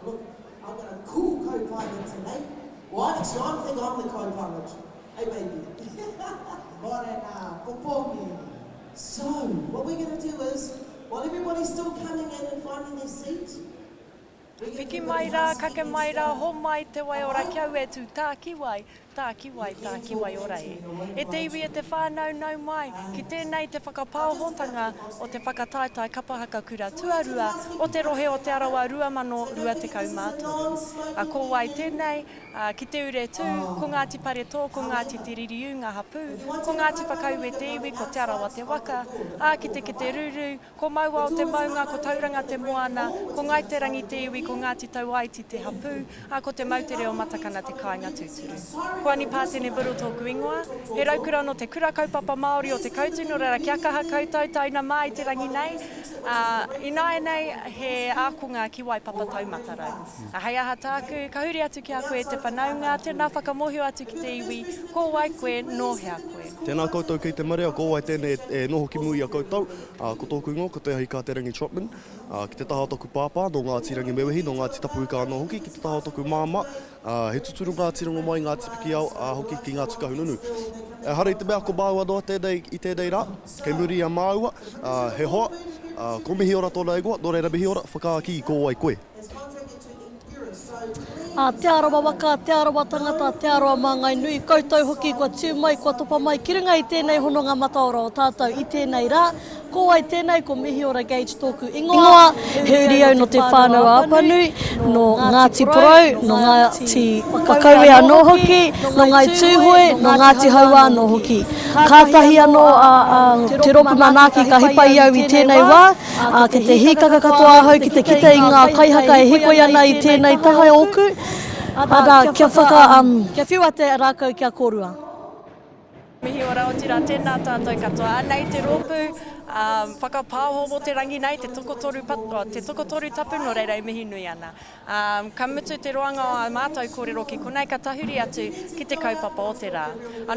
Look, I've got a cool co-pilot today. Well, actually, I think I'm the co-pilot. Hey, baby. Morena, popomi. So, what we're going to do is, while everybody's still coming in and finding their seats, Piki mai rā, kake mai rā, ho mai te wai ora kiau e tū, tā ki wai ora e. E te iwi e te whānau nau mai, ki tēnei te whakapāhotanga o te whakataetai Kapa Haka kura tuarua o te rohe o te Arawa 2020 mātoru. Ko wai tēnei, ki te ure tū, ko Ngāti Pareto, ko Ngāti Te Ririu, ngā hapū, ko Ngāti Whakau e te iwi, ko te Arawa te waka, ki te ruru, ko maua o te maunga, ko tauranga te moana, ko ngai te rangi te iwi, ko Ngāti Tauaiti te hapū, ko te mautere o matakana te kāinga tūturu. Ko ani pātene buru tōku ingoa, he raukura no te kura kaupapa Māori o te kautu, no reira kia kaha koutou tauna mai te rangi nei. I nai nei, he ākunga ki wai papa taumata rau. Hei aha tāku, ka huri atu ki a koe te whanaunga, tēnā whakamohio atu ki te iwi, ko wai koe, no hea koe. Tēnā koutou ki te marea, ko wai tēnei e noho ki mui a koutou, ko tōku ingoa, ko te ahi kā te rangi Chopman, ki te taha toku pāpā, no Ngāti Rangi Mewehi, no Ngāti Tapu Ika anō hoki, ki te taha toku māma, he tuturu Ngāti Rango mai, Ngāti Piki au, hoki ki ngā tukahununu. Hara i te mea ko māua noa i tēnei rā, kei muri a māua, he hoa, ko mihi ora tōna egua, no reira mihi ora, whakaaki i ko wai koe. Te Arawa waka, te Arawa tangata, te Arawa māngai nui, koutou hoki, kua tū mai, kua topa mai, ki runga i tēnei hononga mataora o tātou i tēnei rā. Ko ai tēnei, ko mihi ora gauge tōku ingoa, he uri au no te whānau āpanu, no Ngāti Porou, no Ngāti Whakaue anō hoki, no Ngai Tūhoe, no Ngāti Haua anō hoki. Kātahi anō te ropu manaki ka hipai au i tēnei wā, ke te hikaka katoa ahau, ki te kite i ngā kaihaka e hikoi ana i tēnei taha oku. Ara, kia whiwate a rākau kia korua. Mihi ora o tira tēnā tātou katoa. Nei te ropu, whakapāho o te rangi nei, te tokotoru tapu no reira i mihi nui ana. Ka mutu te roanga o mātou kōrero ki konei ka tahuri atu ki te kaupapa o te rā.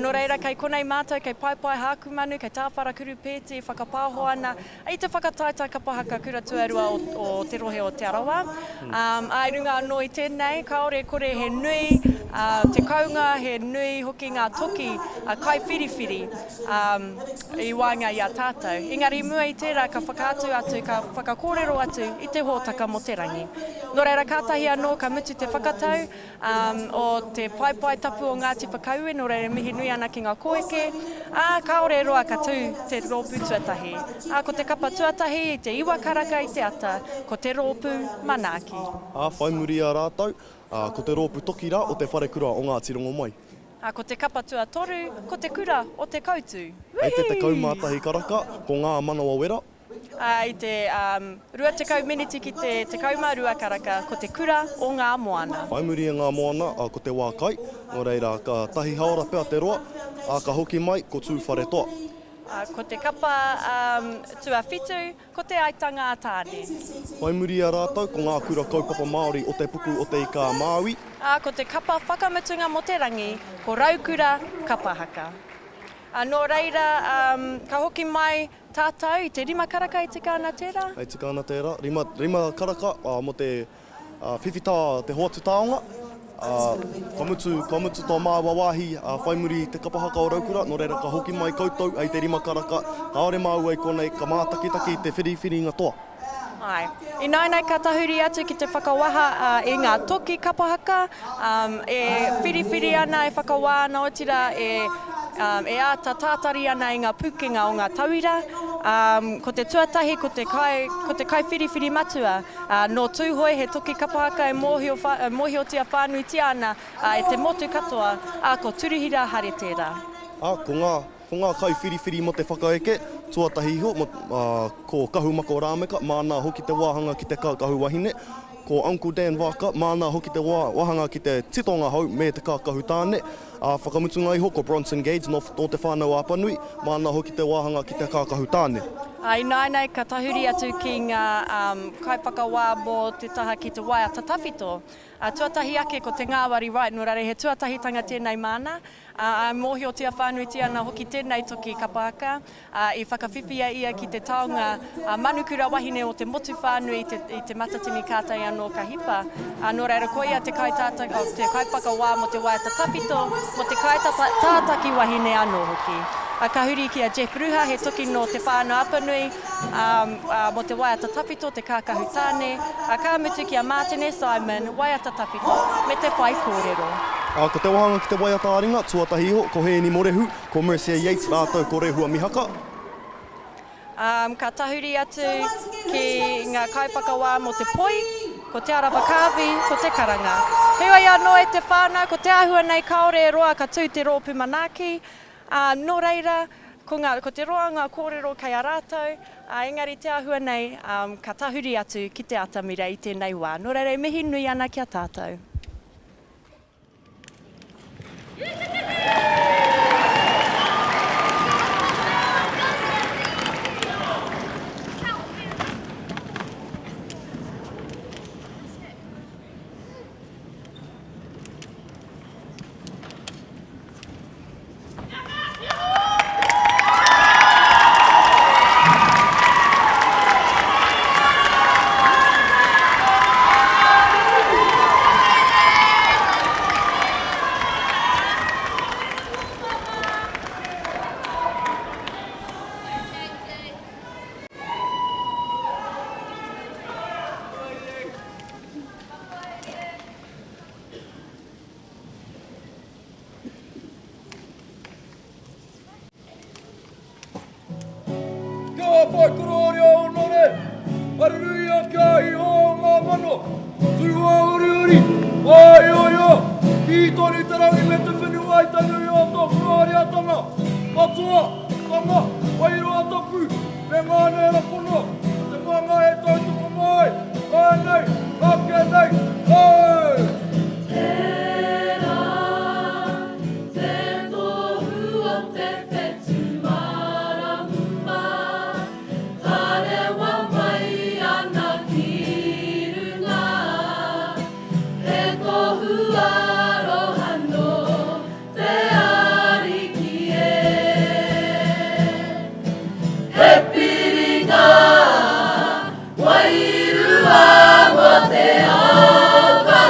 No reira kei konei mātou, kei pai hāku manu, kei tāwhara kuru pēti, whakapāho ana, i te whakataetai Kapa Haka kura tuarua o te rohe o te Arawa. Ai runga anō i tēnei, kaore kore he nui, te kaunga he nui hoki ngā toki, kai whiriwhiri i wānga i a tātou. Engari mua i tērā ka whakaatu atu, ka whakakōrero atu i te hōtaka mo te rangi. Nō reira kātahi anō ka mutu te whakatau o te pai tapu o Ngāti Whakaue, nō reira mihi nui ana ki ngā koeke. Kaore roa ka tū te rōpu tuatahi. Ko te kapa tuatahi i te iwa karaka i te ata, ko te rōpu manaki. Whai muri a rātou, ko te rōpu toki rā o te whare kura o Ngāti Rango mai. Ko te kapa tuatoru, ko te kura o te kautu. Hei te kaumātahi karaka, ko ngā manawa wera. I te rua te kau miniti ki te kauma rua karaka, ko te kura o ngā moana. Whai muri a ngā moana, ko te wākai, no reira ka tahi haora pēr te roa, ka hoki mai, ko tū whare toa. Ko te kapa tuawhitu, ko te aitanga atāne. Whai muri a rātou, ko ngā kura kaupapa Māori o te puku o te ika Māui. Ko te kapa whakamutunga mo te rangi, ko raukura Kapa Haka. Nō reira, ka hoki mai tātou i te rima karaka i te kāna tērā? I te kāna tērā, rima karaka mo te whiwhita te hoatu taonga. Ka mutu tō māua wāhi whai muri te Kapa Haka o raukura, nō reira ka hoki mai koutou ai te rima karaka, ka ore māua i konei ka mātakitaki te whiriwhiri ngā toa. Ai. I nai ka tahuri atu ki te whakawaha e ngā toki Kapa Haka, e whiriwhiri ana e whakawā ana o tira e ata tātari ana i ngā pukenga o ngā tauira. Ko te tuatahi, ko te kai whiriwhiri matua, no tūhoi he toki Kapa Haka e mōhio tia whānui tia ana e te motu katoa, ko turuhira hare tērā. Ko ngā kai whiriwhiri mo te whakaeke, tuatahi iho, ko kahu mako rāmeka, mānā hoki te wāhanga ki te kākahu wahine, ko Uncle Dan Waka, mānā hoki te wāhanga ki te titonga hau me te kākahu tāne, whakamutunga iho ko Bronson Gage no te whānau āpanui, mānā hoki te wāhanga ki te kākahu tāne. I nāinei ka tahuri atu ki ngā kaipakawā mō te taha ki te waiata tawhito. Tuatahi ake ko te ngāwari right, no rare he tuatahitanga tēnei mana. Mōhio tia whānuiti ana hoki tēnei toki Kapa Haka. I whakawhiwhia ia ki te taonga manukura wahine o te motu whānui i te matatini kātai anō ka hipa. No rare ko ia te kaipakawā mō te waiata tawhito, mō te tātaki wahine anō hoki. Ka huri ki a Jeff Ruha, he toki no te whānau apanui, mō te waiata tawhito, te kākahu tāne. Ka mutu ki a Martine Simon, waiata tawhito, me te whai kōrero. Ko te wahanga ki te waiata aringa, tuatahi iho, ko Hēni Morehu, ko Mercia Yates, rātou ko Rehua Mihaka. Ka tahuri atu ki ngā kaipakawā mō te poi, ko te Arawa Kavi, ko te karanga. Heoi anō e te whānau, ko te ahua nei kaore e roa ka tū te rōpu manaki. Nō reira, ko te roa ngā kōrero kei a rātou, engari te ahua nei, ka tahuri atu ki te atamira i tēnei wā. Nō reira, mihi nui ana ki a tātou. Wairu wa mo te oka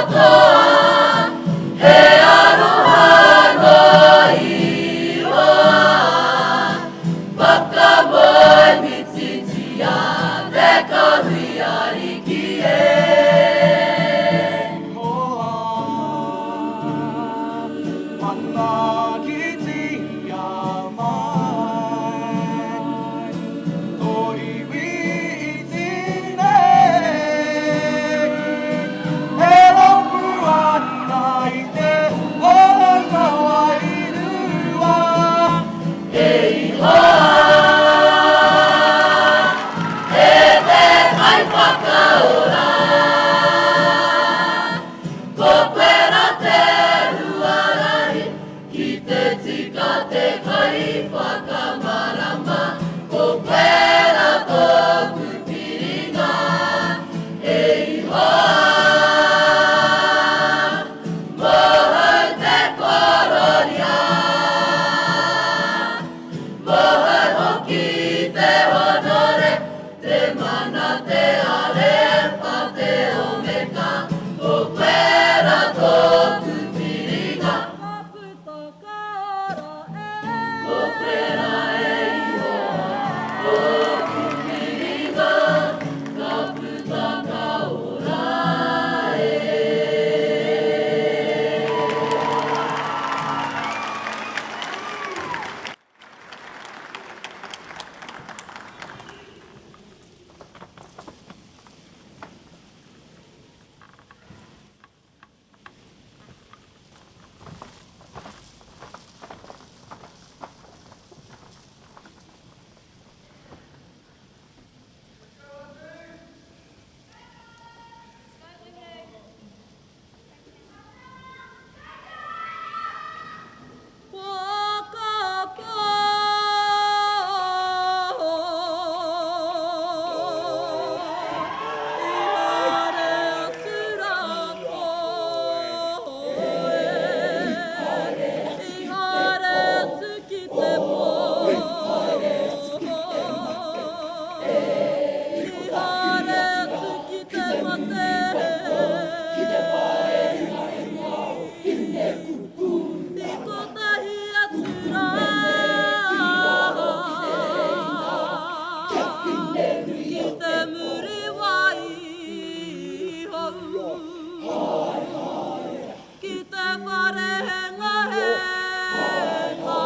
Ki te whare henga henga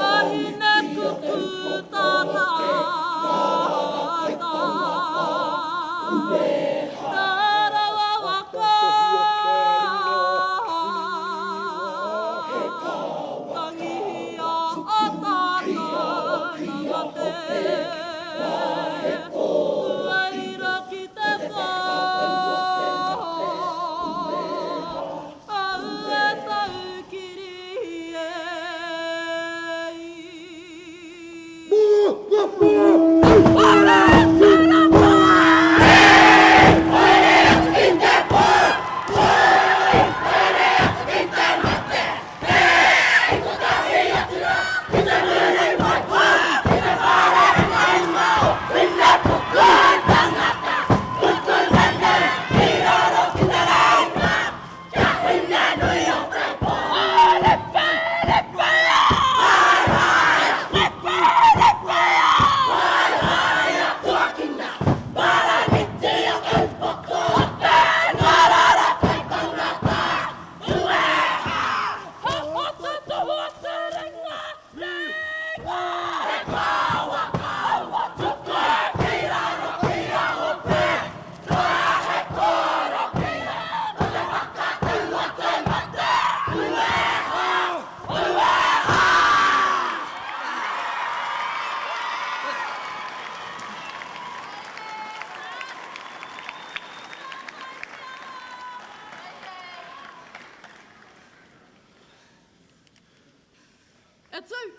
Ahine kuku tāna Arawa waka Tangihia o tāna nangate Tuaira ki te whā Au e tau kiri e It's out.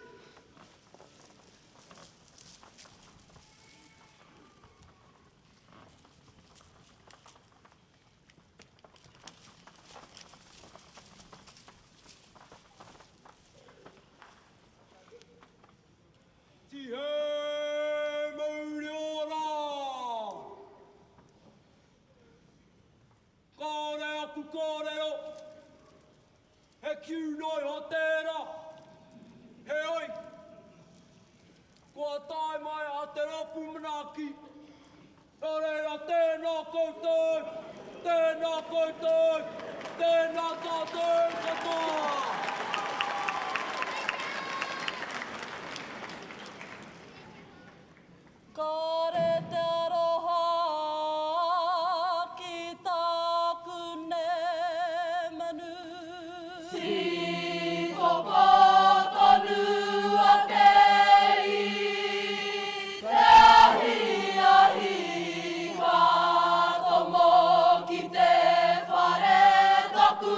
Ki te whare toku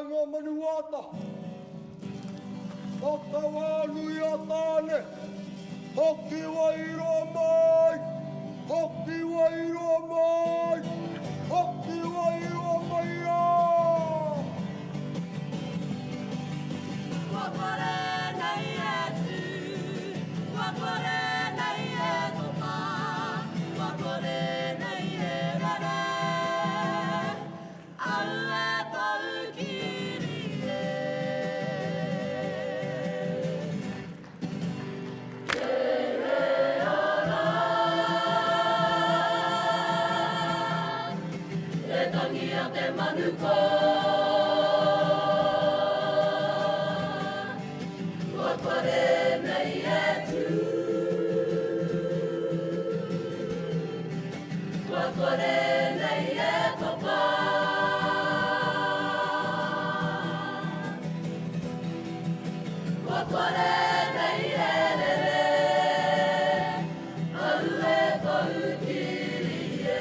ngā manuata. Whakawa nui a tāne. Hoki wairo mai. Hoki wairo mai. Hoki wairo mai a. Wakore nei e tu. Wakore nei e toka. Wakore nei e rere. Au e tau kiri e. Te manuko Wakore nei e tu Wakore nei e toka Wakore nei e rere Au e tau kiri e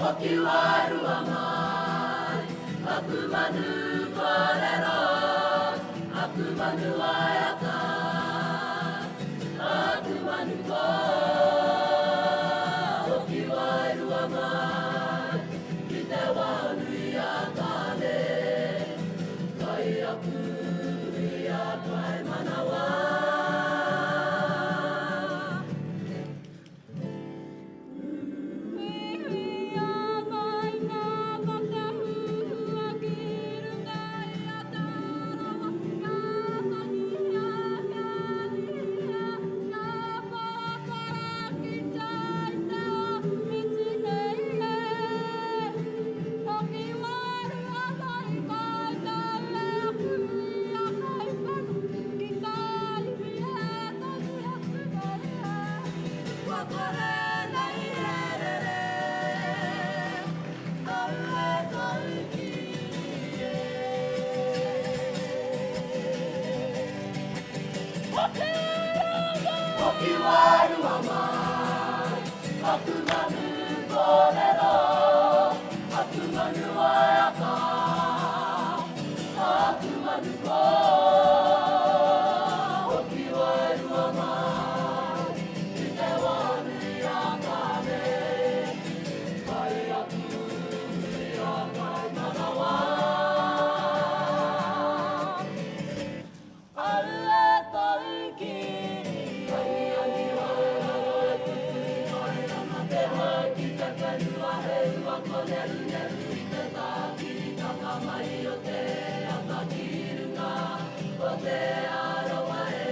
Hoki warua mai, aku manu korero, aku manu aiata, aku manu ko. Hoki warua mai, ki te wanui a tāne, kai aku i a kai manawa. Hoki warua mai, aku manu korero, aku manu aiata, aku manu ko. Hoki warua mai, ki te wanui a tāne, kai aku i a kai manawa. Au e tau kiri te haki te whenua heu a koneru neru i te tāki taka mai o te atakirunga o te arawa e.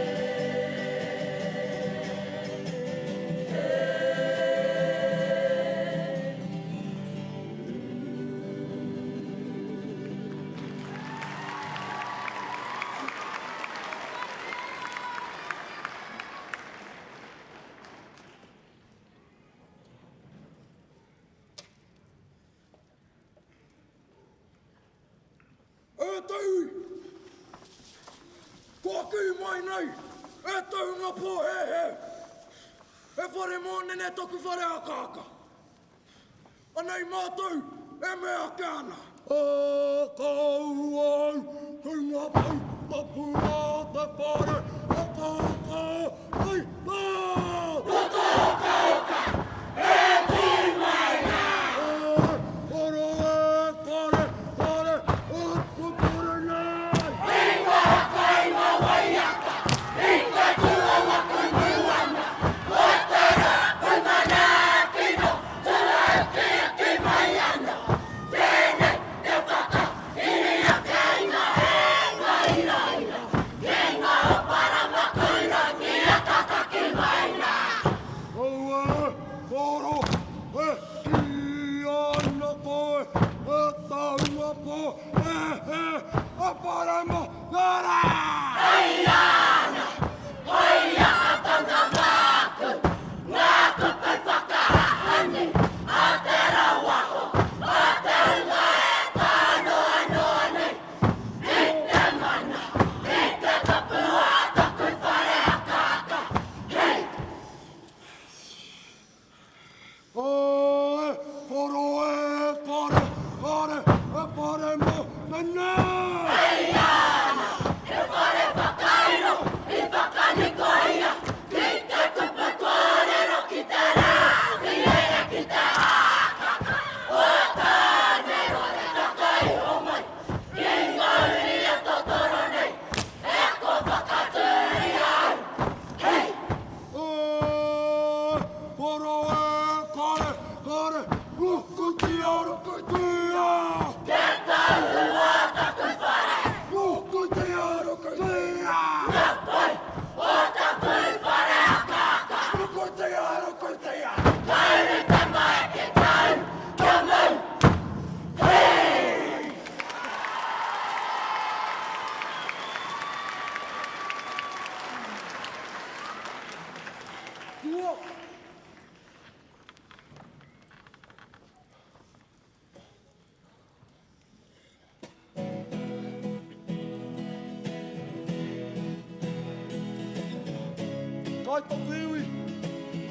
E tau! Kua kui mai nei! E tau ngā pō he he! E whare mōnene toku whare haka haka! Anei mātou, e mea ke ana! E kau au, tau ngā pau, tapu ngā te whare haka haka! Hei, nā! Haka haka haka! E tau mai nā! Horo e kare, kare, aku pura nei! Inga haka inga waiaka, inga tua waka muana, o te rapu mana kino, tua ki mai ana. Tēnei te whaka, ini a keinga he, ngai rai, keinga para tiro. Kai toku iwi,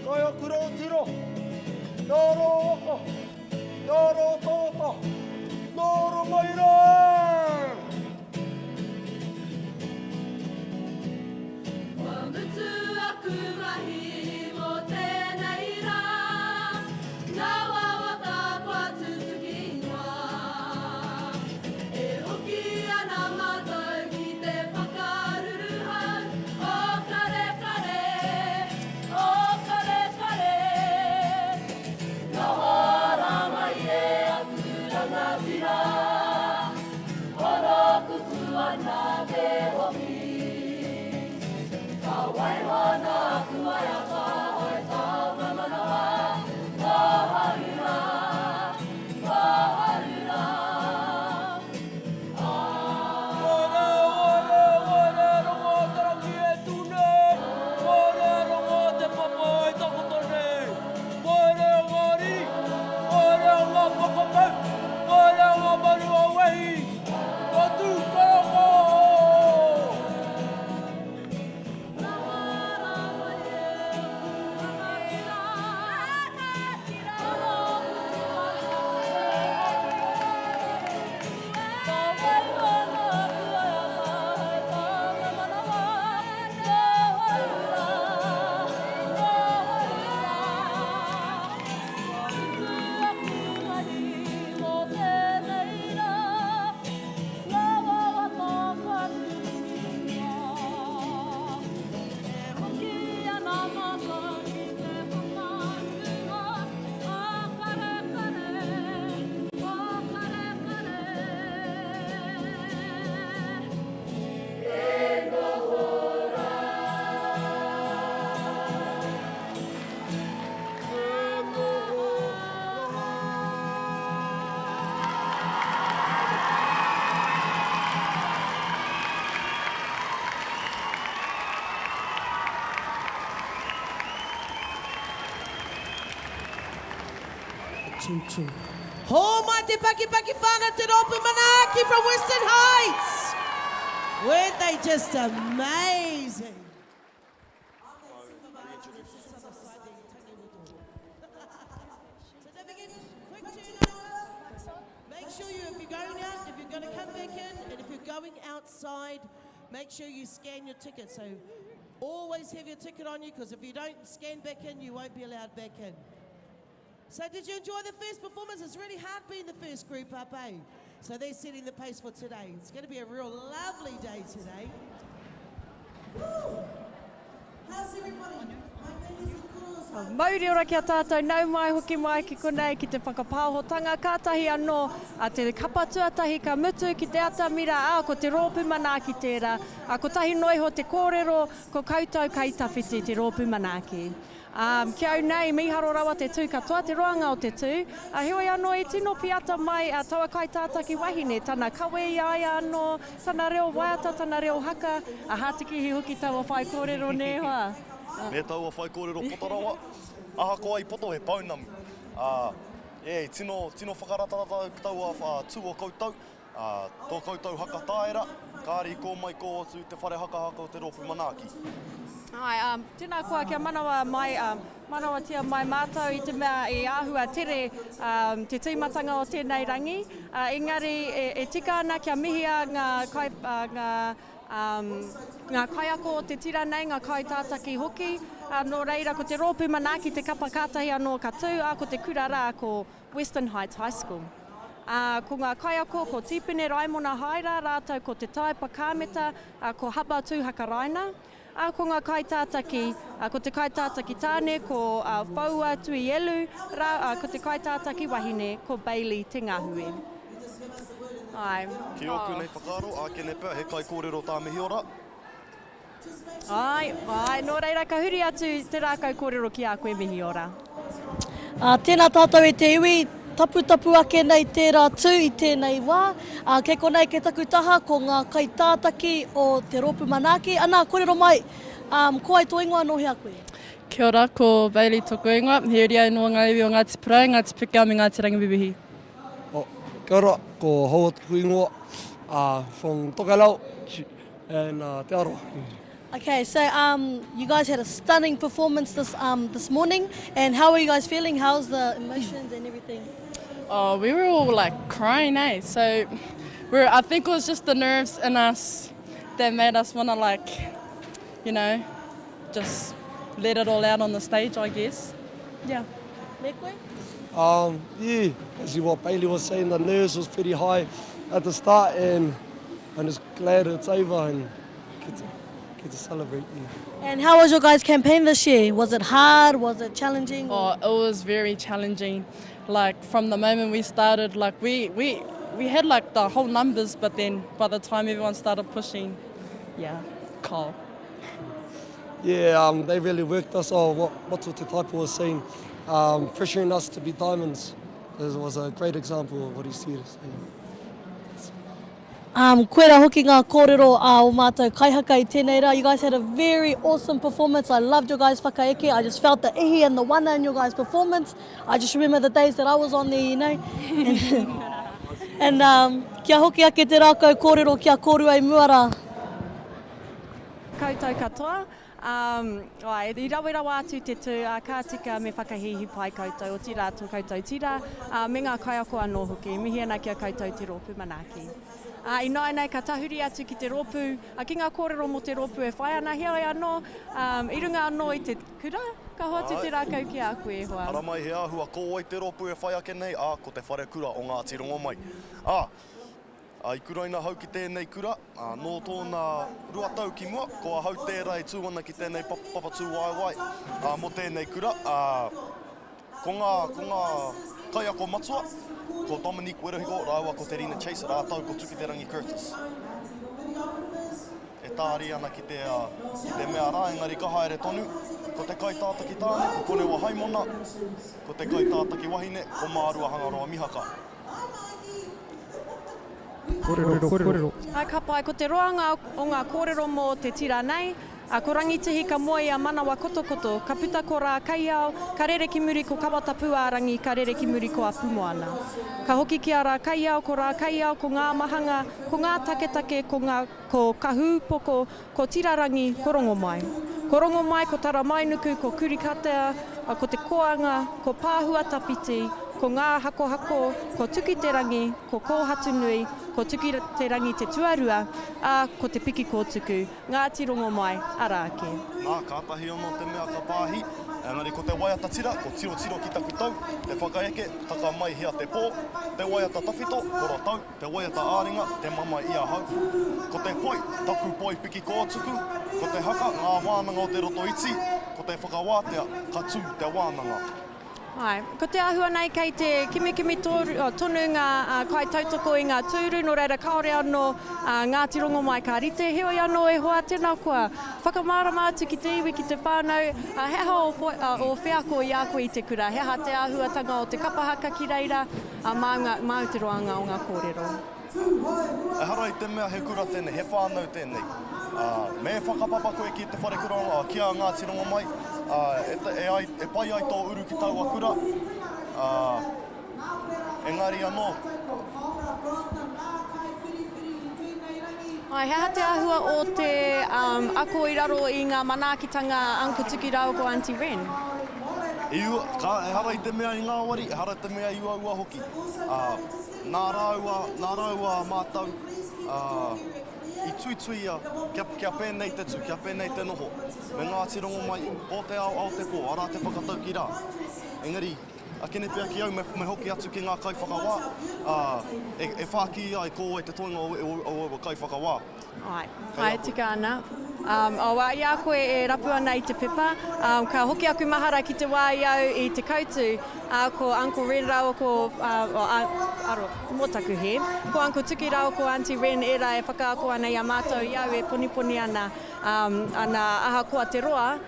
kai o kuro tiro, noro oko, noro tōta, noro maira! Wamutu aku rahi mo tēnei rā, nā wawata kua tutuki noa. E hoki ana mātou ki te whakaruruhau, o kare kare, o kare kare. Noho rā mai e aku rangatira, oro kutu ana te hoki. Waiwana kuaiaka hoi tau mamanawa, waharura, waharura. Wane, rongo tarangi e tune, wane rongo te papa e takotone, wane ngari, wane ngā whakapau, wane ngā marua wehi, watu kaongo! Choo-choo. Ho mai te paki whana te Ropu Manaki from Western Heights. Weren't they just amazing? So don't forget, quick turnover. Make sure if you're going out, if you're going to come back in, and if you're going outside, make sure you scan your ticket. So always have your ticket on you, because if you don't scan back in, you won't be allowed back in. So did you enjoy the first performance? It's really hard being the first group up, eh? So they're setting the pace for today. It's going to be a real lovely day today. Woo! How's everybody? My name is Cruz. Mauri ora kia tātou nau mai hoki mai ki konei ki te whakapāhotanga kātahi anō a te kapa tuatahi ka mutu ki te atamira a ko te rōpu manaki tērā a ko tahi noi ho te kōrero ko koutou kaitawhiti te rōpu manaki. Kia au nei, miharo rawa te tū katoa, te roanga o te tū. Heoi anō e tino piata mai a taua kai tātaki wahine, tana kawe i aia anō, tana reo waiata, tana reo haka, a hātiki hi hoki taua whai kōrero ne hoa. Me taua whai kōrero potarawa, aha koa i poto he paunamu. Tino whakaratata taua tū o koutou, tō koutou haka tāera, kāri ko mai ko atu te whare haka haka o te Ropu Manaki. Ai, tēnā koa kia manawa mai, manawa tia mai mātou i te mea e āhua tere te tīmatanga o tēnei rangi. Engari e tika ana kia mihia ngā kaiako o te tira nei, ngā kai tātaki hoki. Nō reira, ko te Ropu Manaki, te kapa kātahi anō katū, ko te kurara ko Western Heights High School. Ko ngā kaiako, ko Tipene Raimona Haira, rātou ko te Taipa Kāmeta, ko Haba Tūhaka Raina. Ko ngā kaitātaki, ko te kaitātaki tāne, ko Whaua Tui Elu, ko te kaitātaki wahine, ko Bailey Te Ngāhue. Ai. Ki oku nei whakaro, ake ne pēr, he kai kōrero tā mihi ora. Ai, nō reira ka huri atu te rākau kōrero ki a koe mihi ora. Tēnā tātou e te iwi, tapu ake nei tērā tū i tēnei wā. Kei konei ke taku taha ko ngā kaitātaki o te Ropu Manaki. Ana, kōrero mai, ko ai tō ingoa nohi a koe? Kia ora, ko Bailey toku ingoa. He uri ai noa ngai o Ngāti Parae, Ngāti Pika me Ngāti Rangiwiwihi. Kia ora, ko Hoa toku ingoa from Tokelau and Te Arawa. Okay, so you guys had a stunning performance this morning, and how are you guys feeling? How's the emotions and everything? Oh, we were all like crying, eh? So I think it was just the nerves in us that made us want to like, you know, just let it all out on the stage, I guess. Yeah. Yeah, as what Bailey was saying, the nerves was pretty high at the start, and I'm just glad it's over and get to celebrate. Yeah. And how was your guys' campaign this year? Was it hard? Was it challenging? Oh, it was very challenging. Like from the moment we started, like we had like the whole numbers, but then by the time everyone started pushing, yeah, cold. Yeah, they really worked us. What Te Taipo was saying, pressuring us to be diamonds. It was a great example of what he said. Koera hoki ngā kōrero o mātou kaihaka I tēnei rā. You guys had a very awesome performance. I loved your guys' whakaeke. I just felt the ihi and the wana in your guys' performance. I just remember the days that I was on there, you know. And kia hoki ake te rākau kōrero kia kōru ai muara. Koutou katoa. I rawera atu te tū, ka tika me whakahihi pai koutou o tira atu koutou tira, me ngā kaiako anō hoki, mihi ana kia koutou te rōpū manaki. I nei ka tahuri atu ki te rōpū, ki ngā kōrero mo te rōpū e whai ana, hea anō, I runga anō I te kura, ka hoa tu te rākau ki a koe e hoa. Ara mai he ahua, ko oi te rōpū e whai ake nei, ko te whare kura o Ngāti Rongo mai. I kuraina hau ki tēnei kura, nō tōna ruatau ki mua, ko a hau tērā I tūana ki tēnei papatū waiwai, mo tēnei kura, ko ngā kaiako matua, ko Dominique Werehiko, rāua ko te Rina Chase, rātau ko Tuki te Rangi Curtis. E tāri ana ki te mea rā, engari ka haere tonu, ko te kaitātaki tāne, ko Konewa Haimona, ko te kaitātaki wahine, ko Mārua Hangaroa Mihaka. Kōrero. Ai ka pai, ko te roanga o ngā kōrero mō te tira nei, ko rangitihi ka moe a manawa kotokoto, ka puta ko rā kaiao, ka rere ki muri ko kawatapu ārangi, ka rere ki muri ko a pumoana. Ka hoki ki a rā kaiao, ko ngā mahanga, ko ngā taketake, ko kahūpoko, ko tirarangi, ko rongo mai. Ko rongo mai, ko tara mainuku, ko kurikatea, ko te koanga, ko pāhua tapiti, ko ngā hako, ko tuki te rangi, ko kōhatu nui, ko tuki te rangi te tuarua, ko te piki kōtuku, Ngāti Rongo mai, ara ake. Nā, kātahi ono te mea ka pāhi, engari ko te waiata tira, ko tiro ki taku tau, te whakaeke, taka mai hea te pō, te waiata tawhito, kora tau, te waiata āringa, te mama ia hau. Ko te poi, taku poi piki kōtuku, ko te haka, ngā wānanga o te roto iti, ko te whakawātea, ka tū te wānanga. Ai, ko te ahua nei kei te kimi tonu ngā kai tautoko I ngā tūru, no reira kaore anō Ngāti Rongo mai ka rite, heoi anō e hoa tēnā kua whakamārama atu ki te iwi, ki te whānau, heha o whiako I a koe I te kura, heha te ahuatanga o te Kapa Haka ki reira, mau te roanga o ngā kōrero. E hara I te mea he kura tēnei, he whānau tēnei. Me whakapapa koe ki te whare kura ki a Ngāti Rongo mai, e pai ai tō uru ki taua kura. Engari anō. Ai, heha te ahua o te ako I raro I ngā manaakitanga Uncle Tuki Rao ko Auntie Ren. E hara I te mea I ngā wari, e hara te mea I ua hoki. Nā raua mātau, I tuituia kia pēnei te tū, kia pēnei te noho. Me Ngāti Rongo mai, o te ao te pō, ara te whakatau ki rā. Engari, a kene pia ki au, me hoki atu ki ngā kai whakawā, e whāki ai ko te toinga o kai whakawā. Ai, tika ana. I a koe e rapu ana I te pepa, ka hoki aku mahara ki te wā I au I te kautu, ko Uncle Ren Rao ko motaku he, ko Uncle Tuki Rao ko Auntie Ren era e whakaako ana I a mātou I au e poniponi ana, ana aha koa te roa,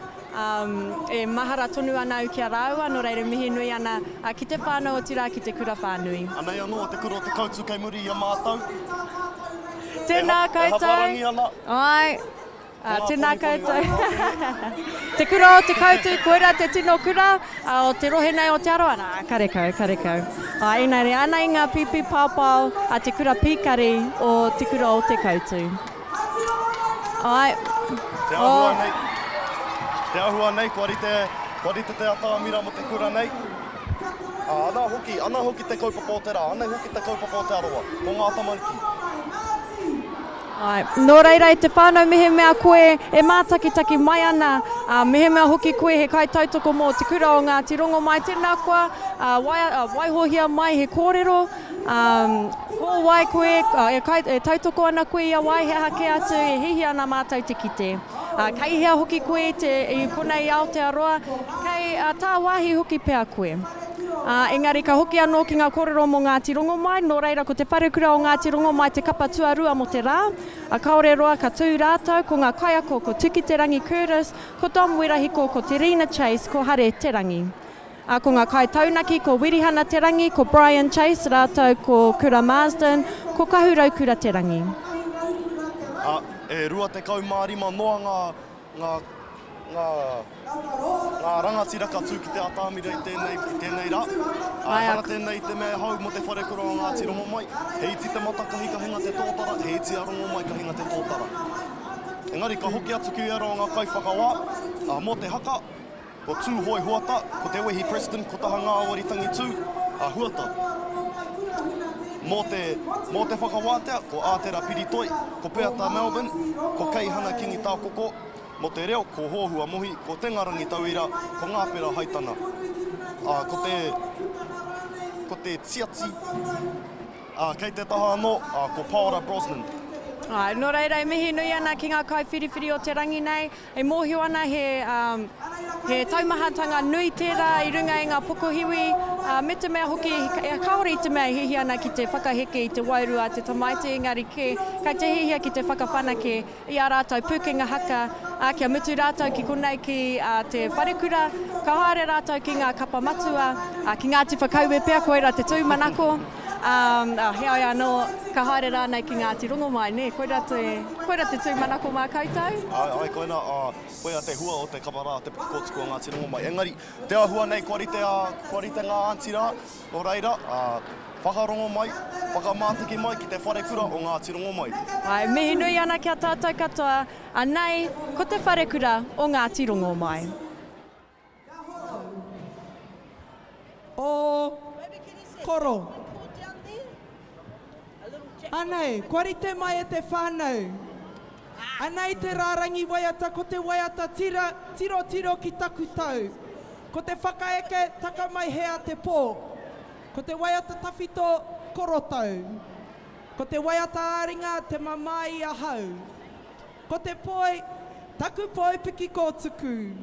e mahara tonu ana u kia rāua, no reire mihi nui ana ki te whānau o tira ki te kura whānui. Anei anō te kura o te kautu kei muri I a mātou. Tēnā koutou. E haparangi ana. Ai. Tēnā koutou. Te kura o te kautu, koera te tino kura, o te rohe nei o te aroa. Nā, karekau. Engari, ana i ngā pipi pāpau a te kura pīkari o te kura o te kautu. Ai. Te ahua nei. Te ahua nei, kua rite te atamira mo te kura nei. Ana hoki te kaupapa o te rā, ana hoki te kaupapa o te aroa, ko ngā tamariki. Ai, nō reira i te whānau mehe mea koe e mātakitaki mai ana, mehe mea hoki koe he kai tautoko mō te kura o ngā tirongo mai tēnā koa, waihohia mai he kōrero, ko wai koe, e tautoko ana koe ia wai he hake atu, e hihi ana mātou te kite. Kai hea hoki koe i kona i Aotearoa, kai tā wāhi hoki pēr koe. Engari ka hoki anō ki ngā kōrero mo Ngāti Rongo mai, nō reira ko te wharekura o Ngāti Rongo mai te kapa tuarua mo te rā. Kaore roa ka tū rātou ko ngā kaiako ko Tuki Te Rangi Curtis, ko Tom Wirahiko ko Te Rina Chase, ko Hare Te Rangi. Ko ngā kai taunaki ko Wirihana Te Rangi, ko Brian Chase rātou ko Kura Marsden, ko Kahurau Kura Te Rangi. E rua te kaumārima noa ngā rangatira ka tū ki te atamira i tēnei rā. Hara tēnei te mea hau mo te wharekura o Ngāti Rongo mai. Hei ti te mata ka hika hinga te tōtara, hei ti a rongo mai ka hinga te tōtara. Engari, ka hoki atu ki ero ngā kaiwhakawā, mo te haka, ko tū hoi huata, ko te wehi Preston, ko taha ngā awaritangi tū, huata. Mō te whakawātea, ko Ātera Piritoi, ko Peata Melbourne, ko Keihana Kingi Tākoko, mo te reo, ko Hōhua Mohi, ko Tengarangi Tauira, ko Ngāpera Haitana. Ko te Tiati, kei te taha anō, ko Paora Brosnan. Nō reira, e mihi nui ana ki ngā kai whiriwhiri o te rangi nei, e mōhio ana he taumahatanga nui tērā i runga i ngā pokohiwi, me te mea hoki, kaore i te mea hihi ana ki te whakaheke i te wairua, te tamaite, engari kai te hihia ki te whakawhanake i a rātou pukenga haka, kia mutu rātou ki konei ki te wharekura, ka haere rātou ki ngā kapa matua, ki ngā te whakauwe pēr koera te tūmanako, hea anō, ka haere rānei ki Ngāti Rongo mai, ne? Koera te tūmanako mā koutou? Ai, koina, koea te hua o te kaparā, te pikotuku o Ngāti Rongo mai. Engari, te ahua nei, kua rite ngā anti rā, o reira, whakarongo mai, whakamātiki mai ki te wharekura o Ngāti Rongo mai. Ai, mihi nui ana kia tātou katoa, anei, ko te wharekura o Ngāti Rongo mai. O koro. Anei, kua rite mai e te whānau. Anei te rārangi waiata, ko te waiata tiro ki taku tau. Ko te whakaeke, taka mai hea te pō. Ko te waiata tawhito korotau. Ko te waiata āringa, te mamai ahau. Ko te poi, taku poi piki ko tuku.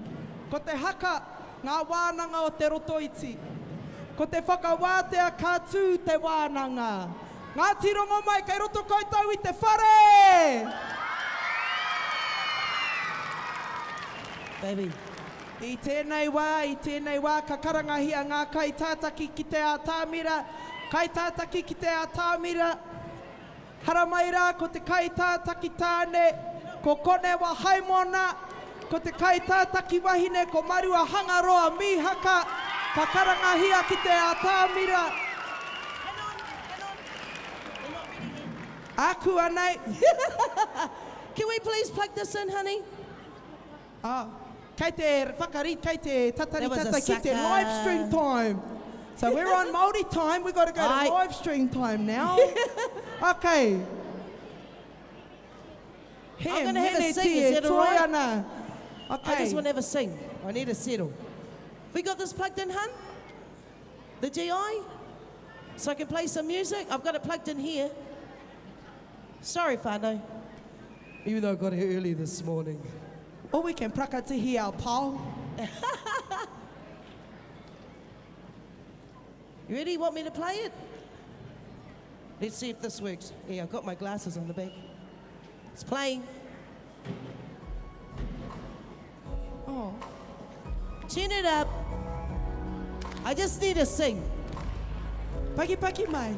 Ko te haka, ngā wānanga o te rotoiti. Ko te whakawātea kā tū te wānanga. Ngāti Rongo mai, kei roto koutou i te whare! Baby. I tēnei wā, ka karangahia ngā kai tātaki ki te ātāmira, hara mai rā, ko te kai tātaki tāne, ko kone wa haimona, ko te kai tātaki wahine, ko marua hangaroa mihaka, ka karangahia ki te ātāmira. Aku anei. Can we please plug this in, honey? Kei te whakarit, kei te tataritata ki te live stream time. So we're on Māori time, we've got to go to live stream time now. Okay. I'm going to have a sing, is that all right? Okay. I just want to have a sing. I need to settle. We got this plugged in, hun? The GI? So I can play some music? I've got it plugged in here. Sorry, whānau. Even though I got here early this morning. Or we can prakatihi our pau. You ready? Want me to play it? Let's see if this works. Yeah, I've got my glasses on the back. It's playing. Oh. Tune it up. I just need to sing. Paki mai.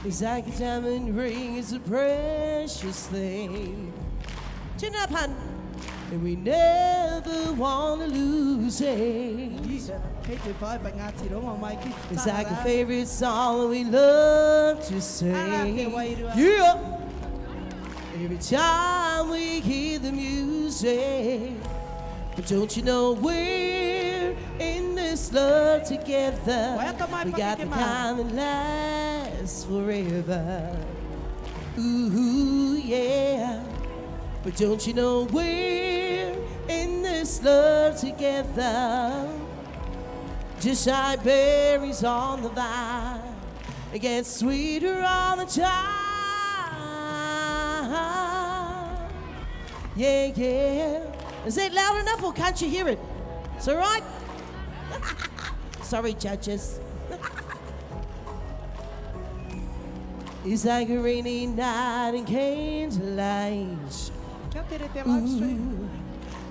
It's like a diamond ring is a precious thing. Tune it up, hun. and we never want to lose it. It's like a favorite song we love to sing. Yeah. Every time we hear the music, but don't you know we're in this love together? We got the kind that lasts forever. Ooh, yeah. But don't you know we're in this love together? Just like berries on the vine, it gets sweeter all the time. Yeah, yeah. Is it loud enough or can't you hear it? It's all right? Sorry, judges. It's like a rainy night in candlelight. Ooh.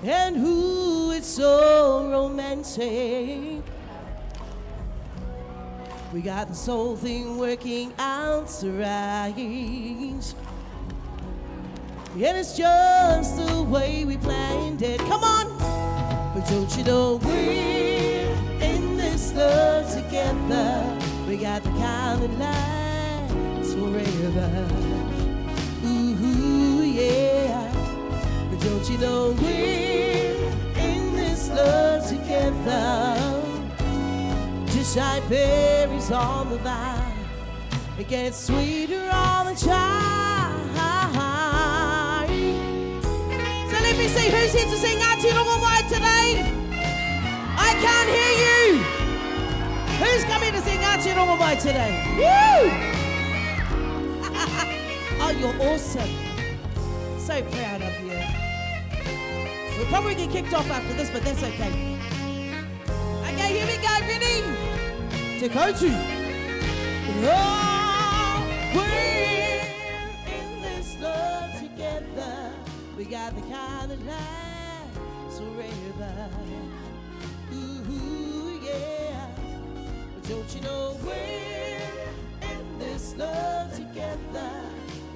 And ooh, it's so romantic. We got this whole thing working out right. And it's just the way we planned it. Come on! But don't you know we're in this love together? We got the kind that lasts forever. Ooh, yeah. But don't you know we're in this love together? Just like berries on the vine, it gets sweeter all the time. So let me see who's here to sing Aotearoa Mai today. I can't hear you. Who's coming to sing Aotearoa Mai today? Woo! Oh, you're awesome. So proud of you. We'll probably get kicked off after this, but that's okay. Okay, here we go. Ready? Te koutu. Oh, we're in this love together. We got the kind of lasts forever. Ooh, yeah. But don't you know we're in this love together?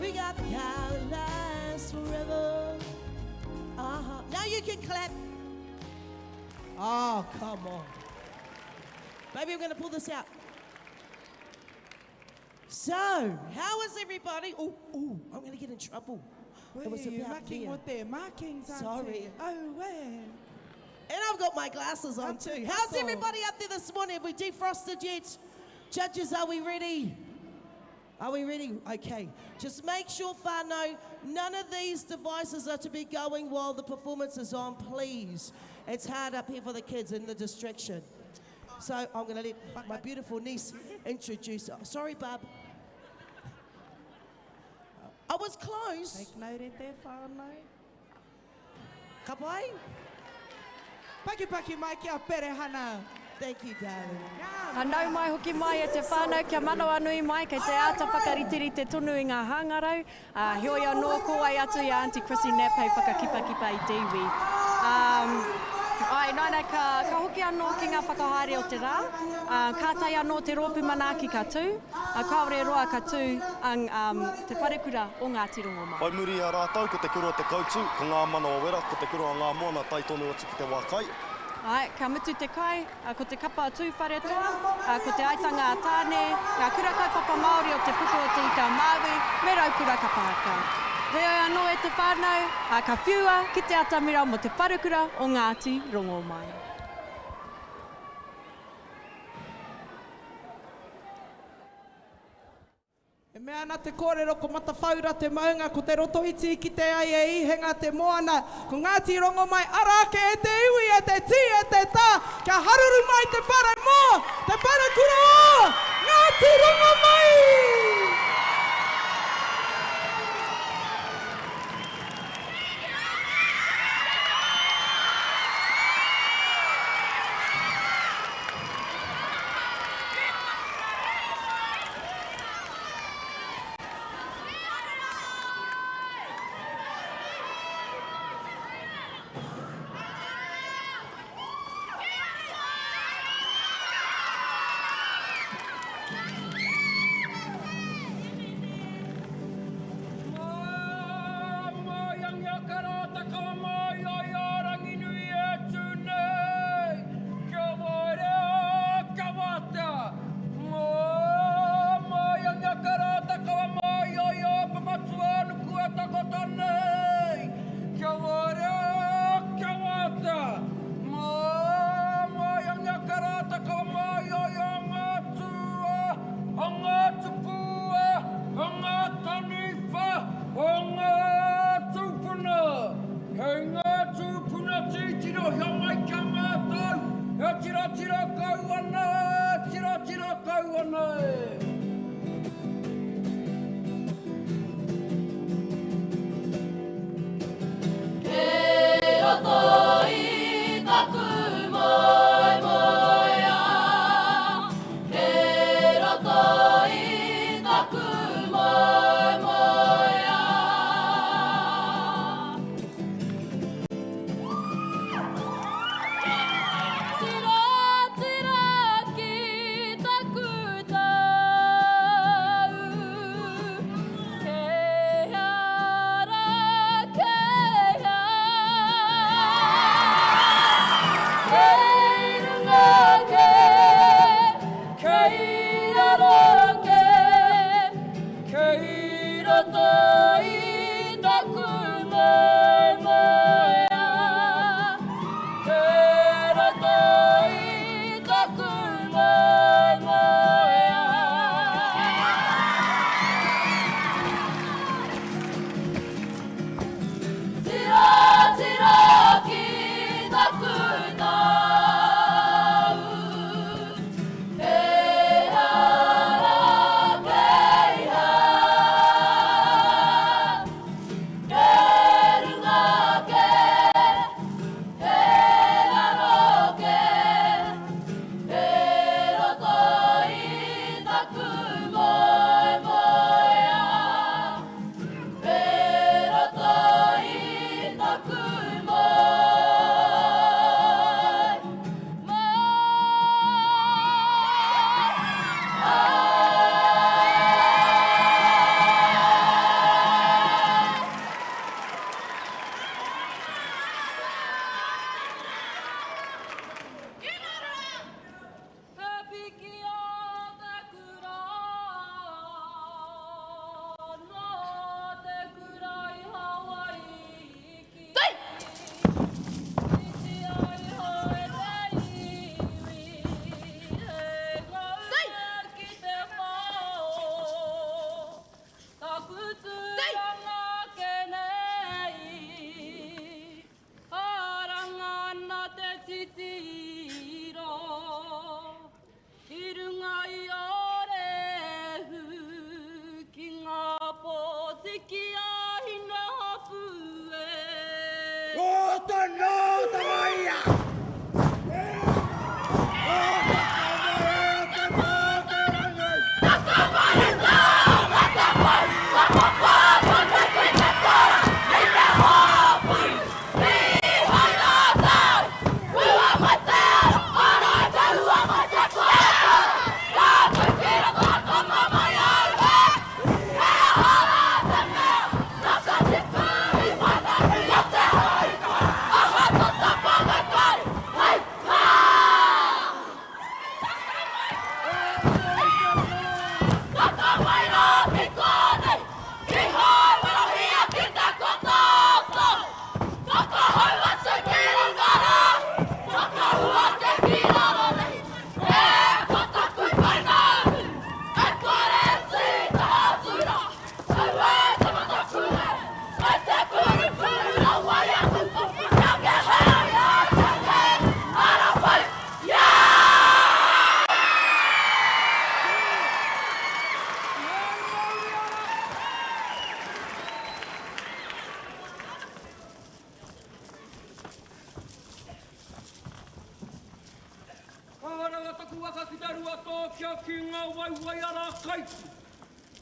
We got the kind of lasts forever. Now you can clap. Oh, come on. Maybe I'm going to pull this out. So, how is everybody? Oh, I'm going to get in trouble. It was about here. Sorry. Oh, well. And I've got my glasses on too. How's everybody up there this morning? Have we defrosted yet? Judges, are we ready? Are we ready? Okay. Just make sure, whānau, none of these devices are to be going while the performance is on, please. It's hard up here for the kids and the distraction. So I'm going to let my beautiful niece introduce her. Sorry, Bub. I was close. Take note at there, whānau. Ka pai? Paki mai kia pere hana. Thank you, darling. Anau mai hoki mai e te whānau kia manawa nui mai kei te ata whakaritiri te tonu i ngā hangarau. Heoi anō ko ai atu i Auntie Chrissy Knapp hei whakakipakipa i Tiwi. Ai, nāna ka hoki anō ki ngā whakahaere o te rā. Ka tai anō te rōpu manaki ka tū. Kaore roa ka tū te wharekura o ngā tirongo mai. Pai muri a rātou, ko te kuro te kautu, ko ngā mana o wera, ko te kuro a ngā moana tai tonu atu ki te wākai. Ai, ka mutu te kai, ko te kapa atu whare toa, ko te aitanga a tāne, ka kura kaupapa Māori o te puko o te ika Māui, me Arawa Kapa Haka. Heoi anō e te whānau, ka whiua ki te atamira mo te wharekura o Ngāti Rongo Mai. E mea ana te kōrero ko matawhaura te maunga ko te roto iti ki te ai e ihenga te moana. Ko Ngāti Rongo Mai arake e te iwi e te ti e te tā. Kia haruru mai te whare mō, te whare kura o Ngāti Rongo Mai!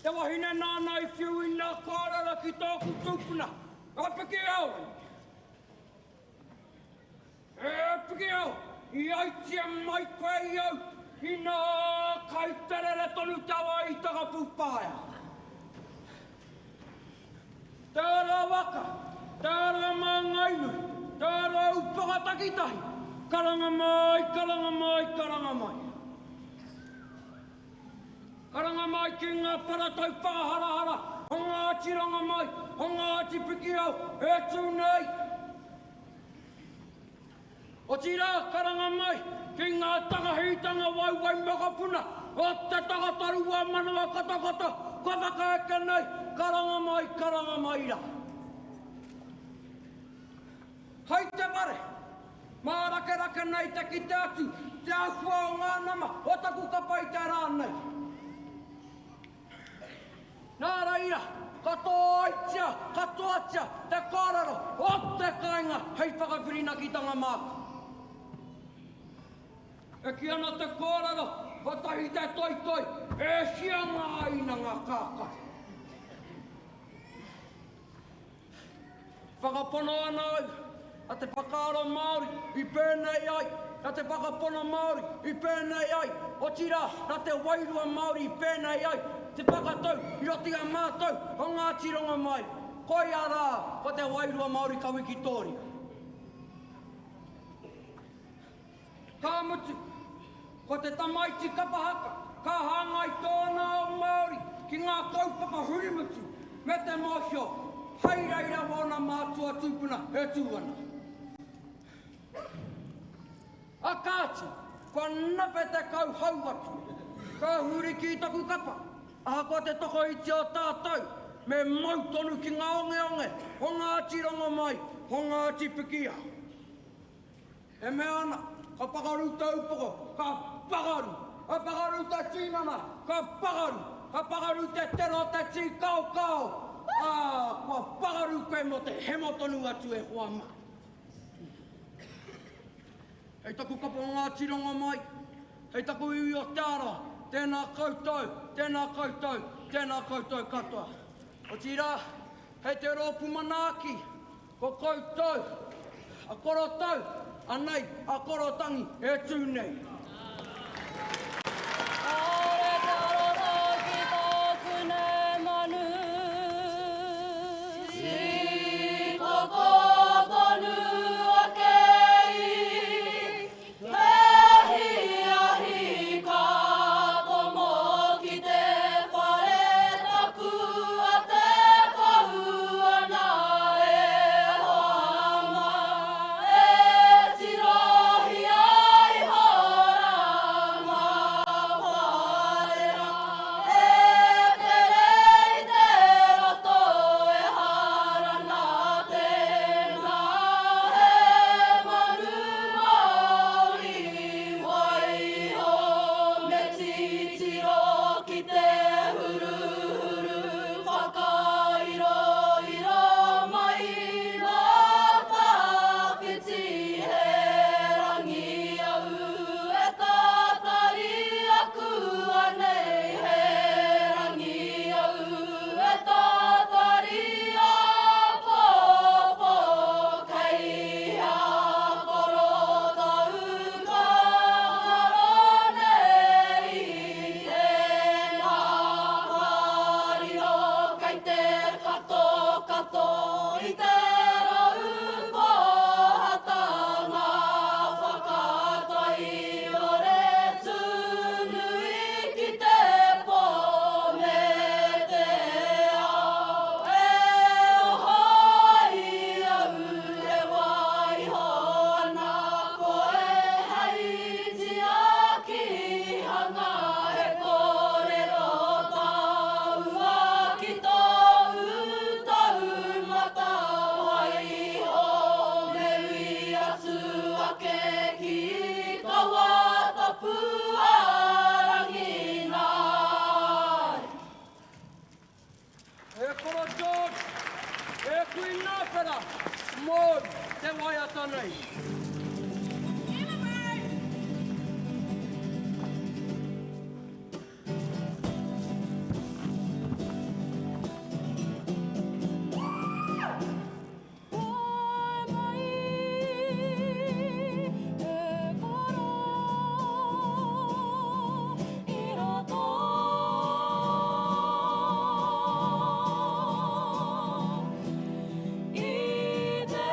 Te wahine nāna I whiu I nā kārara ki tōku tūpuna. A piki au! E piki au! I aitia mai koe I au! I nā kaiterere tonu tawa I taka pūpāia. Te ara waka, te ara māngainu, te ara upaka takitahi. Karanga mai, karanga mai, karanga mai. Karanga mai ki ngā paratau whakaharahara, o ngā tiranga mai, o ngā tipiki au, e tū nei. O tira, karanga mai, ki ngā tangahitanga waiwai makapuna, o te takataru wa manawa katakata, ka whakaeka nei, karanga mai ra. Hei te ware, mā rake nei te ki te atu, te ahua o ngā nama, o taku kapai te rānei. Nāra ira, katoa aitia, katoa tia, te kāraro, o te kāinga, hei whakapirina ki tanga māka. E ki ana te kāraro, whatahi te toitoi, e hianga aina ngā kākai. Whakapono ana ai, a te whakaaro Māori, I pēnei ai, a te whakapono Māori, I pēnei ai, o tira, na te wairua Māori, I pēnei ai, te whakatau, I roti a mātau, o ngā tironga mai. Koi a rā, ko te wairua Māori ka wiki tōri. Ka mutu, ko te tamaiti Kapa Haka, ka hangai tōna o Māori, ki ngā kaupapa hurimutu, me te mohio, hei reira wona mātua tūpuna, e tūana. A kāti, ko nape te kau hauatu, ka huri ki taku kapa. Aha ko te toko iti o tātou, me mautonu ki ngā onge, o ngā tironga mai, o ngā tipikia. E me ana, ka pakaru taupoko, ka pakaru. Ka pakaru te tīnana, ka pakaru te tero te tī kau. Ka pakaru koe mo te hemotonu atu e huama. Hei taku kapa o ngā tironga mai, hei taku iwi o te ara, tēnā koutou katoa. O tira, hei te rōpu manaaki, Ko koutou, a korotau, anei, a korotangi, e tūnei. Aore te aroha ki tōku nei manu. Si toko tonu a kei, he hi ka tomo ki te whare taku a te kahuana e hama. E tirohi ai horama wharera. E te rei te roto e harana tēnā. He manu mauri waiho me titiro ki te huru whakairoiro mai nā tawhiti he rangi au e tātari aku anei he rangi au e tātari a popo kei a korotau ka karo nei e ngā hariro kei te kato i te rau pohata ngā whakatai o re tūnui ki te pō me te ao e ohoi au e waiho ana koe haiti a ki hanga e kōrero taua ki tōu taumata waiho me ui atu ake ki kaua tapu arangi nai. E koro George, e kui nāwhera, mō te waiata nei. Oi mai e koro i roto i te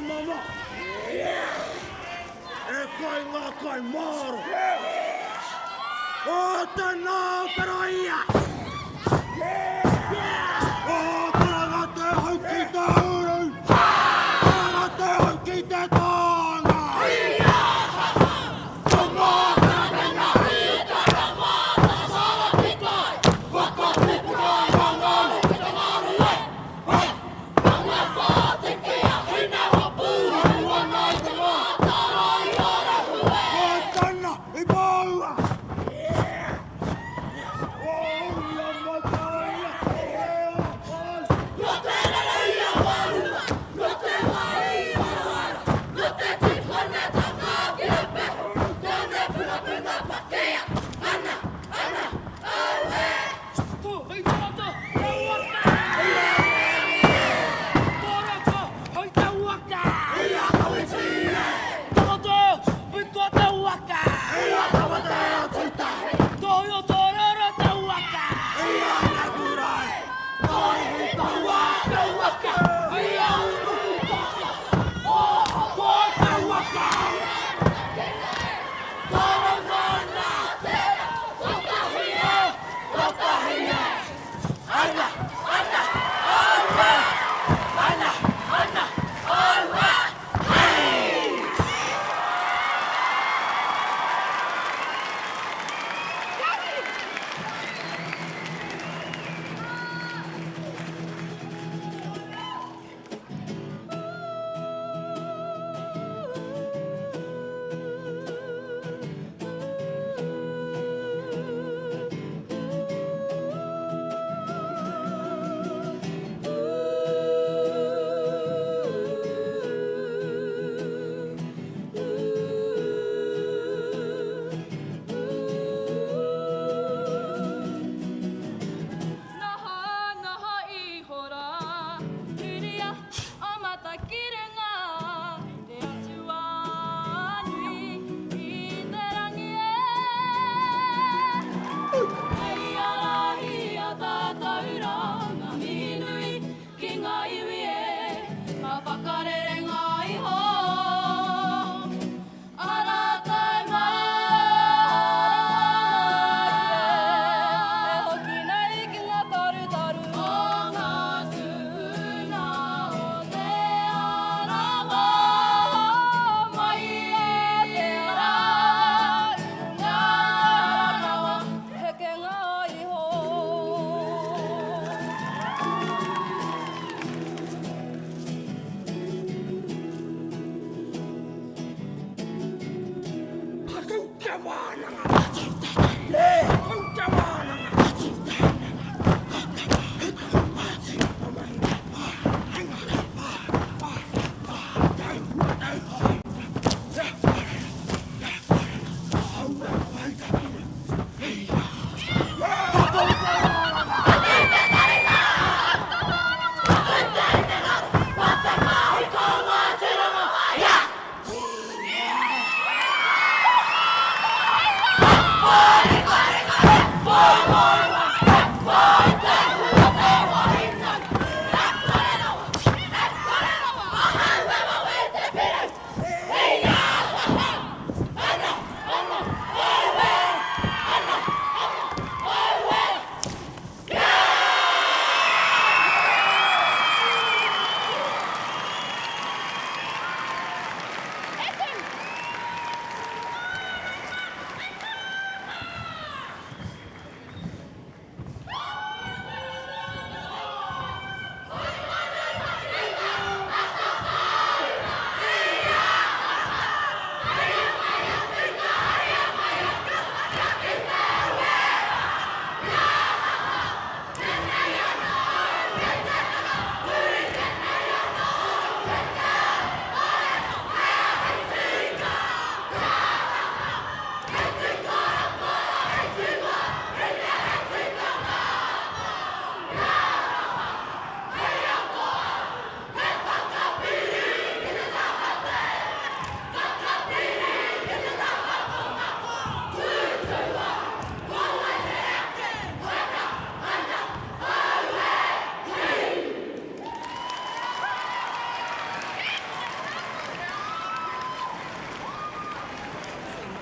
mama. E kai ngā kai maro. O tēnā wheraia. O karanga te hau ki te uru. Karanga te hau ki te tānga. Oh,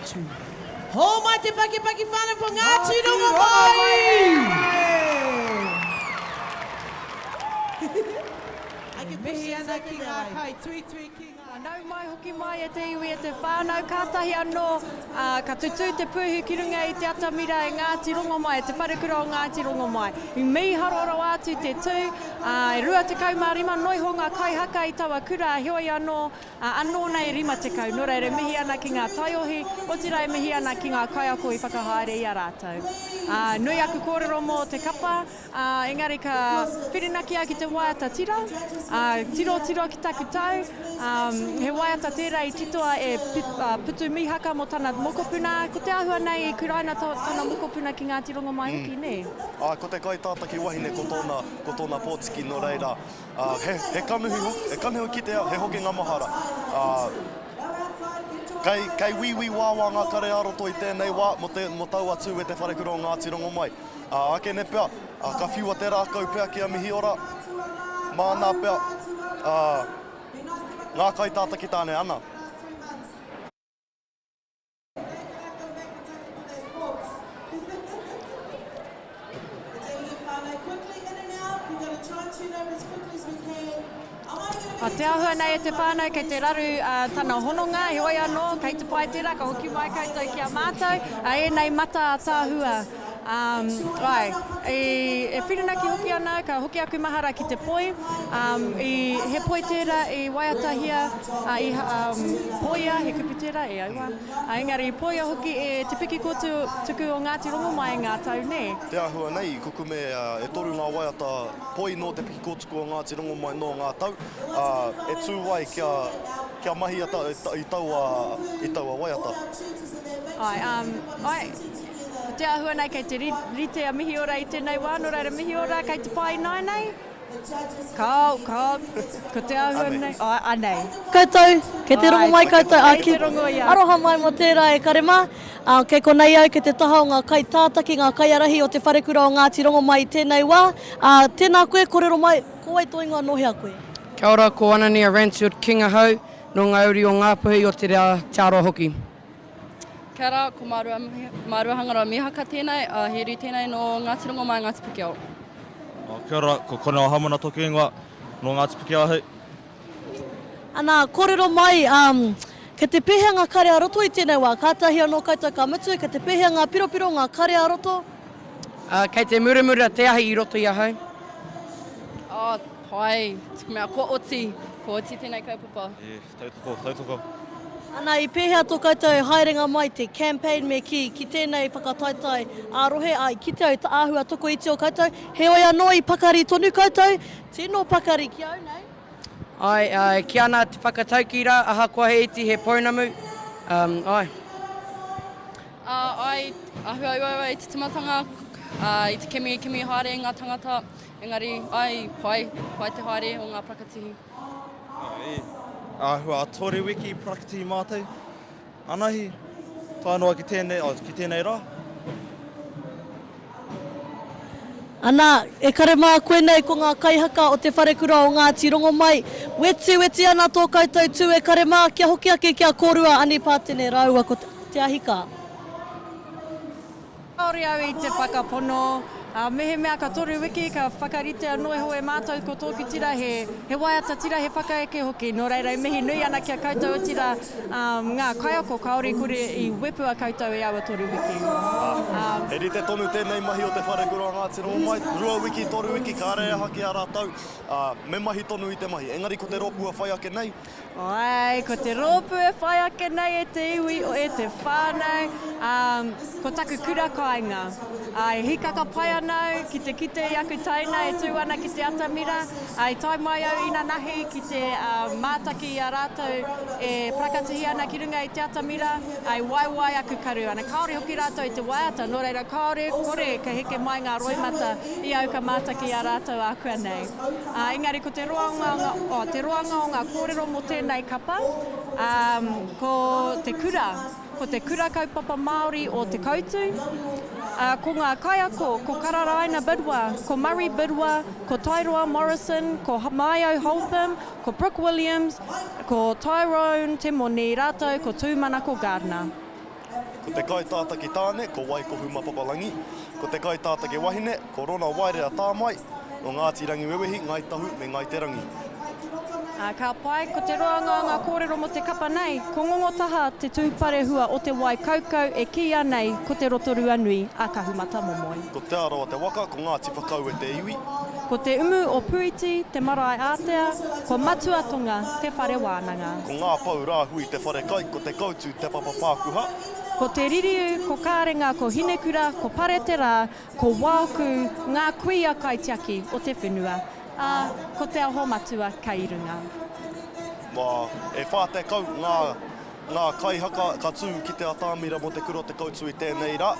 tū. Ho mai te paki whānau po Ngāti Rongo mai! Mihi ana ki ngā kai tui ki ngā nau mai hoki mai e te iwi e te whānau kātahi anō ka tutu te pūhu ki runga i te atamira e Ngāti Rongo mai, te wharekura o Ngāti Rongo mai. I mihi haroro atu te tū, e rua te kaumārima noiho ngā kai haka i tawa kura a hioi anō, anō nei rima te kau. Nō reira mihi ana ki ngā taiohi, o tira e mihi ana ki ngā kai ako i whakahaere i a rātou. Nui aku kōrero mō te kapa, engari ka whirinaki ki te waiata tira, tiro ki taku tau, he waiata tērā i titoa e putu mihaka mo tana mokopuna, ko te ahua nei i kuraina tana mokopuna ki Ngāti Rongo mai hoki, ne? Ko te kai tātaki wahine ko tōna pōtiki no reira, he kanuhi ki te ao, he hoki ngā mahara. Kei wiwi wāwā ngā kare aroto i tēnei wā, mo tau atu e te wharekura o Ngāti Rongo mai. Ake ne pea, ka whiua te rākau pea ki a mihi ora, mānā pea, ngā kai tātaki tāne ana. Te ahua nei e te whānau kei te raru tana hononga, he oi anō, kei te pai tērā, ka hoki mai koutou ki a mātou, e nei mata tāhua. E whirinaki hoki ana, ka hoki aku mahara ki te poi, he poi tērā e waiatahia, i poia, he kupu tērā e aua. Engari, poia hoki e te piki kotu tuku o Ngāti Rongo mai ngā tau, ne? Te ahua nei, kukume e toru ngā waiata poi no te piki kotuku o Ngāti Rongo mai no ngā tau, e tū wai kia mahi i taua waiata. Te ahua nei kei te rite a mihi ora i tēnei wā, no reira mihi ora kei te pai nai nei. Ko te ahua nei. Anei. Koutou, kei te rongo mai koutou. Kei te rongo ia. Aroha mai mo tērā e karema. Kei konei au ke te taha o ngā kai tātaki, ngā kai arahi o te wharekura o Ngāti Rongo mai i tēnei wā. Tēnā koe, kōrero mai, ko ai toinga nohe a koe. Kia ora, ko ana ni a Ransfield King ahau, no ngā uri o Ngāpuhi o te Aotearoa hoki. Kia ora, ko Marua Hangara Mihaka tēnei, he ri tēnei no Ngāti Rongo mai Ngāti Pukeao. Kia ora, ko Koneo Hamana toki ingoa, no Ngāti Pukeao hei. Ana, kōrero mai, ke te pēhea ngā kare aroto i tēnei wā, kātahi anō koutou ka mutu, ke te pēhea ngā piropiro ngā kare aroto? Kei te muramura te ahi i roto i ahau. Pai, tuku mea, ko oti tēnei kaupapa. Tautoko. Ana, i pēhea tō koutou haerenga mai te campaign me ki tēnei whakataitai ārohe, ki te au ta āhua toko iti o koutou. He oi anō i pakari tonu koutou, tēnō pakari ki au, nei? Ki ana te whakataukira, aha kua he iti he pounamu. Ahua ua i te timatanga, i te kemi haere ngā tangata, engari, pai te haere o ngā prakatihi. Ahua tori wiki prakatihi mātou. Anahi, tānoa ki tēnei rā. Ana, e kare mā koe nei ko ngā kaihaka o te wharekura o Ngāti Rongo mai. Weti ana tō koutou tū e kare mā kia hoki ake kia kōrua ani pātene rāua ko te ahika. Kaori au i te whakapono, mehe mea ka toru wiki, ka whakarite anō e hoe mātou ko tōku tira, he waiata tira, he whakaeke hoki. Nō reira, mehi nui ana kia koutou o tira ngā kaiako kaori kore i wepua koutou e awa toru wiki. He rite tonu tēnei mahi o te wharekura o Ngāti Rongo mai, rua wiki, toru wiki, ka area haki a rātou, me mahi tonu i te mahi. Engari ko te rōpua whai ake nei? Ko te rōpua whai ake nei e te iwi o e te whānau, ko taku kura kāinga. Hikaka pai anau ki te kite i aku taina e tū ana ki te atamira, i tai mai au ina nahi ki te mātaki i a rātou e prakatihi ana ki runga i te atamira, ai waiwai aku karu ana. Kaore hoki rātou i te waiata, nō reira kaore kore ka heke mai ngā roimata i au ka mātaki i a rātou aku anei. Engari ko te roanga o ngā kōrero mo tēnei kapa, ko te kura kaupapa Māori o te koutu, ko ngā kaiako, ko Kararaina Bidwa, ko Murray Bidwa, ko Tairoa Morrison, ko Maio Holtham, ko Brooke Williams, ko Tyrone Te Moni rātou, ko Tūmanako Gardner. Ko te kai tāta ki tāne, ko Waikohu Mapapalangi. Ko te kai tāta ki wahine, ko Rona Wairea Tāmai. No Ngāti Rangi Wewehi, Ngai Tahu me Ngai Te Rangi. Ka pai, ko te roanga ngā kōrero mo te kapa nei, ko ngongotaha te tūpare hua o te Waikaukau e kia nei ko te rotorua nui a Kahumata Momoi. Ko te Arawa te waka, ko Ngāti Whakau e te iwi. Ko te umu o Puiti, te Marae Ātea, ko Matuatonga, te whare wānanga. Ko ngā pau rāhui te whare kai, ko te koutu te papa Pākuha. Ko te ririu, ko kārenga, ko Hinekura, ko Paretera, ko Wāku, ngā kuia kaitiaki o te whenua. Ko te aho matua kai runga. E whā te kau ngā kaihaka ka tū ki te atāmira mo te kuro te koutu i tēnei rā.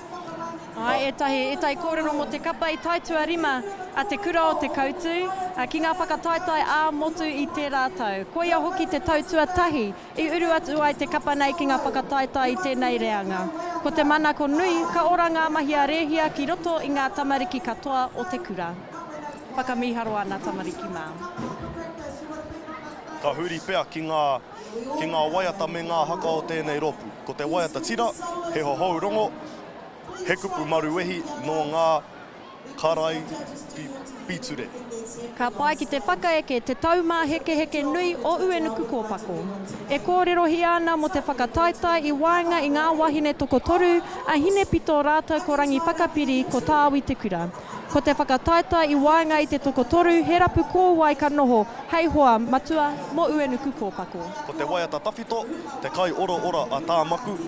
E tahi kōrero mo te kapa i taitua rima a te kura o te koutu, ki ngā whakataitai ā motu i te rātau. Koia hoki te tautua tahi, i uru atu ai te kapa nei ki ngā whakataitai i tēnei reanga. Ko te manako nui, ka ora ngā mahi a rehia ki roto i ngā tamariki katoa o te kura. Whakamiharo ana tamariki mā. Ka huri pea ki ngā waiata me ngā haka o tēnei ropu. Ko te waiata tira, he hohou rongo, he kupu maruehi no ngā karai piture. Ka pai ki te whakaeke te taumā heke nui o uenuku kōpako. E kōrero hi ana mo te whakataitai i waenga i ngā wahine tokotoru, a hine pito rātou ko rangi whakapiri ko tāwi te kura. Ko te whakataitai i waenga i te tokotoru, he rapu kōwai ka noho, hei hoa matua mo uenuku kōpako. Ko te waiata tawhito, te kai ora a tāmaku,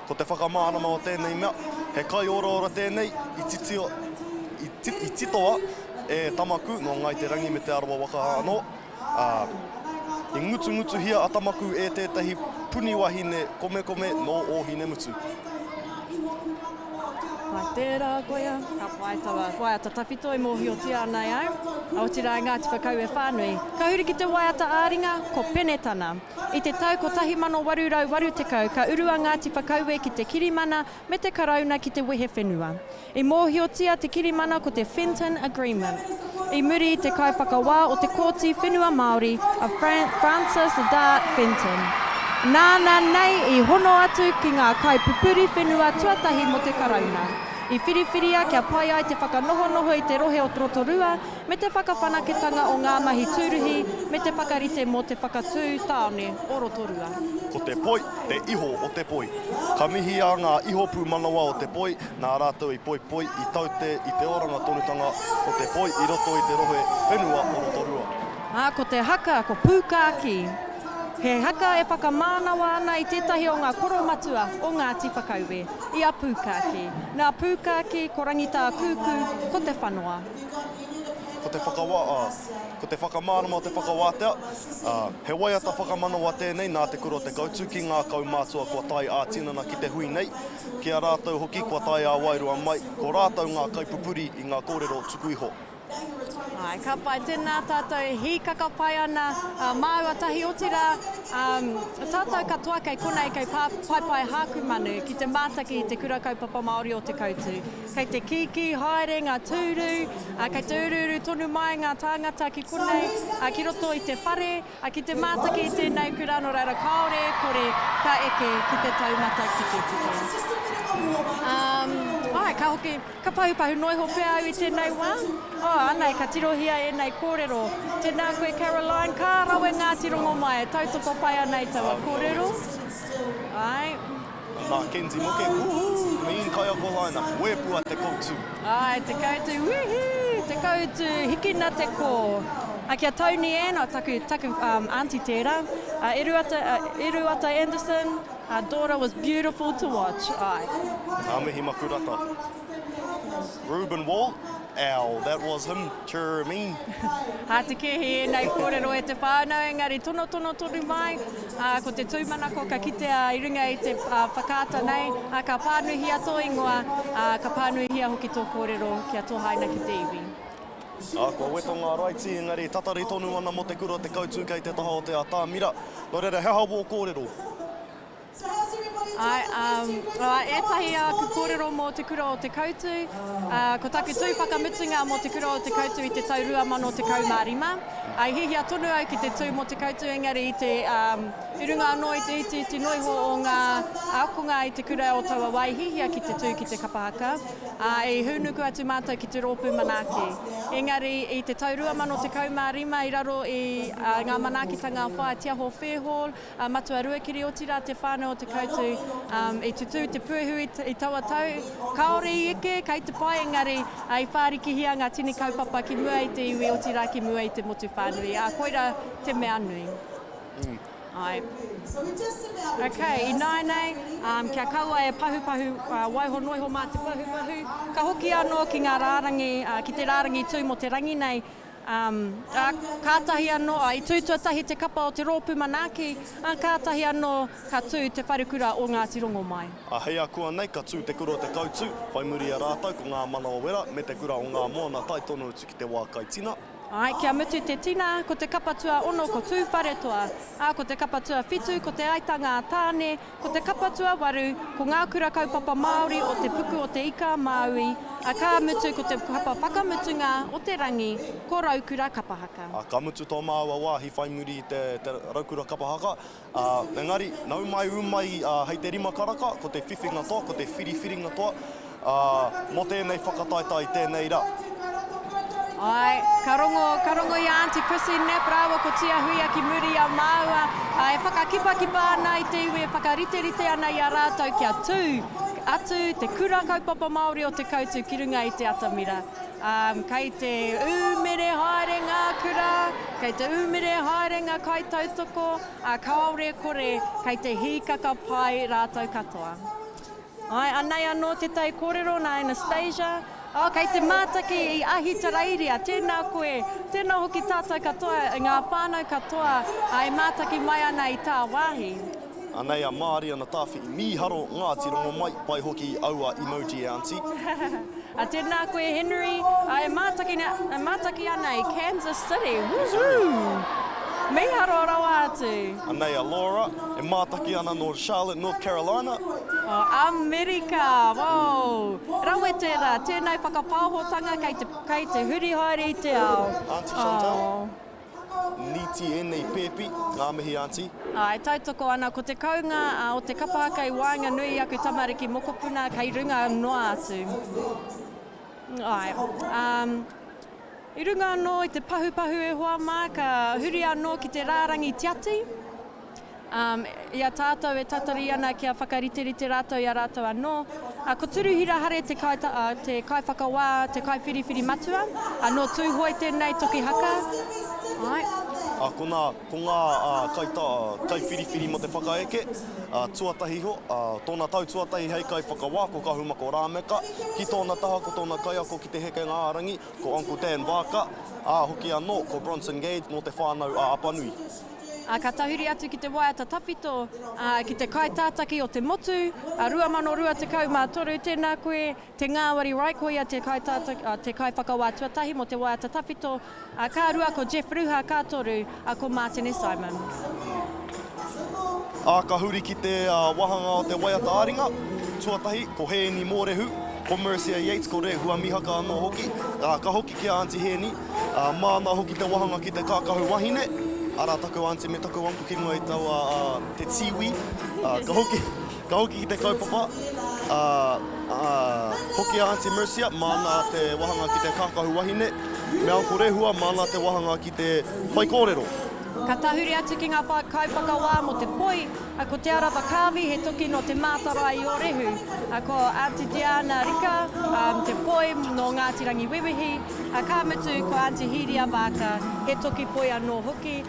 ko te whakamānama o tēnei mea, he kai ora tēnei, i titoa e tamaku no Ngai Te Rangi me te Arawa Waka anō. I ngutu hia a tamaku e tētahi puni wahine kome no o hine mutu. Pai tērā koia, ka pai tawa waiata tawhito e mōhio tia nei au. Aotira Ngāti Whakau e whānui. Ka huri ki te waiata āringa, ko penetana. I te tau ko 1880, ka urua Ngāti Whakau e ki te kirimana me te karauna ki te wehe whenua. I mōhio tia te kirimana ko te Fenton Agreement. I muri te kaiwhakawā o te kōti whenua Māori a Francis Dart Fenton. Nāna nei I hono atu ki ngā kaipupuri whenua tuatahi mo te karauna. I whiriwhiria kia pai ai te whakanoho I te rohe o Rotorua, me te whakawhanaketanga o ngā mahi tūruhi, me te whakarite mo te whakatū tāone o Rotorua. Ko te poi, te iho o te poi. Ka mihi a ngā iho pūmanawa o te poi, nā rātou I poi, I taute I te oranga tonutanga o te poi, I roto I te rohe whenua o Rotorua. Ko te haka, ko pūkāki. He haka e whakamānawa ana I tētahi o ngā koro matua o Ngāti Whakauwe, I a pūkāki. Nā pūkāki, ko rangita kūku, ko te whanua. Ko te whakamānama o te whakawātea, he waiata whakamanawa tēnei nā te kuro te koutu ki ngā kaumātua kua tai ā tinana ki te hui nei. Ki a rātou hoki kua tai ā wairua mai, ko rātou ngā kaipupuri I ngā kōrero tukuiho. Ai, ka pai tēnā tātou hi kakapai ana, māua tahi o tira, tātou katoa kei konei kei pai hāku manu ki te mātaki I te kura kaupapa Māori o te koutu. Kei te kiki, haere, ngā tūru, kei te ururu tonu mai ngā tāngata ki konei, ki roto I te whare, ki te mātaki I tēnei kura no reira kaore, kore ka eke ki te taumata tike. Ka hoki, ka pahupahu noiho pēr au I tēnei wā. Anei, ka tirohia e nei kōrero. Tēnā koe Caroline, ka rawe Ngāti rongo mai, tautoko pai anei taua kōrero. Ai. Nā Kenzi moke, me kai ako laina, wēpua te koutu. Ai, te koutu, te koutu, hikina te kō. Kia Tony Ann, taku auntie tērā. Eruata Anderson, our daughter was beautiful to watch. Ai. Ngā mihi makurata. Ruben Wall, ow, that was him, Interim. Te kehi nei kōrero e te whānau, engari tono tonu mai, ko te tūmanako ka kitea I runga I te whakāta nei, ka pānuhi ato ingoa, ka pānuhi a hoki tō kōrero kia tōhaina ki te iwi. Kua weto ngā raiti, engari tatari tonu ana mo te kura te koutu kei te taha o te atāmira. Nō reira, he hawo kōrero. So how's everybody Ētahi ku kōrero mō te kura o te kautu, ko taku tui whakamutunga mō te kura o te kautu i te tau 2015. Ai hihia tonu au ki te tū mō te kautu, engari i te irunga anō i te iti noiho o ngā aokonga i te kura o taua wai hihia ki te tū ki te Kapa Haka, e hunuku atu mātou ki te rōpū manaaki. Engari i te tau 2015 i raro i ngā manaakitanga whai Tiaho Fairhall, matua ruakiri o tira te whānau o te kautu, e tutu te puehu i taua tau. Kaore i eke, kei te pai, engari ai whārikihia ngā tini kaupapa ki mua i te iwi o tira ki mua i te motu whānui. Koira te mea nui. Ai. Okay, i nāi, kia kaua e pahu waiho noiho mā te pahu. Ka hoki anō ki ngā rārangi, ki te rārangi tū mo te rangi nei, kātahi anō, i tūtuatahi te kapa o te rōpū manaaki, kātahi anō ka tū te wharukura o Ngāti Rongo mai. Hei a kua nei, ka tū te kura o te kautu, whai muri a rātau ko ngā mana o wera, me te kura o ngā moana tai tonu utu ki te wā kaitina. Ai, kia mutu te tina, ko te kapatua ono, ko tū wharetoa, ko te kapatua whitu, ko te aitanga tāne, ko te kapatua waru, ko ngā kura kaupapa Māori o te puku o te ika Māui, ka mutu ko te kapa whakamutunga o te rangi, ko Raukura Kapa Haka. Ka mutu tō māua wāhi whai muri te Raukura Kapa Haka. Engari, nau mai umai hei te rima karaka, ko te whiwhinga toa, ko te whiriwhiringa toa, mo tēnei whakataitai tēnei rā. Ai, ka rongo i Auntie Chrissy Knapp rawa ko tia hui ki muri a māua. E whakakipa ana i te iwi, e whakarite ana i a rātou kia tū atu te kura kaupapa Māori o te kautu ki runga i te atamira. Kei te umere haere ngā kura, kei te umere haere ngā kai tautoko, kaore kore, kei te hīkaka pai rātou katoa. Ai, anei anō te tai kōrero nā Anastasia. Kei te mātaki i ahi tarairia, tēnā koe, tēnā hoki tātou katoa, ngā whānau katoa, ai mātaki mai ana i tā wāhi. Anei a Māori ana tāwhi i mīharo Ngāti Rongo mai, pai hoki aua emoji auntie. Tēnā koe Henry, ai mātaki ana i Kansas City, woohoo! Mīharo rawa atu. Anei a Laura, e mātaki ana no Charlotte, North Carolina. Amerika, wow! Rawe tērā, tēnei whakapāhotanga kei te huri haere i te ao. Auntie Chantal, niti e nei pēpi, ngā mihi auntie. Ai, tautoko ana, ko te kaunga o te Kapa Haka i wāinga nui aku tamariki mokopuna kei runga noa atu. Ai, i runga anō i te pahu e hoa mā, ka huri anō ki te rārangi tiati. Ia tātou e tatari ana kia whakariterite rātou i a rātou anō. Ko turuhira hare te kai whakawā, te kai whiriwhiri matua, anō tūhoi tēnei toki haka. Ai. Ko ngā kai whiriwhiri mo te whakaeke, tuatahi ho, tōna tau tuatahi hei kai whakawā, ko kahumako rāmeka, ki tōna taha ko tōna kai ako ki te heke ngā arangi, ko Uncle Dan Waka, hoki anō, ko Bronson Gage no te whānau a Apanui. Ka tahuri atu ki te waiata tawhito, ki te kai tātaki o te motu, 2023 tēnā koe, te ngāwari raikoia te kai whakawā tuatahi mo te waiata tawhito, ka rua ko Jeff Ruha kātoru, ko Martin S. Simon. Ka huri ki te wahanga o te waiata aringa, tuatahi, ko Hēni Mōrehu, ko Mercia Yates, ko Re Hua Mihaka anō hoki, ka hoki ki a Auntie Hēni, māna hoki te wahanga ki te kākahu wahine, ara taku auntie me taku wanku ki mua i taua te tiwi, ka hoki ki te kaupapa, hoki a Auntie Mercia, māna te wahanga ki te kākahu wahine, me Uncle Rehua, māna te wahanga ki te whai kōrero. Ka tahuri atu ki ngā kai whakawā mo te poi, ko te Arawa Kāwi, he toki no te mātara i o rehu. Ko Auntie Diana Rika, te poi no Ngāti Rangi Wewehi, ka mutu ko Auntie Hiria Waka, he toki poi anō hoki,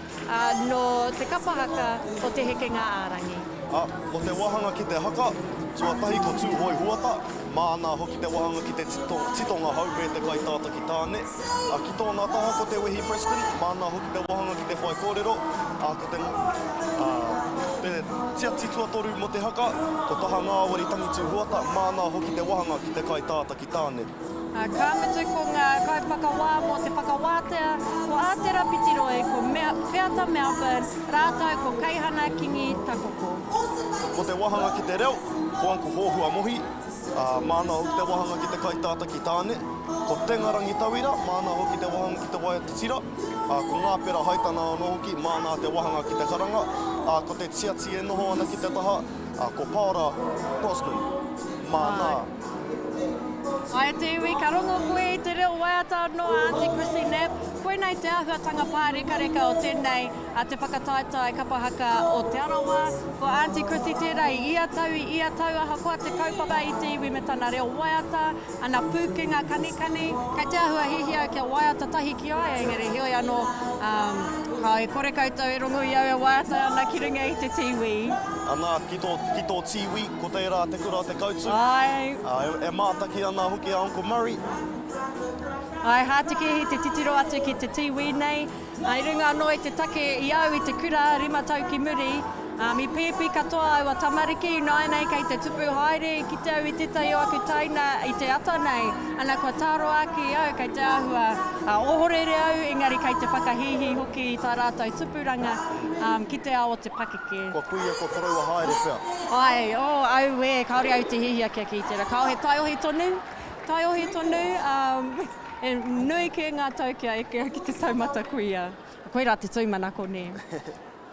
no te Kapa Haka o te heke ngā ārangi. Mo te wahanga ki te haka, tuatahi ko tūhoi huata, māna hoki te wahanga ki te titonga hau me te kai tātaki tāne. Ki tōna taha ko te wehi Preston, māna hoki te wahanga ki te whai kōrero, ko te tiati tuatoru mo te haka, ko taha ngāwari tangi tū huata, māna hoki te wahanga ki te kai tātaki tāne. Ka mutu ko ngā kai whakawā mō te whakawātea, ko Ātera Pitiroe, ko Peata Melbourne, rātou ko Kaihana Kingi Takoko. Ko te wahanga ki te reo, ko anku hōhua mohi, māna hoki te wahanga ki te kaitāta ki tāne, ko Tengarangi Tawira, māna hoki te wahanga ki te Waiata Tira, ko ngā pera haitana no hoki, māna te wahanga ki te karanga, ko te tiati e noho ana ki te taha, ko Paora Bosman, māna. Ai te iwi, ka rongo koe i te reo waiata no Auntie Chrissy Knapp. Koe nei te ahuatanga pārekareka o tēnei te whakataitai Kapa Haka o te Arawa. Ko Auntie Chrissy tērei ia tau aha koa te kaupapa i te iwi me tana reo waiata, ana pūkenga kanikani. Kei te ahua hihia kia waiata tahi ki ai, engari hioi anō kai kore koutou e rongo i au e waiata ana ki ringa i te tiwi. Ana ki tō tiwi, ko teira te kura te kautu. Ai. E mātaki ana hoki a Uncle Murray. Ai, hātiki te titiro atu ki te tiwi nei. I runga anō i te take i au i te kura 5 tau ki muri. Mi pēpi katoa au a tamariki nai nei kei te tupu haere ki te au i te tai o aku taina i te ata nei. Ana kua tāro aki au kei te ahua ohorere au, engari kei te whakahihi hoki i tā rātou tupuranga ki te ao o te pakeke. Kua kuia ko korua haere pia. Ai, au e, kaore au te hihia kia ki tera. Kao he taiohi tonu, e nui ke ngā tau kia e kia ki te taumata kuia. Koe rā te tūmana ko ne.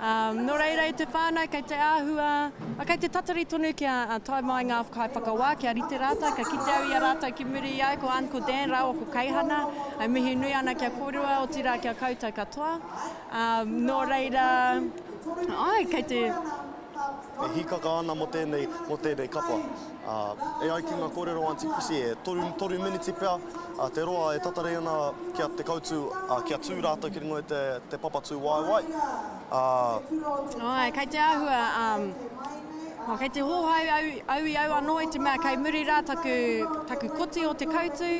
Nō reira i te whānau, kei te āhua, kei te tatari tonu kia tai mai ngā kai whakawā, kia rite rātou, ka kite au i a rātou ki muri i au, ko Uncle Dan rau o ko Kaihana, ai mihi nui ana kia kōrua o tira kia koutou katoa. Nō reira, ai, kei te... E hikaka ana mo tēnei kapa. E ai ki ngā kōrero Auntie Chrissy e toru miniti pia, te roa e tatare ana kia te kautu, kia tū rātou ki ringo e te papatū waiwai. Ai, kei te āhua, kei te hōhau au i au anō i te mea, kei muri rā taku koti o te kautu,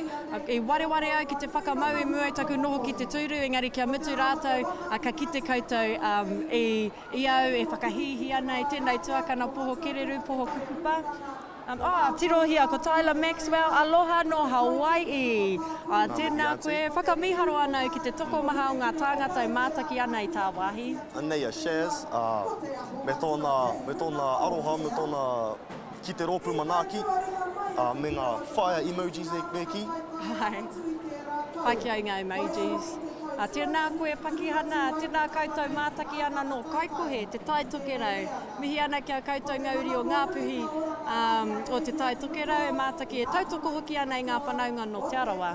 e wareware au ki te whakamau e mua taku noho ki te tūru, engari kia mutu rātou, ka kite koutou i au e whakahihi ana i tēnei tuakana poho kereru, poho kukupa. Tirohia, ko Tyler Maxwell, aloha no Hawaii. Tēnā koe, whakamiharo ana ki te toko maha o ngā tāngata i mātaki ana i tā wāhi. Anei a Shaz, me tōna aroha, me tōna ki te rōpū manaaki, me ngā fire emojis e ki. Ai, whai ki au ngā emojis. Tēnā koe pakihana, tēnā koutou mātaki ana no kaikohe, te tai tokerau. Mihi ana kia koutou ngauri o ngā puhi o te tai tokerau, mātaki e tautoko hoki ana i ngā whanaunga no te Arawa.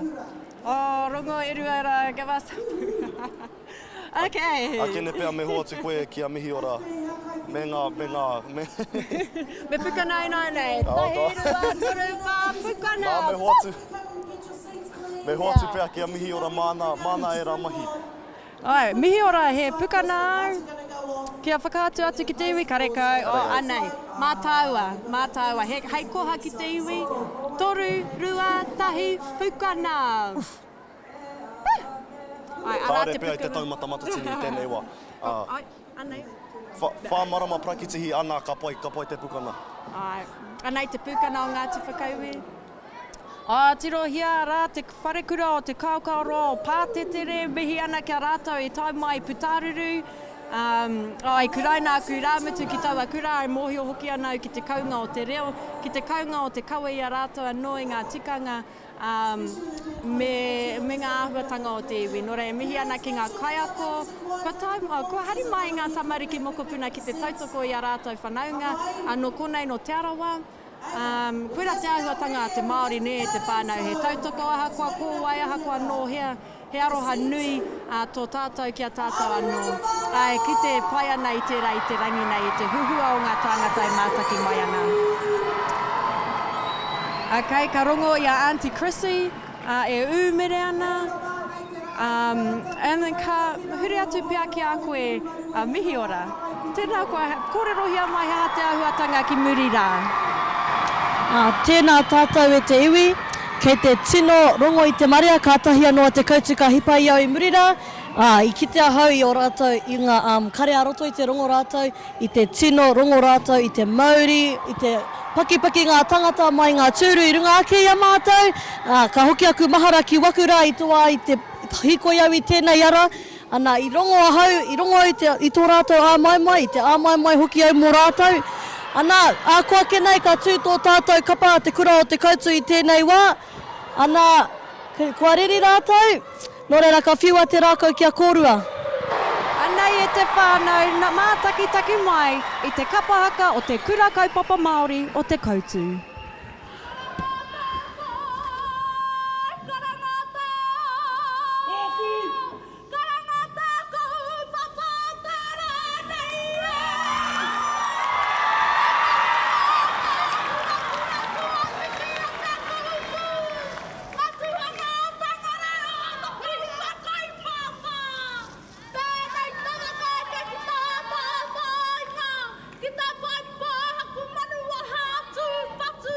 Rongo e ruara, give us Okay. Kene pēr me hoa tu koe kia mihi ora. Me pukanau nei. Tahi rua, turu wā, pukanau. Me hoa tu pēr kia mihi ora mana e rā mahi. Ai, mihi ora he pukanau. Kia whakaatu atu ki te iwi karekau. Anei, mātaua. Hei koha ki te iwi. Toru, rua, tahi, pukanau. Kāre pēr i te taumata matatini i tēnei wā. Ai, anei. Whāmarama prakitihi ana ka pai te pukana. Ai, anei te pukana o Ngāti Whakauwi. Tirohia rā te wharekura o te kaukaoroa o pātetere, mihi ana kia rātou i tai mai putaruru. Ai, kuraina aku rāmutu ki taua kura, ai mōhio hoki ana ki te kaunga o te reo, ki te kaunga o te kaua i a rātou anō i ngā tikanga, me ngā ahuatanga o te iwi. Nō rei, mihi ana ki ngā kaiako, kua hari mai ngā tamariki mokopuna ki te tautoko i a rātou whanaunga, no konei no te Arawa. Koera te ahuatanga te Māori ne te whānau, he tautoko ahakoa, kōwai ahakoa no he aroha nui tō tātou kia tātou anō. Ai, ki te pai ana i te rangi nei, i te huhua o ngā tāngata i mātaki mai ana. Okay, ka rongo i a Auntie Chrissy, e ūmere ana. And then ka hure atu pia ki a koe mihi ora. Tēnā koe, kōrerohia mai ha te ahuatanga ki muri rā. Tēnā tātou e te iwi, kei te tino rongo i te marea, kātahi anō te koutu ka hipa i au i murira. I kitea hau i o rātou i ngā kare aroto i te rongo rātou, i te tino rongo rātou, i te mauri, i te pakipaki ngā tangata mai ngā tūru i runga ake i a mātou. Ka hoki aku mahara ki wakura i toa i te hikoi au i tēnei ara. Ana i rongo ahau, i rongo i tō rātou āmaimai, i te āmaimai hoki au mō rātou. Ana, ākua ke nei ka tū tō tātou kapa te kura o te koutu i tēnei wā. Ana, kua riri rātou, nō reira ka whiua te rākau kia kōrua. Anei e te whānau, na mātakitaki mai i te kapa haka o te kura kaupapa Māori o te koutu. Kita pai pa haku manua hatu patu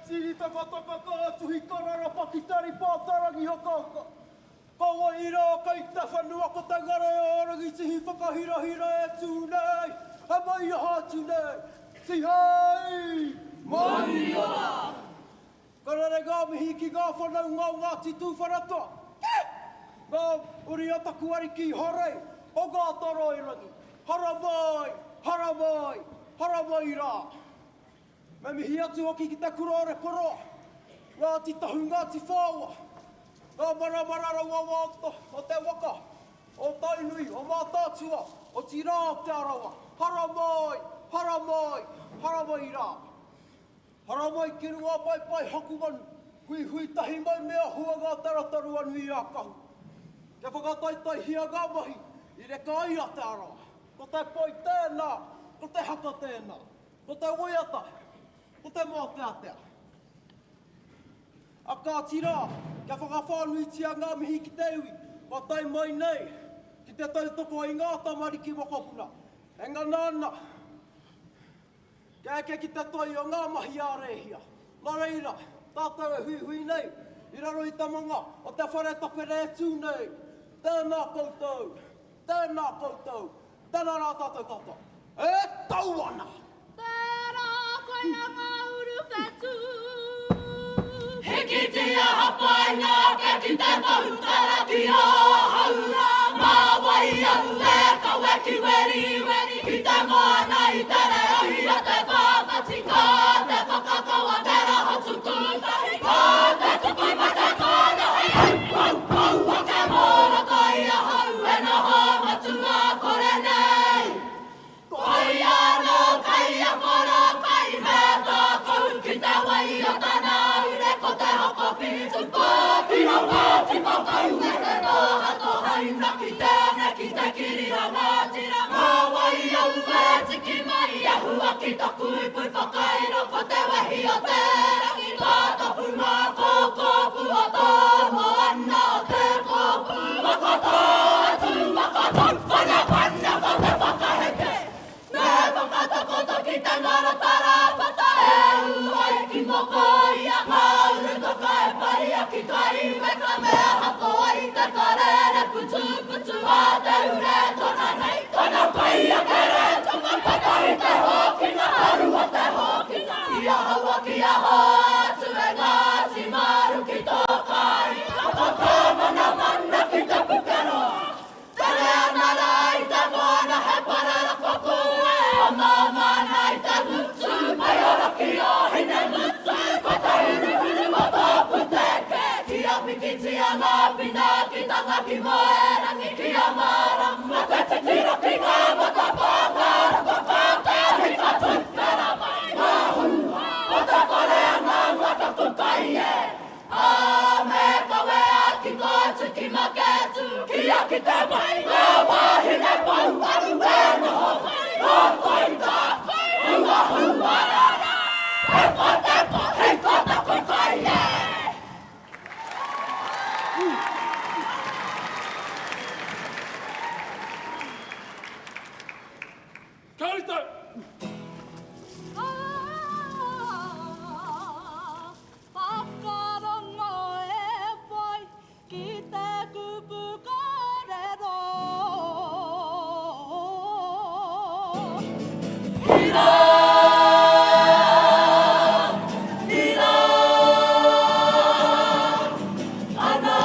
siri ta pataka ka tuhi karara pakitari pātarangi hokaka. Kawa ira kai ta whanua ko ta ngara e orangi tihi whakahirahira e tūnei. Ha mai aha tūnei. Si hai! Mai aha! Karare ngā mihi ki ngā whanau ngā titu whanatoa. Ngā uri ataku ariki horei o ngā taro i rangi. Hara mai, hara mai, hara mai rā. Me mihi atu hoki ki te kurore poroa. Ngā ti tahu, ngā ti whāua. Ngā maramarara wawato o te waka. O tainui, o mātātua, o ti rā o te arawa. Hara mai, hara mai, hara mai rā. Hara mai ki runga pai pai haku manu. Hui hui tahi mai mea hua ngā tarataru anu i a kahu. Ke whakataitai hia ngā mahi, i reka ai a te arawa. Ko te poi tēnā, ko te haka tēnā, ko te oiata, ko te mō te atea. A kā tira, kia whakawhānuitia ngā mihi ki te iwi, ko tai mai nei, ki te tautoko i ngā tamariki mokopuna. E ngā nāna, kia eke ki te toi o ngā mahi ārehia. Nā reira, tātou e hui hui nei, i raro i te manga, o te whare tapere e tū nei. Tēnā koutou, tēnā koutou, tēnā rā tātou kata. E tau ana! Tērā koe a ngā uru whetū. Hiki tia hapai ngā ke ki te tautara ki o haura. Mā wai au e ka weki weri weri ki te moana i tere ahi a te whawhati ka te whakakawa te raha tuku tahi ka te tuku ma te kāna hei hei pau pau a ke mōra kai a hau e na hama tua kore nei. Koi anō kai a kora kai me tā kou ki te wai o tāna ure ko te hoko pitu ko piro ngāti whakau e te noha to haina ki tēne ki te kirira ngātira ngā wai au e tiki mai e hua ki taku i pui whakairo ko te wehi o te rangi tā tapu ngā kōkōpu o tō moana o te kōpu wakato atu wakato whana whana ko te whakaheke me whakatoko ki te ngara tara whata e uai ki moko ia ngā uru toka e pai a ki kai me ka mea hako ai te karere putu putu a te ure tona nei tona pai a kere toka patahi te hokinga haru a te hokinga ia haua ki a hatu e ngāti maru ki toka i whakata mana mana ki te pukero tere ana rai te moana he parara whaku e o ngā mana i te mutu mai ora ki o hine mutu ko te huru huru o tōpu teke ki a pikiti a ngā pina ki tanga ki moe rangi ki a marama te titira ki ngā mata whangara whakaka hi ka tuwhera mai ngā hua o te whare a ngā ngata kukai e a me kawe a ki koe tuki maketu ki a ki te mai ngā wahine pau aru e noho mai ngā koi tā hua hua rara e kote ko he kota kukai e Karita! Whakarongo e pai ki te kupu korero. Hira! Hira! Ana!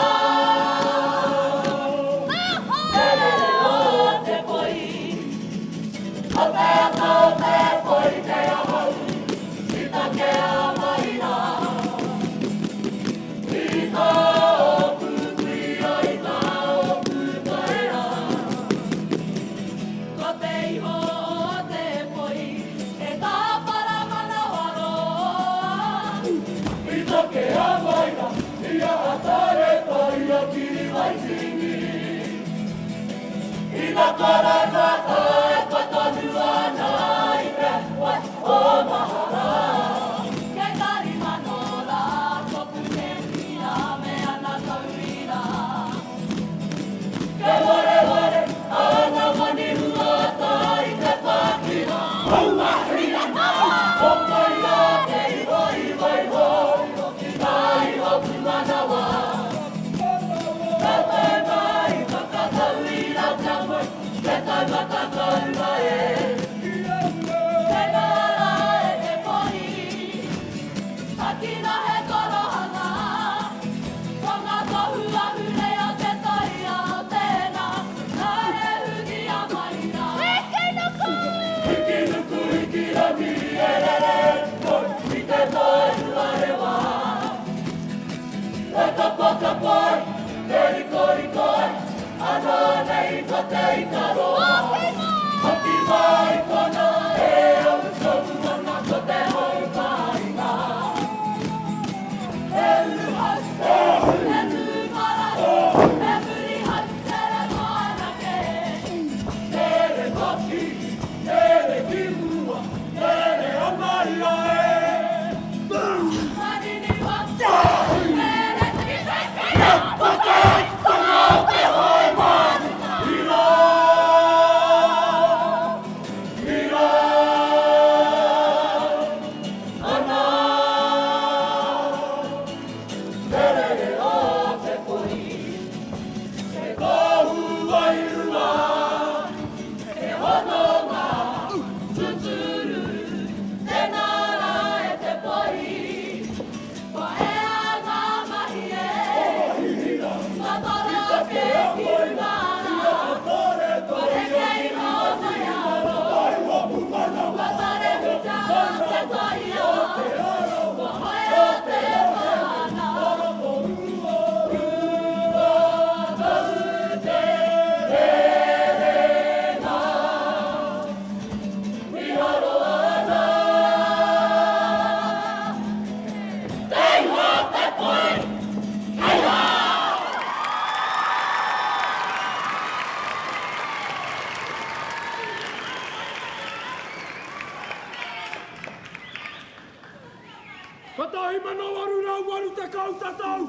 te kautatau!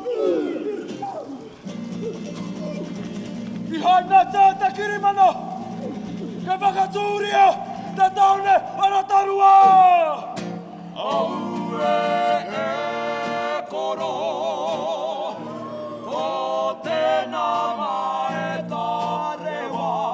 I haina täältä kirimano! Ja vakatuuria! Tätä on ne anatarua! Aue e koro! Kote nama e tarewa!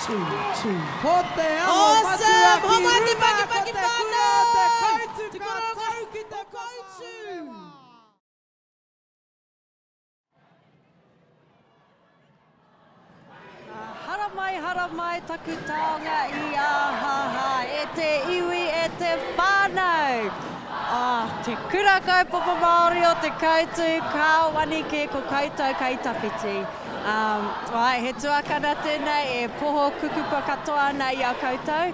Ko te ao Awesome! matua ki Homaki, runa, paki, ko paki, te whānau! kura, te koutu Te katoa koutu ki te koutu. Hara mai, taku taonga I ahaha, e te iwi, e te whānau. Te kura kaupapa Māori o te koutu, kāwani ke ko koutou kaitawhiti. He tuakana tēnei, e poho kukupa katoa ana I a koutou.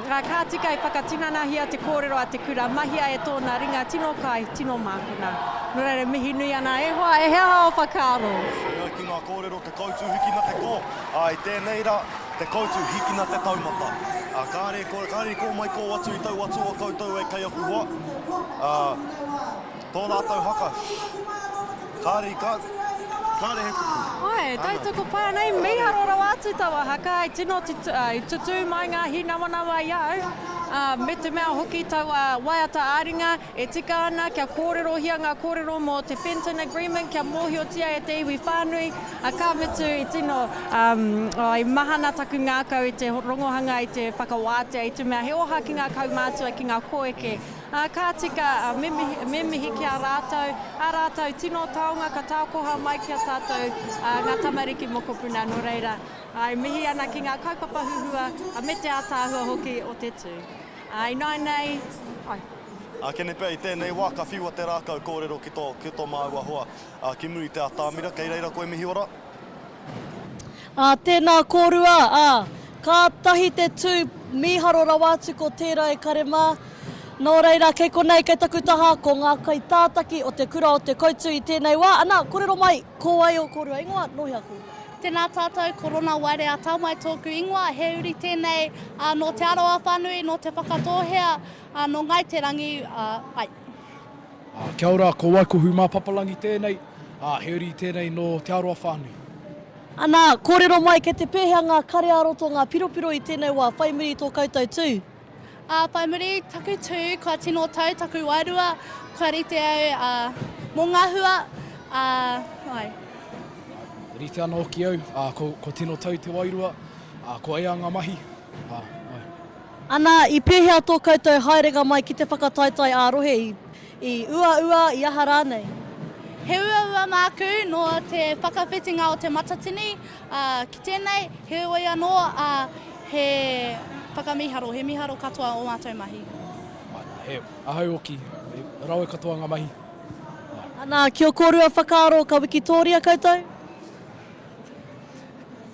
Ka tika I whakatinanahia te kōrero a te kura, mahia e tōna ringa tino kai, tino mākuna. Nō reira mihi nui ana, e hoa, e hea o whakaaro. Ki ngā kōrero te koutu hiki na te kō. I tēnei rā, te koutu hiki na te taumata. Kāre kō mai kō atu I tau atu o koutou e kei aku hoa. Tō rātou haka. Kāre he kuku. Ai, tautoko pai nei, miharo rau atu tawa haka, I tino I tutu mai ngā hinawana iau. Me te mea hoki tau waiata āringa, e tika ana kia kōrero hia ngā kōrero mō te Fenton Agreement, kia mōhiotia e te iwi whānui, ka mitu I tino I mahana taku ngākau I te rongohanga I te whakawātea, I te mea he oha ki ngā kaumātua ki ngā koeke. Ka tika memihi ki a rātou tino taonga ka tākoha mai ki a tātou ngā tamariki mokopuna no reira. Ai mihi ana ki ngā kaupapa huhua, me te ātāhua hoki o te tū. Ai nei, Kene pēi tēnei wā ka whiua te rākau kōrero ki tō māua hoa. Ki muri te ātāmira, kei reira koe mihi ora? Tēnā kōrua, ka tahi te tū miharo rawātu ko tērā e karema. Nō reira, kei konei kei taku taha ko ngā kai tātaki o te kura o te koutu I tēnei wā. Ana, kōrero mai, ko ai o kōrua ingoa, nohi aku. Tēnā tātou, korona waire a tau mai tōku ingoa, he uri tēnei no te Arawa whānui, no te whakatōhea, no ngai te rangi, ai. Kia ora, ko Waikohu mā papalangi tēnei, he uri tēnei no te Arawa whānui. Ana, kōrero mai ke te pēhea ngā karearoto, ngā piropiro I tēnei wā, whai muri tō koutou tū. Whai muri taku tū, kua tino tau, taku wairua, kua rite au mō ngā hua, ai. Rite ana hoki au, ko tino tau te wairua, ko ea ngā mahi. Ana, I pēhea tō koutou haerenga mai ki te whakataitai ārohe I ua I aha rānei. He ua māku no te whakawhitinga o te matatini, ki tēnei, he ua anō, he whakamiharo, he miharo katoa o mātou mahi. He ahau oki, rawe katoa ngā mahi. Ana, kia kōrua whakaaro ka wikitoria koutou?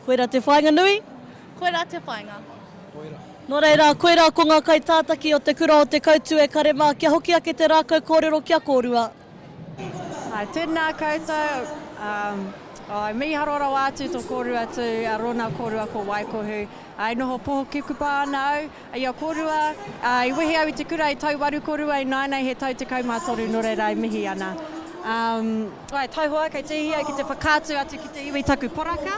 Koera te whainga nui? Koera te whainga. Nō reira, koera ko ngā kai tātaki o te kura o te koutu e karema, kia hoki ake te rākau kōrero kia kōrua. Tēnā koutou, miharo rau atu tō kōrua tū, rona kōrua ko Waikohu. Ai noho poho ki kupa ana au, ia kōrua, I wehi au I te kura I tau waru kōrua I nānei he tau te kaumātoru no reira I mihi ana. Tai hoa kei te hia ki te whakātu atu ki te iwi taku poraka.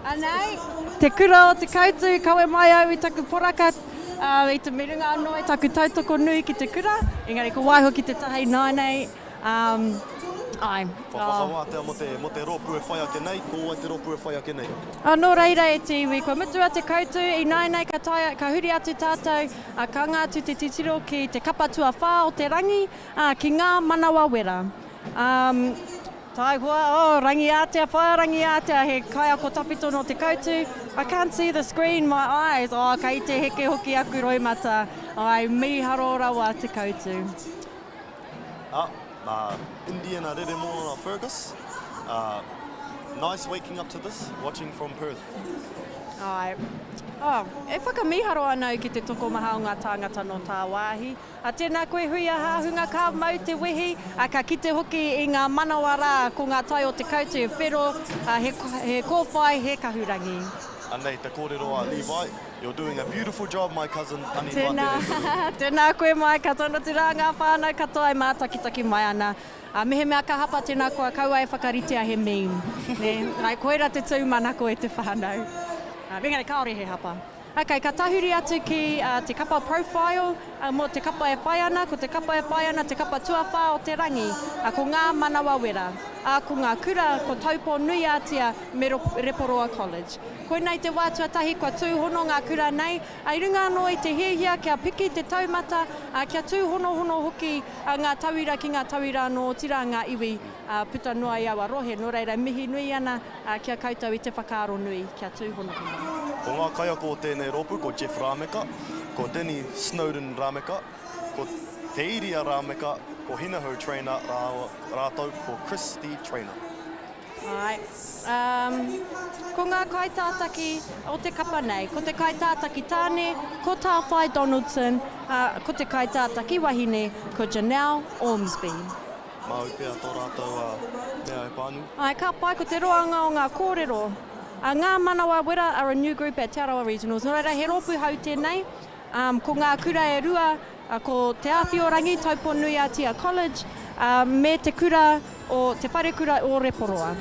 Anei, te kura o te koutu, kawe mai au I taku poraka, I te mirunga anō I taku tautoko nui ki te kura, engari ko waiho ki te tahi nānei. Whawhawātea mo te rōpū e whai ake nei, ko ai te rōpū e whai ake nei. Nō reira e te iwi, kua mutu a te koutu, I nānei ka huri atu tātou, ka ngā atu te titiro ki te kapatua whā o te rangi, ki ngā manawa wera. Tai hoa, rangi ātea, whairangi ātea, he kai ako tapito no te koutu. I can't see the screen, my eyes. Kai te heke hoki aku roimata. Miharo rawa te koutu. Indiana rere mōna Fergus. Nice waking up to this, watching from Perth. E whakamiharo anau ki te tokomaha o ngā tāngata no tā wāhi. Tēnā koe hui a hāhunga ka mau te wehi, ka kite hoki I ngā manawa rā ko ngā tai o te koutu e whero, he kōwhai, he kahurangi. Anei, te kōrero a Levi, you're doing a beautiful job, my cousin. Tēnā koe mai, ka tono te rā ngā whānau katoa e mātakitaki mai ana. Mehe mea ka hapa tēnā koa kaua e whakaritea he meme. Ai koera te tūmana ko e te whānau. Engari kaore he hapa. Okay, ka tahuri atu ki te kapa profile, mo te kapa e whai ana, ko te kapa e whai ana, te kapa tuawha o te rangi, ko ngā manawa wera. ko ngā kura, ko taupō nui ātia me Reporoa College. Koinei te wātua tahi kua tūhono ngā kura nei, ai runga anō i te hiahia kia piki te taumata, kia tūhono hoki ngā tauira ki ngā tauira anō tira ngā iwi puta noa i awa rohe, nō reira mihi nui ana kia koutou i te whakaaro nui kia tūhono. Ko ngā kaiako o tēnei ropu, ko Jeff Rāmeka, ko Denny Snowden Rāmeka, ko Te Iria Rāmeka, ko Hinaho Trainer rātou, ko Christy Trainer. Ai. Ko ngā kaitātaki o te kapa nei, ko te kaitātaki tāne, ko Tāwhai Donaldson, ko te kaitātaki wahine, ko Janelle Ormsby. Mau pia tō rātou mea e pānu. Ai, ka pai ko te roanga o ngā kōrero. Ngā manawa wera are a new group at Te Arawa Regionals. Nō reira, he rōpū hau tēnei, ko ngā kura e rua, ko te Āwhiorangi, taupō nui ātia College, me te kura o te whare kura o Reporoa.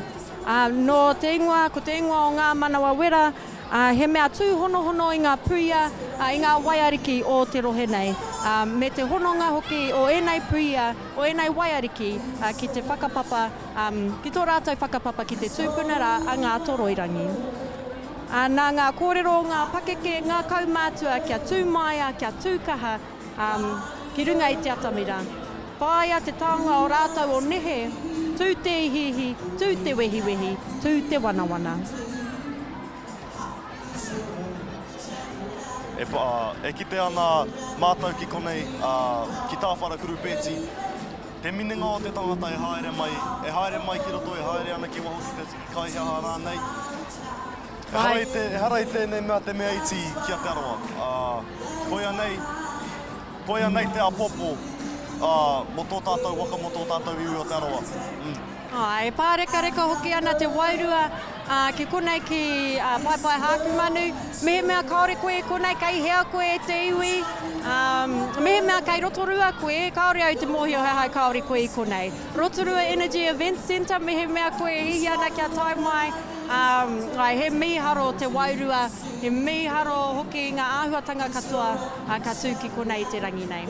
No te ingoa, ko te ingoa o ngā manawa wera, he mea tūhono i ngā puia, i ngā waiariki o te rohe nei. Me te hononga hoki o enei puia, o enei waiariki ki te whakapapa, ki tō rātou whakapapa ki te tūpunara a ngā toroirangi. Nā ngā kōrero, ngā pakeke, ngā kaumātua kia tūmaia, kia tūkaha, ki runga i te atamira. Pāia te taonga o rātou o nehe, tū te ihihi, tū te wehiwehi, tū te wanawana. E kite ana mātou ki konei ki tāwhara kurupeti. Te minenga o te tangata e haere mai ki roto, e haere ana ki waho ki te kaihaha rānei. E harai tēnei mea te mea iti ki a te aroa. Koia nei te apopo mo tō tātou waka, mo tō tātou iwi o te aroa. E pāreka hoki ana te wairua ki konei ki Pai Hāku manu. Mehe mea kaore koe konei, kai hea koe te iwi. Mehe mea kai rotorua koe, kaore au te mohi o hei kaore koe i konei. Rotorua Energy Event Centre, mehe mea koe ihi ana kia tai mai. He miharo te wairua, he miharo hoki ngā āhuatanga katoa ka tū ki konei te rangi nei.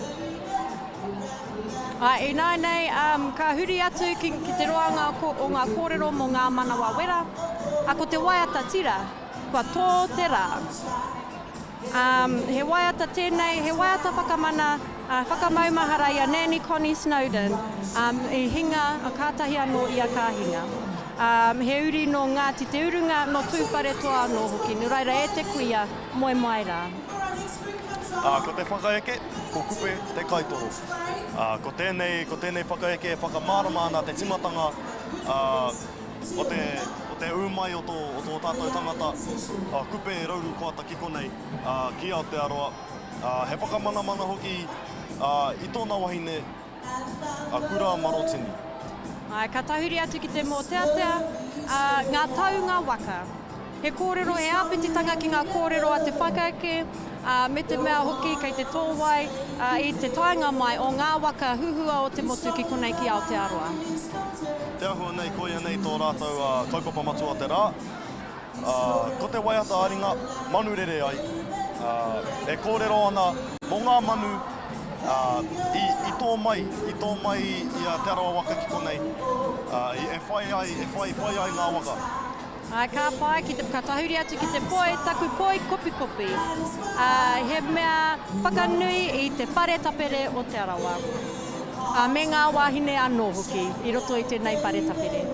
I nai nei, ka huri atu ki te roanga o ngā kōrero mo ngā manawa wera. Ko te waiata tira, kua tō te rā. He waiata tēnei, he waiata whakamana, whakamaumahara i a Nanny Connie Snowden, i hinga a kātahi anō i a kāhinga. He uri no Ngāti te urunga no tūpare toa anō hoki, ni raira e te kuia, moe mai rā. Ko te whakaeke, ko kupe te kaitoro. Ko tēnei whakaeke e whakamārama ana te timatanga o te umai o tō tātou tangata. Kupe e rauru koata ki konei ki Aotearoa. He whakamana hoki i tōna wahine kura marotini. Ka tahuri atu ki te mō teatea, ngā taunga waka. He kōrero, he āpititanga ki ngā kōrero a te whakaeke, me te mea hoki kei te tōwai i te tainga mai o ngā waka huhua o te motu ki konei ki Aotearoa. Te ahua nei, koia nei tō rātou kaupapa matua te rā. Ko te waiata aringa, manu rere ai. E kōrero ana mō ngā manu i tō mai i te Arawa waka ki konei. E whai ai ngā waka. Ka pai ki te katahuri atu ki te poi, taku poi kopi. He mea whakanui i te whare tapere o te Arawa. Me ngā wahine anō hoki, i roto i tēnei whare tapere.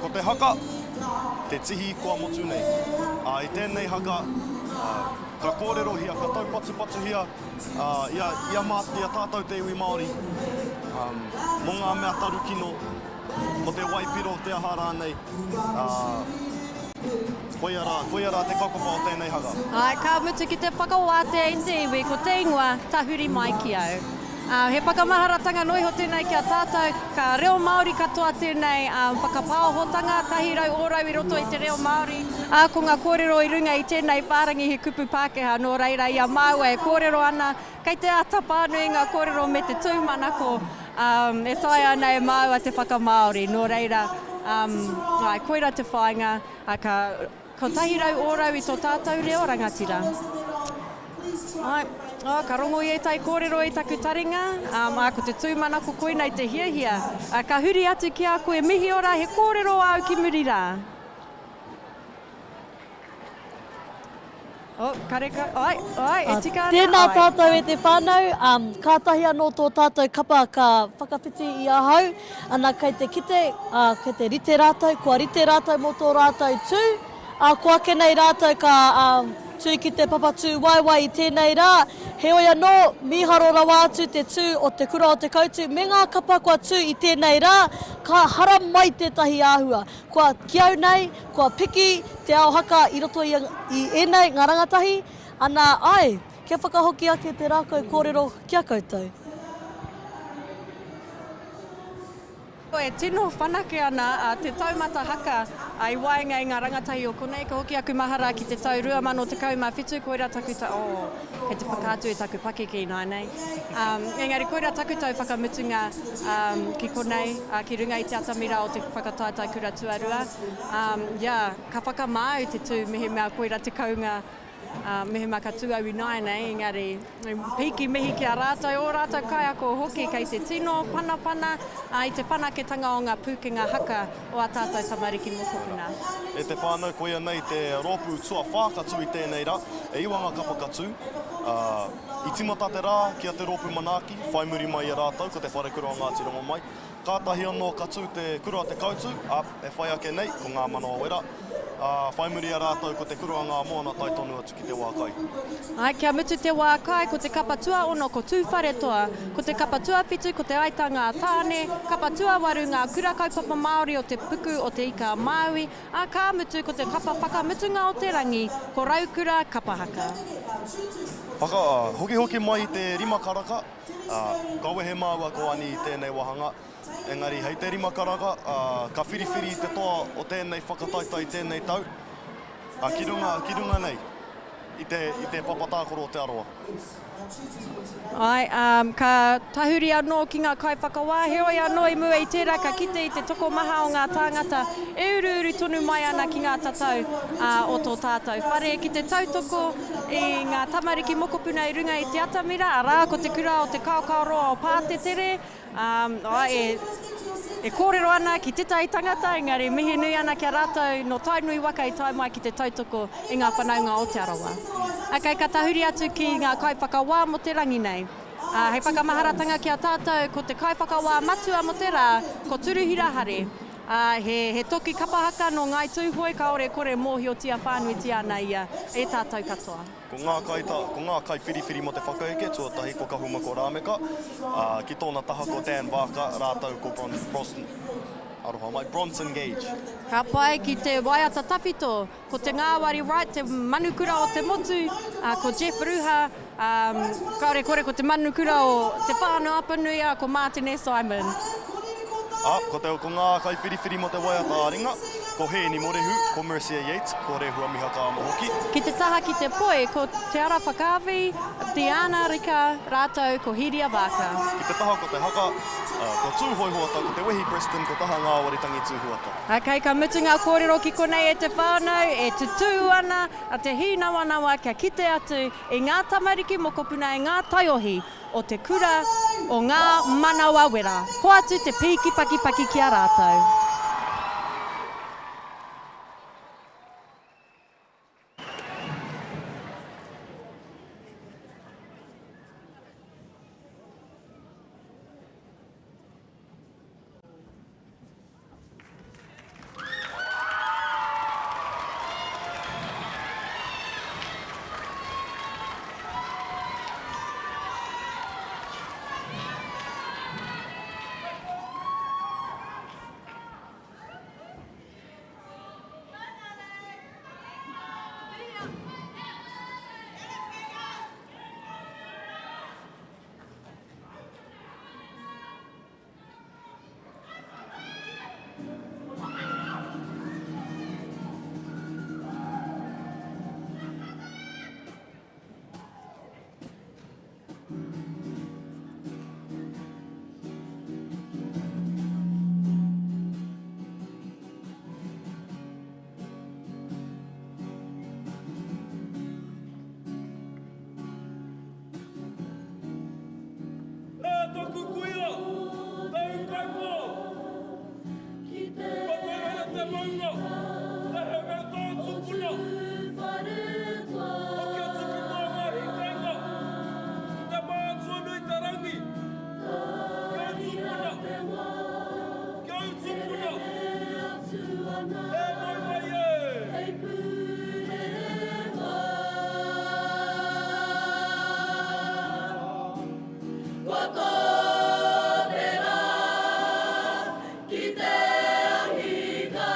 Ko te haka, te tihi kua motu nei. I tēnei haka, ka kōrero hia, ka taupatu hia, ia mātia tātou te iwi Māori. Mō ngā mea taru kino, mo te waipiro te aha rānei. Koia rā te kaupapa o tēnei haka. Ka mutu ki te whakawātea i te iwi, ko te ingoa, tahuri mai ki au. He whakamaharatanga noi ho tēnei kia tātou, ka reo Māori katoa tēnei whakapāohotanga, tahi rau ōrau i roto i te reo Māori. Ko ngā kōrero i runga i tēnei whārangi he kupu Pākehā, nō reira i a māua e kōrero ana, kei te atapānui ngā kōrero me te tūmanako, e tai ana e māua te whakamāori, nō reira, koira te whainga, ko tahi rau ōrau i tō tātou reo rangatira. Ka rongo i e tai kōrero i taku taringa, ko te tūmana ko koina i te hiahia. Ka huri atu ki a koe mihi ora he kōrero au ki muri rā. Kareka, e tika ana. Tēnā tātou e te whānau, kātahi anō tō tātou kapa ka whakawhiti i ahau, ana kei te kite, kei te rite rātou, kua rite rātou mō tō rātou tū, kua kenei rātou ka tū ki te papatū waiwai i tēnei rā, he oi anō, miharo rawa atu te tū o te kura o te koutu, me ngā kapa kua tū i tēnei rā, ka hara mai tētahi āhua. Kua kiau nei, kua piki te ao haka i roto i enei ngā rangatahi, ana ai, kia whakahoki ake te rākau kōrero kia koutou. E tino whanake ana te taumata haka i waenga i ngā rangatahi o konei, ka hoki aku mahara ki te tau 2017, koira taku kei te whakaatu e taku pake ki nai nei. Engari, koira taku tau whakamutunga ki konei, ki runga i te atamira o te whakataitai kura tuarua. Ka whakamau te tū mehe mea koira te kaunga mehe maka tuau i nai nei, engari, piki mihi ki a rātou, o rātou kai ako hoki kei te tino panapana i te panaketanga o ngā pūkenga haka o a tātou tamariki mokopuna. E te whānau koia nei te rōpū tua whākatu i tēnei rā, e iwanga kapa katu. I timata te rā ki a te rōpū manaaki, whai muri mai a rātou, ko te whare kura o Ngāti Rongo mai. Kātahi anō katu te kura te kautu, e whai ake nei, ko ngā manoa wera. Whai muri a rātou ko te kura ngā moana tai tonu atu ki te wākai. Kia mutu te wākai, ko te kapa tua ono, ko tūwhare toa, ko te kapa tua whitu, ko te aitanga tāne, kapa tua waru ngā kura kaupapa Māori o te puku o te ika Māui, ka mutu ko te kapa whakamutunga o te rangi, ko raukura Kapa Haka. Hoki mai te rima karaka, kawe he māua ko ani i tēnei wahanga. Engari, hei te rima karaka, ka whiriwhiri te toa o tēnei whakataitai tēnei tau. Ki runga nei, i te papatākoro o te Arawa. Ka tahuri anō ki ngā kai whakawā, he oi anō i mua i tērā, ka kite i te toko maha o ngā tāngata, e uru tonu mai ana ki ngā tatau o tō tātou. Whare ki te tautoko i ngā tamariki mokopuna i runga i te atamira, arā ko te kura o te kaokaoroa o Pātetere, e kōrero ana ki te tai tangata, engari mihi nui ana kia rātou no tainui waka i tai mai ki te tautoko i ngā whanaunga o te Arawa. Kei ka tahuri atu ki ngā kai whakawā mo te rangi nei. Hei whakamaharatanga ki a tātou ko te kai whakawā matua mo te rā, ko turuhira hare. He toki Kapa Haka no ngai tūhoi, ka ore kore mōhiotia whānui tia ana ia e tātou katoa. Ko ngā kai whiriwhiri mo te whakaeke, tuatahi ko Kahuma ko Rāmeka, ki tōna taha ko Dan Waka, rātou ko Bronson Gage. Ka pai ki te waiata tawhito, ko te Ngāwari Wright, te manukura o te motu, ko Jeff Ruha, ka ore kore ko te manukura o te whānau apanuia, ko Martin S. Simon. Ko ngā kai whiriwhiri mo te waiata āringa, ko Hēni Morehu, ko Mercia Yates, ko Rehua Mihaka Amohoki. Ki te taha ki te poe, ko te Ara Whakaawi, Diana Rika, rātou ko Hiria Waka. Ki te taha ko te haka, ko tūhoihuata, ko te wehi Preston, ko taha ngāwaritangi tūhuata. Kei ka mutunga kōrero ki konei e te whānau, e te tū ana, a te hīnawanawa kia kite atu, i ngā tamariki mokopuna, i ngā taiohi, o te kura o ngā manawa wera. Ko atu te piki paki ki a rātou. te maunga, te hewe tō tupuna. O kia tuki tō mahi kainga, te mātua nui te rangi. Kia tupuna, kia tupuna. E mai mai e. Ki te ahika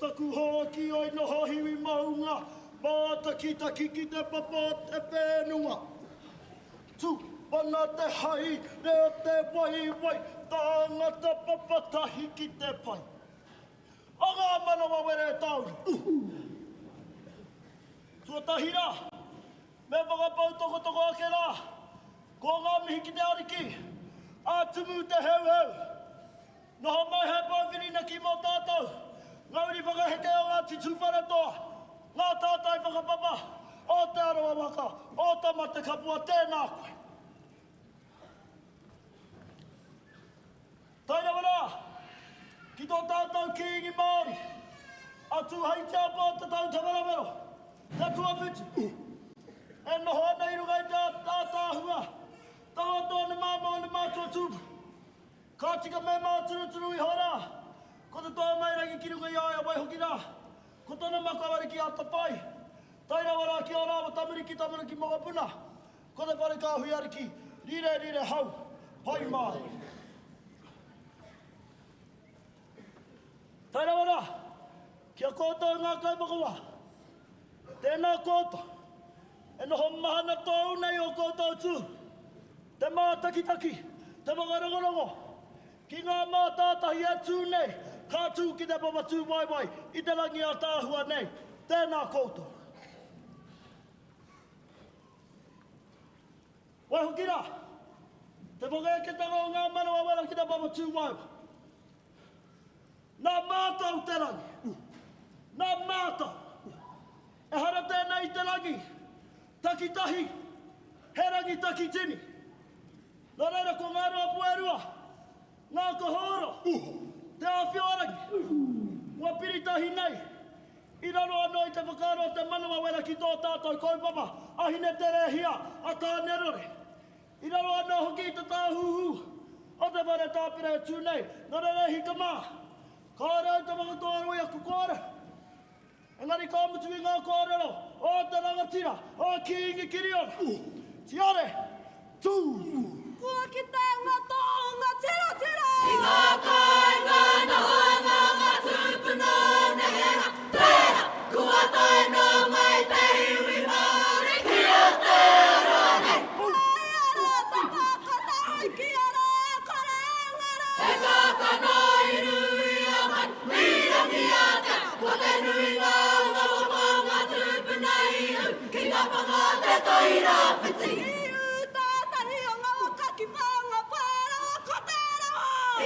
Taku hoki oi no hohiwi maunga, mata ki te papa te whenunga. Tu, pana te hai, reo te wai wai, tāngata papatahi ki te pai. O ngā manawa were tauri. Tuatahira, me whakapau toko ake rā, ko ngā mihi ki te ariki, a tumu te heu heu. Noho mai he pāwhirina ki mō tātou. Ngauri whakaheke o ngā titu whanatoa, ngā tātai whakapapa, o te Arawa waka, o te mate kapua, tēnā koe. Taina wana, ki tō tātou kiingi Māori, atu hei te apa o te tau te warawero, te tuawhiti. E noho anei runga i tā tāhua, taho tōne māma o ne mātua tūpu. Ka tika me māturu i hora, ko te toa mai rangi ki runga i aia wai hoki rā. Ko tōna makawari ki ata pai. Taina wara ki o rāwa tamiri ki tamira ki mokapuna. Ko te pare kāhui ariki, rire hau, hoi mai. Taina wara, kia kōtou ngā kaipakawa. Tēnā kōtou, e noho mahana tōu nei o kōtou tū. Te mātakitaki, te wakarongorongo. Ki ngā mātātahi e tū nei, ka tū ki te papa tū wai, i te rangi a tāhua nei. Tēnā koutou. Wai hoki rā, te whakaeketanga o ngā manawa wera ki te papa tū wai. Nā mātau te rangi. Nā mātau. E hara tēnei te rangi. Takitahi. He rangi takitini. Nā reira ko ngā roa puerua. Ngā kohoro, te awhiarangi, ua piritahi nei. I raro anō i te whakaroa te manawa wera ki tō tātou kaupapa, ahine te rehia, a tā nerore. I raro anō hoki i te tāhuhu, o te ware tāpire e tū nei, nā rerehi ka mā. Ka rau te whakatoa roi aku kōre, Whakatari ka mutu i ngā kōrero, o te rangatira, o ki ingi kiriona. Tiare, tū. Kua ki te ngā tōnga tira tira. I ngā kāinga na hoanga ngā tūpuna nehera. Tēra, kua tai no mai te iwi Māori ki a te aranei. Ai ara te whakatai ki ara e kore ngara. He ngā kano i rui a mai, mirangi a te. Kua te nui ngā unga wako ngā tūpuna i u. Ki ngā whanga te toira piti.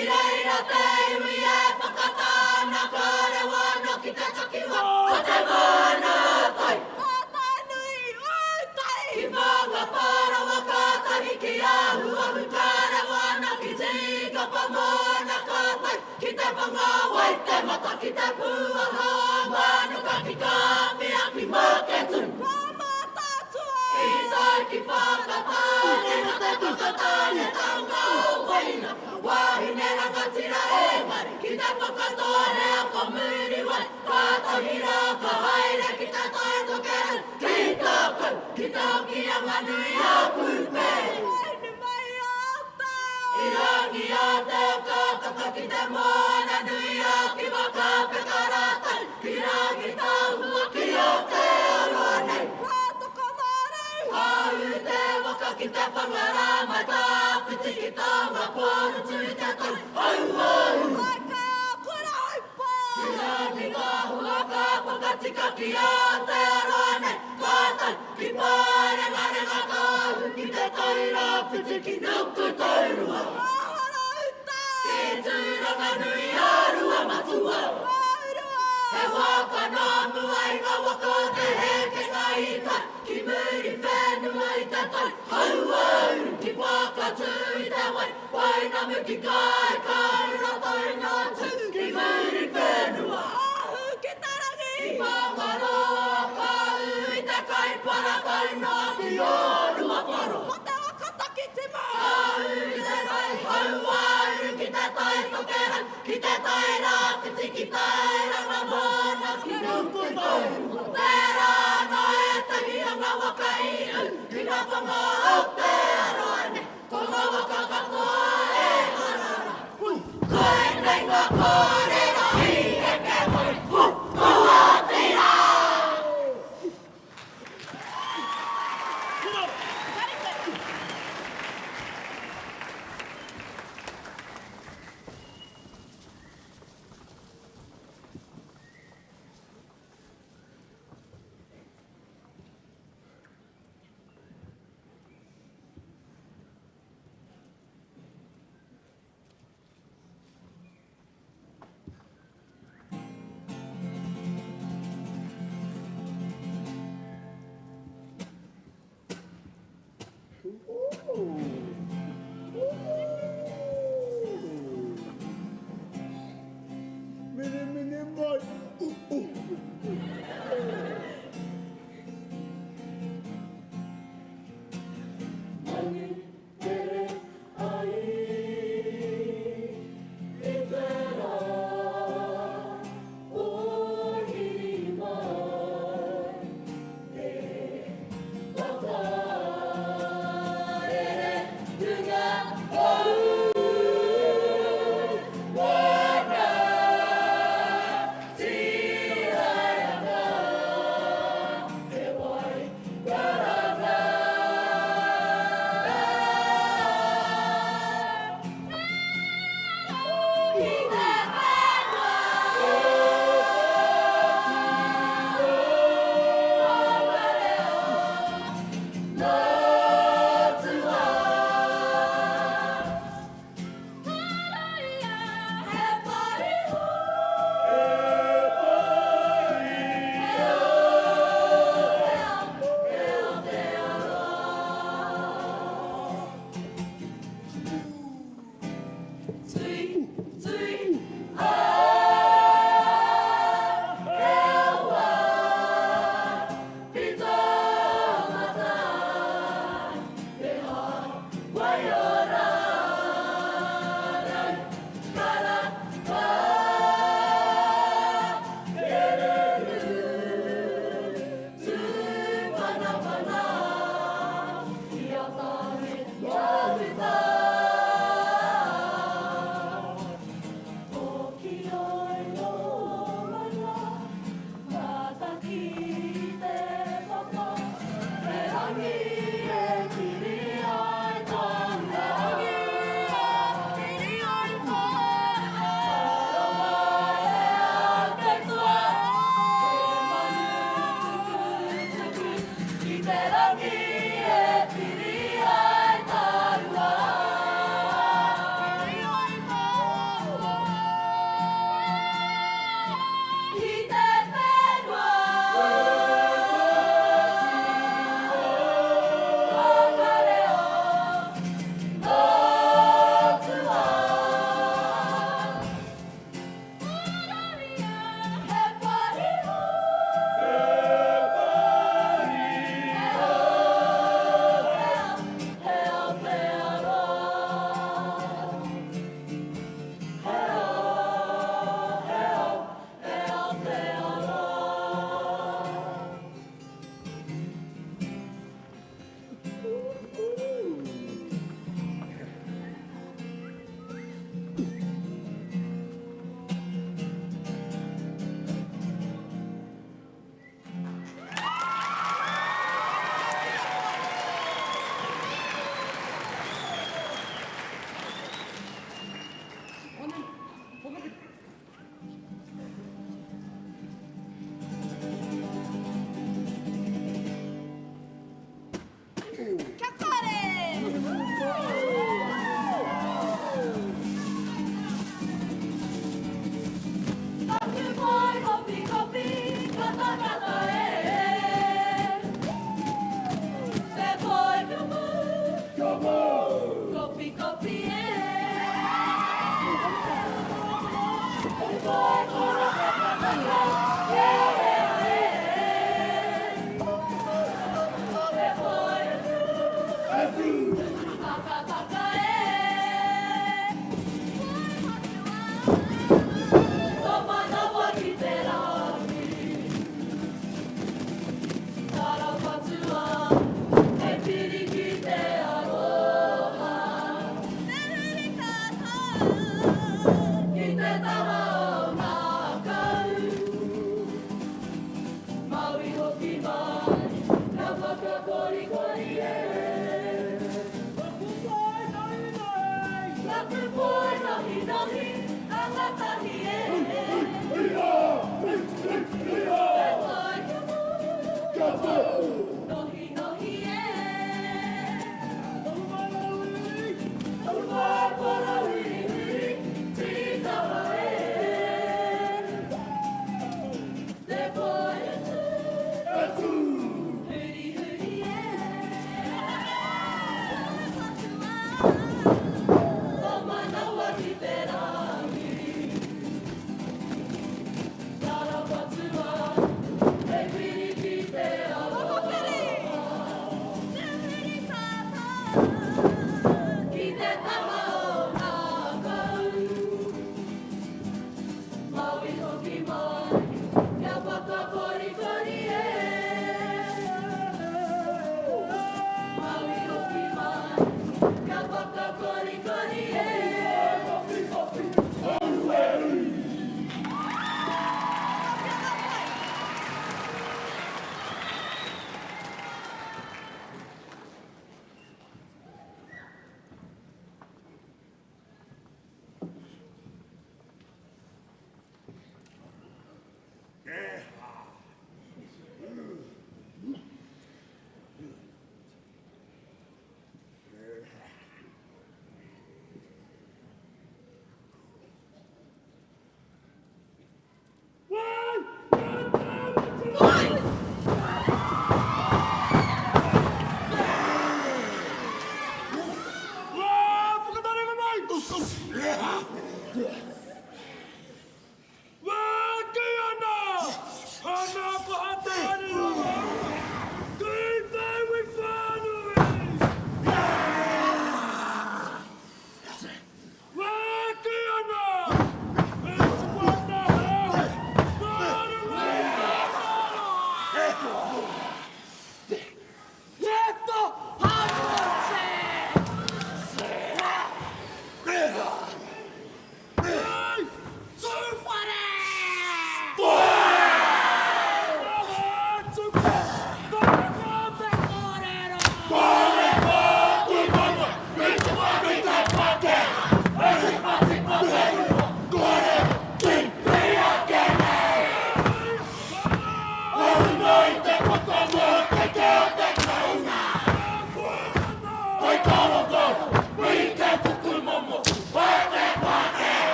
Ira te iwi e whakatāna kore wano ki te takiwa o te mana tai. Tātai nui ui tai. Ki whanga para wakatahi ki ahu ahu kare wano ki tika pamona kātai. Ki te whanga wai te mata ki te puaha manu ka ki kāwhia ki maketu. Rama tātua. I tai ki whakatāne na te whakatāne tanga o waina. Wahine rangatira e mari, ki te whakatore a ka muri wai. Kātahira ka haere ki te tae tokera, ki tā kau, ki te hoki a manui a kupe. Waini mai a teo. I rangi a teo kātaka ki te moana nui a ki wakape karatai. Ki rangi tāhua ki o te aronei. Kātaka maru. Hau te waka ki te whangara mai tāpiti ki tāma pōru tui te tau. Au au. Mai ka kura haipa. Ki rangi ka hua ka whakatika ki a te aronei. Kātai ki pārenga renga kāhu ki te taira piti ki nuku taurua. Ahara uta. Ki tūranga nui a rua matua. Maurua. He waka nā mua i ngā waka te heke ngā itai. Ki muri whenua i te tau. Hau au. Ki whakatū i te wai. Waina mu ki kai kaura taina tū. Ki muri whenua. Ahu ki tarangi. Ki whangaroa kau i te kai para taina ki o rua wharo. Ko te wakataki tima. Ahu ki te kai. Hau au ki te tai tokera. Ki te tai rāpiti ki tai ranga mōna ki nuku taurua. Tērā no e tahi a ngā waka i u. Ki ngā whanga o te aroane. Ko ngā waka katoa e harara. Koe nei ngā kōrero i heke mai. Kua tira!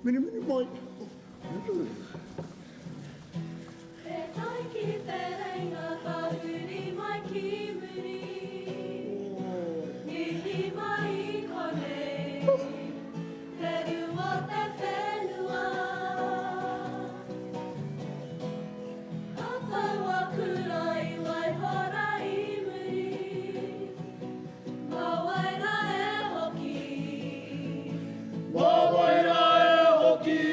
Mini mai. E tai ki te reinga ka huri mai ki muri. Ihi mai konei, te rua te whenua. A taua kura I wai hora I muri. Ma waira e hoki. Ma waira e hoki.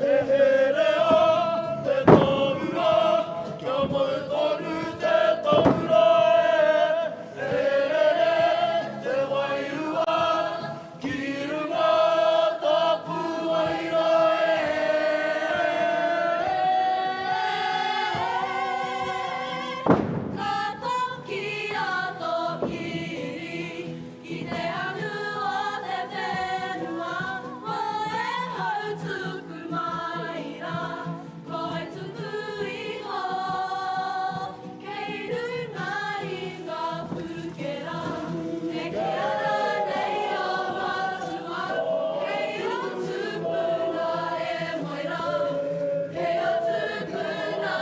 E here a te taura, kia mau tonu te taura e. E here te wairua, ki runga tapu waira e. Ka toki a tokiri, ki te anu o te whenua, o e hautuku mai rā, ko e tuku iho. Kei runga I ngā pukera, e ke ara nei o matua, kei rotu puna e moira, kei o tupuna.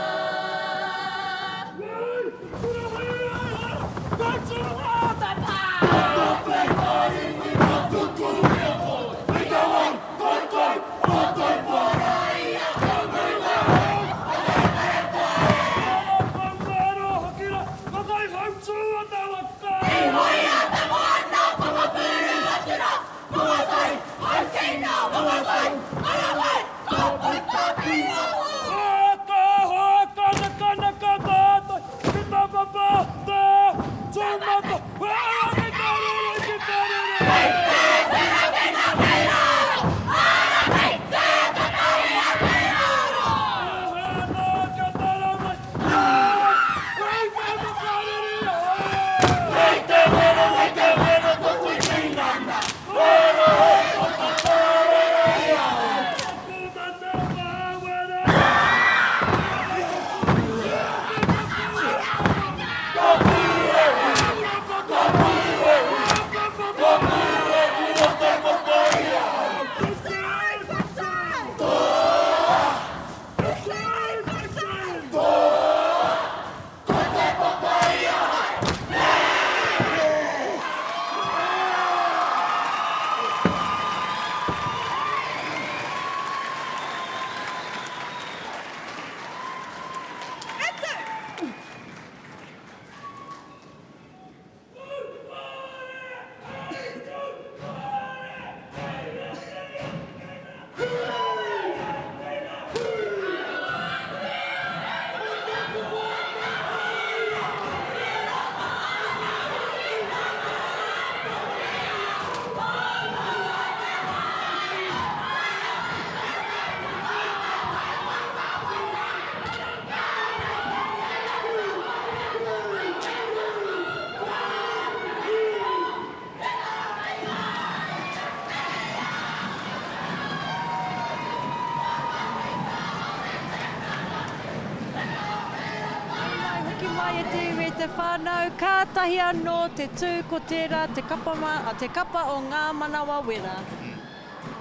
Hoki mai e te iwi te whānau, kātahi anō te tū ko tērā te kapa o ngā manawa wera.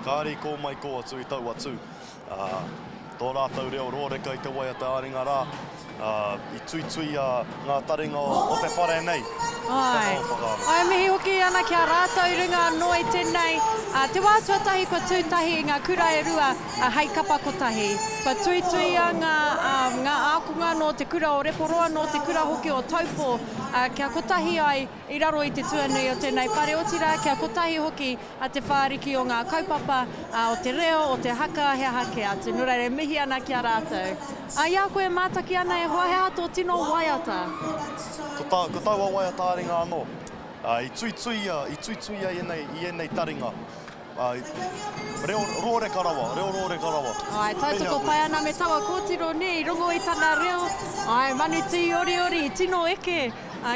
Kāri ko mai ko atu I tau atu. Tō rātau reo rōreka I te waiata āringa rā. I tui ngā taringa o te whare nei. Ai mihi hoki ana kia rātau ringa anō I tēnei. Te wā tuatahi kua tūtahi ngā kura e rua hei kapa kotahi. Kua tui ngā ākunga no te kura o reporoa no te kura hoki o taupo. Kia kotahi ai I raro I te tuanui o tēnei pare otira. Kia kotahi hoki a te whāriki o ngā kaupapa o te reo o te haka he hake atu. Nō reire mihi ana kia rātau. Ia koe mātaki ana e hoa he ato tino waiata. Ko taua waiata āringa anō. I tui I enei taringa. Reo rōre karawa. Ai, tautoko pai ana me taua kōtiro ne, I rongo I tana reo. Ai, manu tui ori, tino eke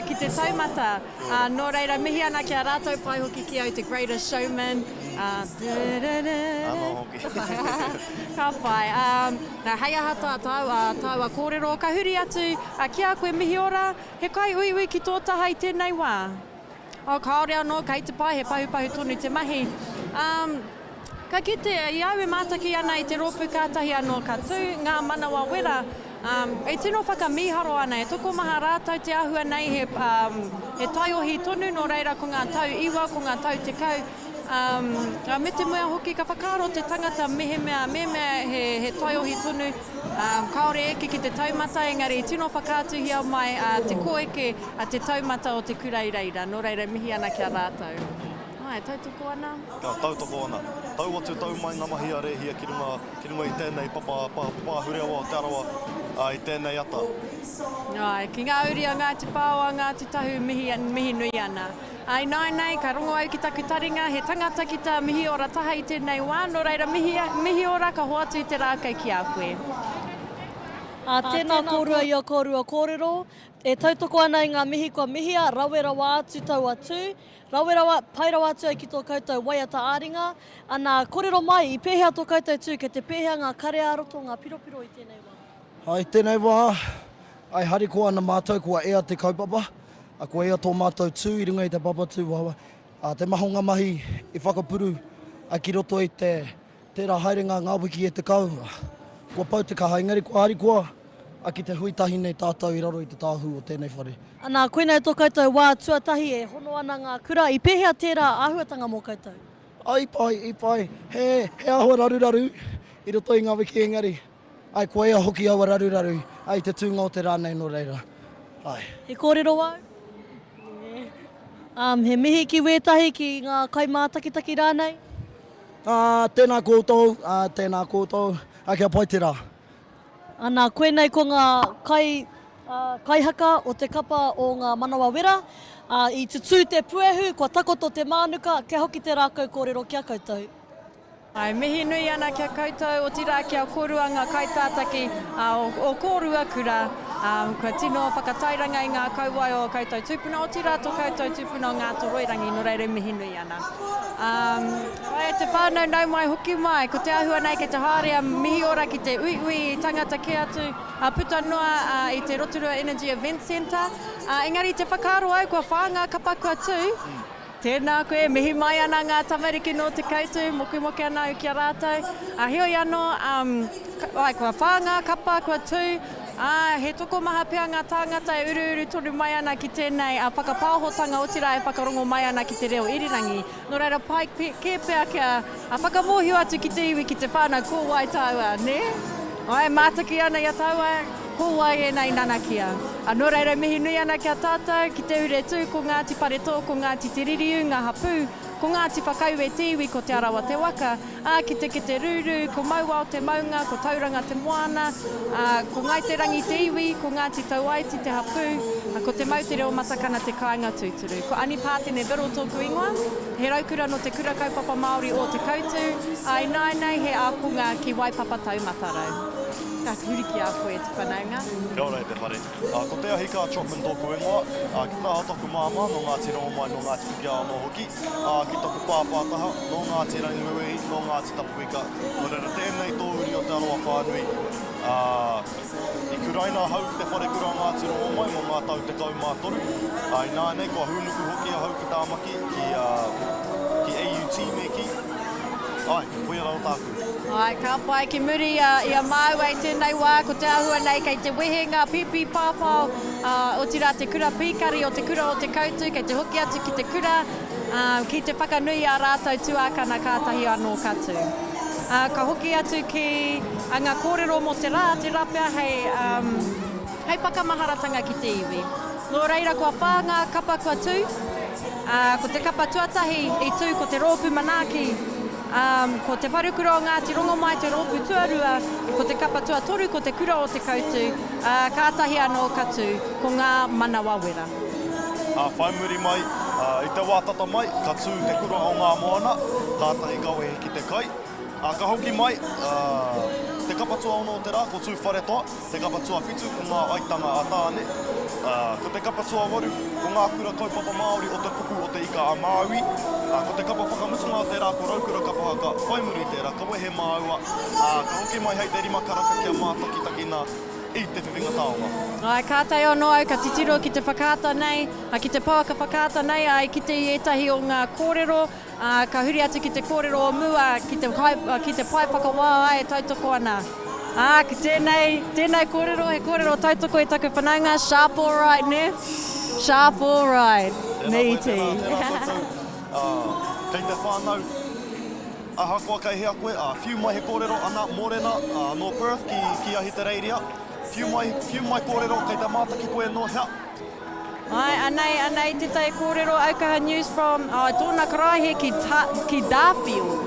ki te taumata. Nō reira, mihi ana kia rātou pai hoki ki au te Greatest Showman. Anō hoki. Ka pai. Nā hei aha tāua kōrero, ka huri atu, kia koe mihi ora, he kai ui ki tō taha I tēnei wā. o kaore anō, ka ite pai, he pahu tonu te mahi. Ka kite, i au e mātaki ana i te rōpu kātahi anō katu, ngā manawa wera, e tino whakamiharo ana, e toko maha rātau te ahua nei he taiohi tonu, no reira ko ngā tau iwa, ko ngā tau te kau. Me te mea hoki ka whakaaro te tangata mehemea he taiohi tonu, kaore eke ki te taumata, engari tino whakātuhia mai te koeke a te taumata o te kureireira, no reira mihi ana kia rātau. Ai, tautoko ana? Ka tautoko ana. Tau atu tau mai ngā mahi a rehia ki runga i tēnei pāhureawa o te arawa i tēnei ata. Ai, ki ngā uria, ngā te pāua, ngā te tahu mihi nui ana. Ai, nei, ka rongo au ki taku taringa, he tangata ki ta mihi ora taha i tēnei wā, no reira mihi ora ka hoatu i te rākau ki a koe. Tēnā kōrua i a kōrua kōrero, e tautoko ana i ngā mihi kua mihia, rawerawa atu tau atu, pairawa atu ai ki tō koutou waiata āringa, ana kōrero mai i pēhea tō koutou tū, ke te pēhea ngā kare aroto, ngā piropiro i tēnei wā. Ai, tēnei wā, ai hari ko ana mātou kua ea te kaupapa, a kua ea tō mātou tū i runga i te papa tū wawa. Te mahonga mahi i whakapuru, a ki roto i tērā haerenga ngā wiki e te kau. Kua pau te kaha, engari kua hari kua, a ki te huitahi nei tātou i raro i te tāhu o tēnei whare. Ana, koenei tō koutou wā tuatahi e hono ana ngā kura, i pēhea tērā āhuatanga mō koutou? Ai pai, he ahua raruraru, i roto i ngā wiki engari. Ai, kua ea hoki aua raruraru, ai te tūnga o te rānei no reira. Ai. He kōrero wau? He mihi ki wētahi ki ngā kaimātakitaki rānei? Tēnā koutou, a kia pai te rā. Ana, koenei ko ngā kaihaka o te kapa o ngā manawa wera, i te tū te puehu, kua takoto te mānuka, kia hoki te rākau kōrero kia koutou. Ai, mihi nui ana kia koutou, o tira kia korua ngā kaitātaki o kōrua kura, kua tino whakatairanga i ngā kauwai o koutou tūpuna, o tira tō koutou tūpuna o ngā toroirangi, no reire mihi nui ana. Ai, te whānau nau mai hoki mai, ko te ahua nei ke te hārea mihi ora ki te ui tangata ki atu, puta noa i te Rotorua Energy Event Centre. Engari te whakaaro au, kua whāngā kapa kua tū, tēnā koe, mihi mai ana ngā tamariki no te koutu, moku ana au kia rātou. Hioi anō, kua whāngā kapa kua tū, he toko maha pia ngā tāngata e uru tonu mai ana ki tēnei whakapāhotanga o tira e whakarongo mai ana ki te reo irirangi. No reira pai ke pia kia whakamohio atu ki te iwi ki te whānau kōwai taua, ne? Ai, mātaki ana ia taua, kōwai e nei nanakia. No reira mihi nui ana kia tātou, ki te ure tū, ko Ngāti Pareto, ko Ngāti Te Ririu, ngā hapū, ko Ngāti Whakau e te iwi, ko te Arawa te waka, ki te ruru, ko Maua o te maunga, ko Tauranga te moana, ko Ngai te rangi te iwi, ko Ngāti Tauaiti te hapū, ko te mautere o Matakana te kāinga tūturu. Ko Ani Pātene Vero tōku ingoa, he raukura no te kura kaupapa Māori o te koutu, ai nei he āpunga ki Waipapa Taumatarau. Ka huri ki a koe te whanaunga. Kia ora e te whare. Ko te ahika chopman tōku ingoa, ki taha toku māma no Ngāti Rongo no Ngāti Pikia anō hoki, ki toku pāpātaha no Ngāti Rangiwewehi, no Ngāti Tapuika. No reira tēnei tō uri o te aroa whānui. I kuraina hau te whare kura Ngāti Rongo mai mo ngā tau te kaumātoru. Ai nānei, kua hunuku hoki a hau ki tāmaki ki AUT meki. Ai, hui rau tāku. Ai, ka pai ki muri i a mau ai tēnei wā, ko te ahua nei kei te wehenga pipi pāpau, o tira te kura pīkari o te kura o te koutu, kei te hoki atu ki te kura, ki te whakanui a rātou tuākana kātahi anō katu. Ka hoki atu ki ngā kōrero mo te rā, te rapia hei whakamaharatanga ki te iwi. Nō reira kua whāngā kapa kua tū, ko te kapa tuatahi i tū ko te rōpu manaki, ko te wharukura o Ngāti Rongo mai te rōpu tuarua, ko te kapa tuatoru ko te kura o te koutu, kātahi anō katu, ko ngā manawa wera. Whai muri mai, i te wātata mai, ka tū te kura o ngā moana, kātahi kawe ki te kai. Ka hoki mai, te kapatua ono o te rā, ko tū whare toa, te kapatua whitu, ko ngā aitanga a tāne. Ko te kapatua waru, ko ngā kura kaupapa Māori o te puku o te ika a Māui. Ko te kapa whakamutunga o te rā, ko Raukura Kapa Haka, whai muri tērā, ka wehe māua. Ka hoki mai hei te rima karaka kia mātakitaki nā i te whiwhinga taonga. Ai, ka tai anō au, ka titiro ki te whakaata nei, ki te pauaka whakaata nei, ai ki te etahi o ngā kōrero, ka huri atu ki te kōrero o mua, ki te pai whakawā ai tautoko ana. Ki tēnei kōrero, he kōrero tautoko e taku whanaunga, sharp all right, ne? Sharp all right, me iti. Kei te whānau, ahakoa kai hea koe, whiu mai he kōrero ana mōrena no Perth ki ahi te reiria. Whiu mai kōrero kei te mātaki koe no hea. Ai, anei te tai kōrero aukaha news from tōna karaihe ki Darfield.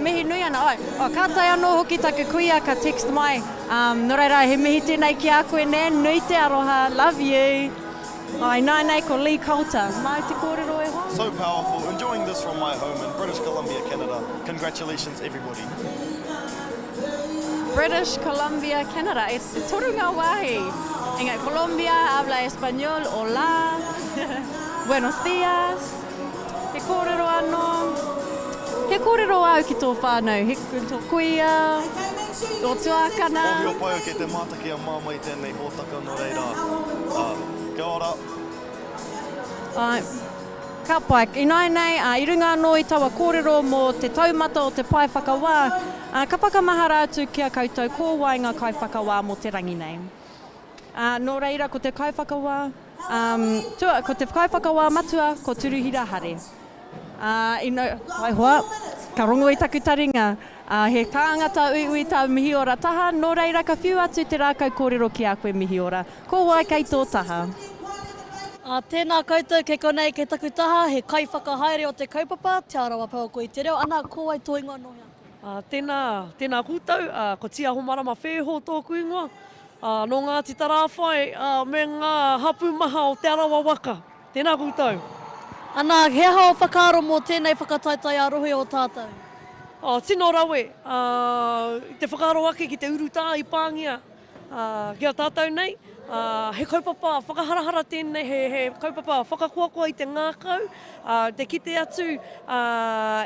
Mihi nui ana, ka tai anō hoki taku kuia ka text mai. No reira, he mihi tēnei ki a koe ne, nui te aroha, love you. Ai, nei ko Lee Coulter. Mai te kōrero e hoa. So powerful, enjoying this from my home in British Columbia, Canada. Congratulations everybody. British Columbia, Canada. E toru ngā wāhi. Inga, Colombia, habla español, hola. Buenos días. He kōrero anō. He kōrero au ki tō whānau. He tō kuia, tō tuakana. Ohio pai o ke te mātaki a māmai tēnei hōtaka no reira. Kia ora. Ka pai, ināi nei, i runga anō i taua kōrero mō te taumata o te pai whakawā, ka pakamahara atu kia koutou ko wainga kai whakawā mō te rangi nei. Nō reira, ko te kai whakawā, ko te kai whakawā matua, ko turuhira hare. Ai hoa, ka rongo i taku taringa, he kāngata ui tau mihi ora taha, nō reira ka whiu atu te rākau kōrero ki a koe mihi ora. Ko wai kei tō taha. Tēnā koutou, kei konei ke taku taha, he kai whakahaere o te kaupapa, te Arawa Kapa i te reo, ana ko ai tō ingoa no hea. Tēnā kūtau, ko tia homarama whēho tōku ingoa, no Ngāti Tarawhai, me ngā hapu maha o te Arawa Waka. Tēnā kūtau. Ana, he hao whakaaro mō tēnei whakataitai a rohe o tātou? Tino rawe, te whakaaro ake ki te urutā i Pāngia, kia tātou nei, he kaupapa whakaharahara tēnei, he kaupapa whakakuakua i te ngākau, te kite atu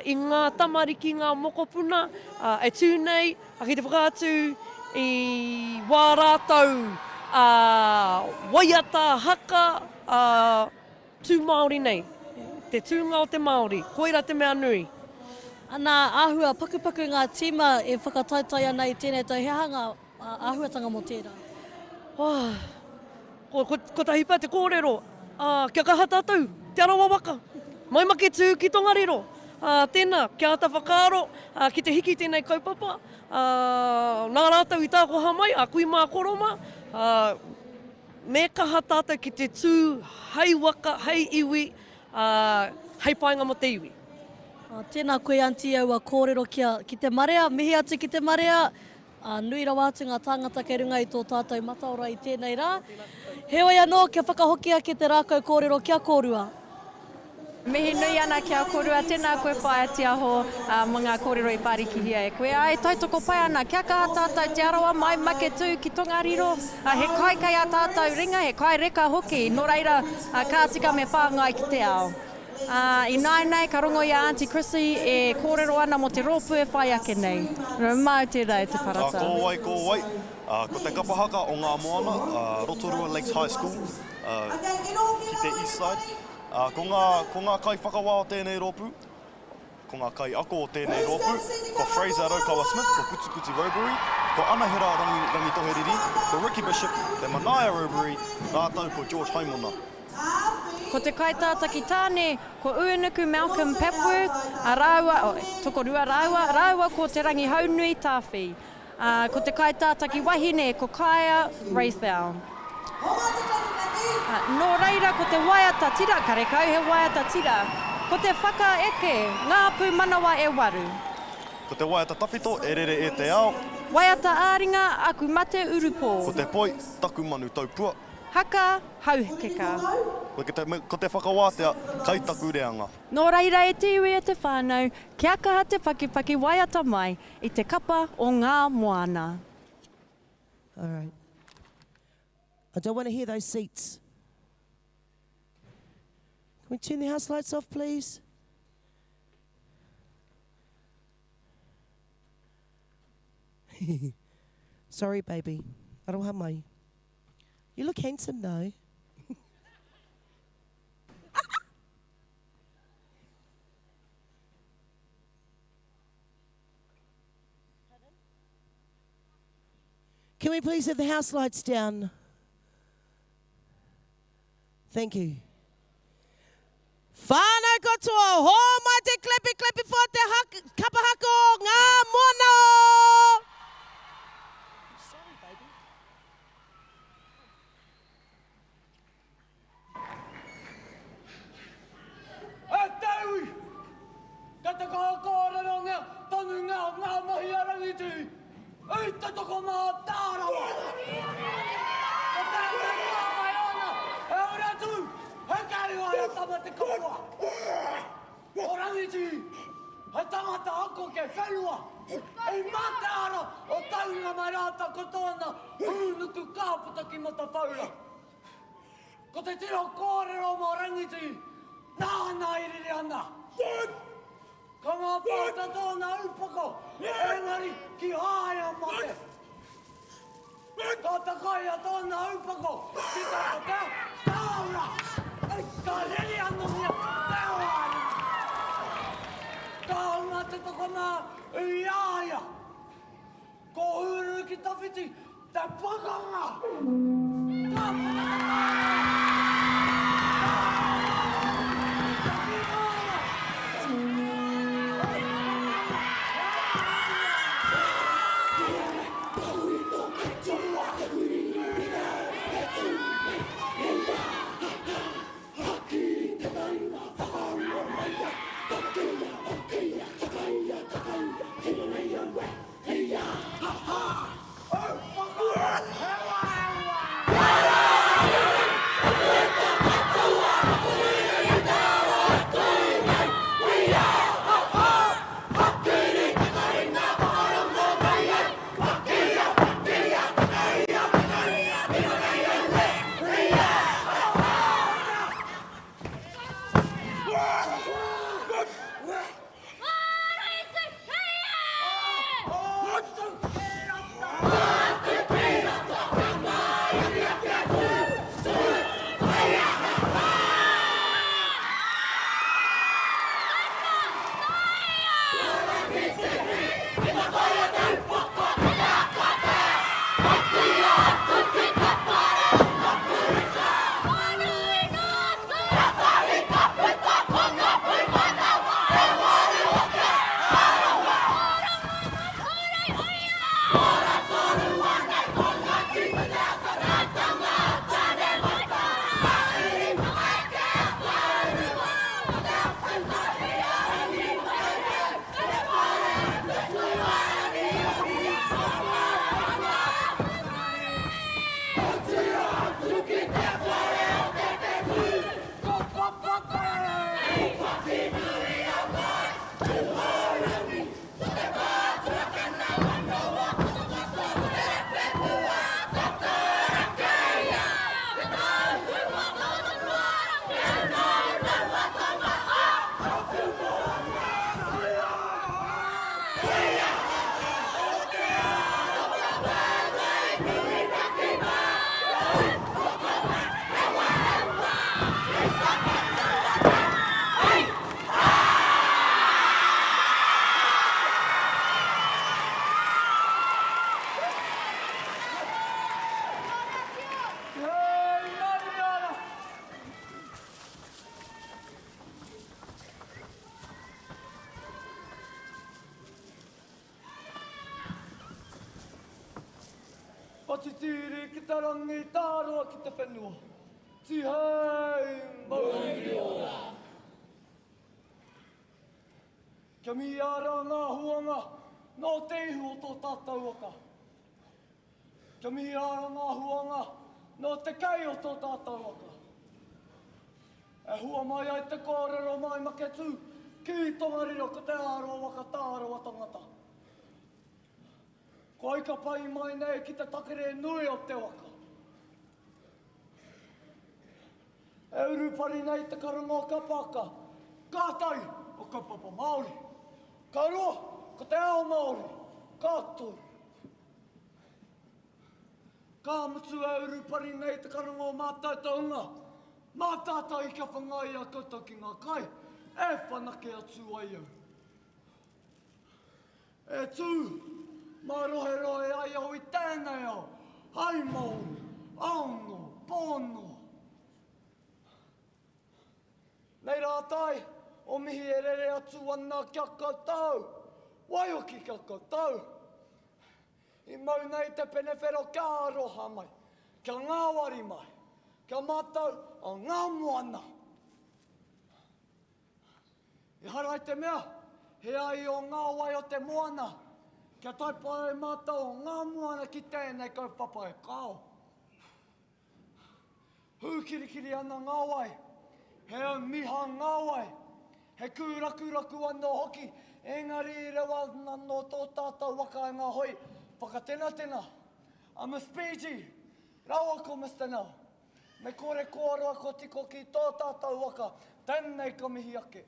i ngā tamariki, ngā mokopuna, e tūnei, ki te whakaatu i wā rātou, waiata haka, tū Māori nei, te tūnga o te Māori, koira te mea nui. Ana āhua pakupaku ngā tīma e whakataitai ana i tēnei tauhehanga, āhuatanga mō tērā. Ko tahipa te kōrero, kia kaha tātou, te Arawa Waka, mai make tū ki Tongariro, tēnā, kia ata whakaaro, ki te hiki tēnei kaupapa, nā rātou i tāko hamai, a kui mā koroma, me kaha tātou ki te tū, hei waka, hei iwi, hei painga mo te iwi. Tēnā koe anti au a kōrero ki te marea, mihi atu ki te marea, nui rawa atu ngā tāngata kei runga i tō tātou mataora i tēnei rā. Heoi anō, kia whakahokia ki te rākau kōrero, kia kōrua. Mihi nui ana kia kōrua, tēnā koe whae ati aho mō ngā kōrero i pārikihia e koe. Ai, tautoko pai ana, kia kaha tātou te arawa mai make tū ki Tongariro, he kai kai a tātou ringa, he kai reka hoki, nō reira ka tika me whāngai ki te ao. I nei, ka rongo i a Auntie Chrissy e kōrero ana mo te rōpu e whai ake nei. Mau tērā e te parata. Ko wai. Ko te Kapa Haka o ngā moana, Rotorua Lakes High School, ki te east side. Ko ngā kai whakawā o tēnei rōpu, ko ngā kai ako o tēnei rōpu, ko Fraser Raukawa Smith, ko Putsukuti Robury, ko Anahira Rangi Toheriri, ko Ricky Bishop, te Manaia Robury, rātau ko George Haimona. Ko te kaitātaki tāne, ko Uenuku Malcolm Papworth, tokorua Raua ko te rangi haunui tāwhi. Ko te kaitātaki wahine, ko Kaya Raithau. Nō reira, ko te waiata tira, ka rekau he waiata tira. Ko te whakaeke, ngā pū manawa e waru. Ko te waiata tawhito, e rere e te ao. Waiata āringa, aku mate urupō. Ko te poi, taku manu taupua. Haka, hauhekeka. Ko te whakawātea, kaitaku reanga. Nō reira e te iwi e te whānau, kia kaha te pakipaki waiata mai i te kapa o ngā moana. All right. I don't want to hear those seats. Can we turn the house lights off, please? Sorry, baby. Aroha mai. You look handsome though. Can we please have the house lights down? Thank you. Whānau katoa, ho mai te klepi for te Kapa Haka o ngā mono! Sorry, baby. E teui! Ka te kahakōrero ngā tonu ngā mahi arangiti! Ei te toko mā tārawa! Ka te ngā mai ana! E ora tū! He kariwa e tama te koua! O rangiti! He tangata ako ke whenua! Ei mate ara o taunga mai rāta ko tōna hūnuku kāputa ki mata paura! Ko te tiro kōrero mō rangiti! Nāna iriri ana! Ka ngā pāta tōna upako! Engari ki haia mate! Ka takaia tōna upako! Ki tāko te tāura! Ka riri anu mia te oari! Ka unga te toko mā iaia! Ko huru ki tawhiti te pakanga! Ka Patitiri ki te rangi tāroa ki te whenua. Tihei mauri ora. Kia mi ara ngā huanga nō te ihu o tō tātou aka. Kia mi ara ngā huanga nō te kei o tō tātou aka. E hua mai ai te kōrero mai make tū ki tongariro ko te Arawa waka tāroa tangata. Ko ai ka pai mai nei ki te takere nui o te waka. E uru pari nei te karanga o Kapa Haka. Kātai o kaupapa Māori. Ka roa ko te ao Māori. Kātou. Ka mutu e urupari nei te karango mātai taunga. Mātātai I ka whangai a koutou ki ngā kai. E whanake atu ai au. E tū, mā rohe rohe ai au I tēnei au. Hai mau, aongo, pōno. Nei rātai, o mihi e rere atu ana kia koutou. Waihoki kia koutou. I mau nei te penewhero kia aroha mai, kia ngāwari mai, kia mātou a ngā moana. I harai te mea, he ai o ngā wai o te moana, kia taipa e mātou o ngā moana ki tēnei kaupapa e kao. Hūkirikiri ana ngā wai, he au miha ngā wai, he kūraku ana hoki, engari I rewa no tō tātou waka e ngā hoi, whakatena. I'm a speedy. Rawa ko Mr. Now. Me kore kōroa ko tiko ki tō tātou waka. Tēnei ka mihi ake.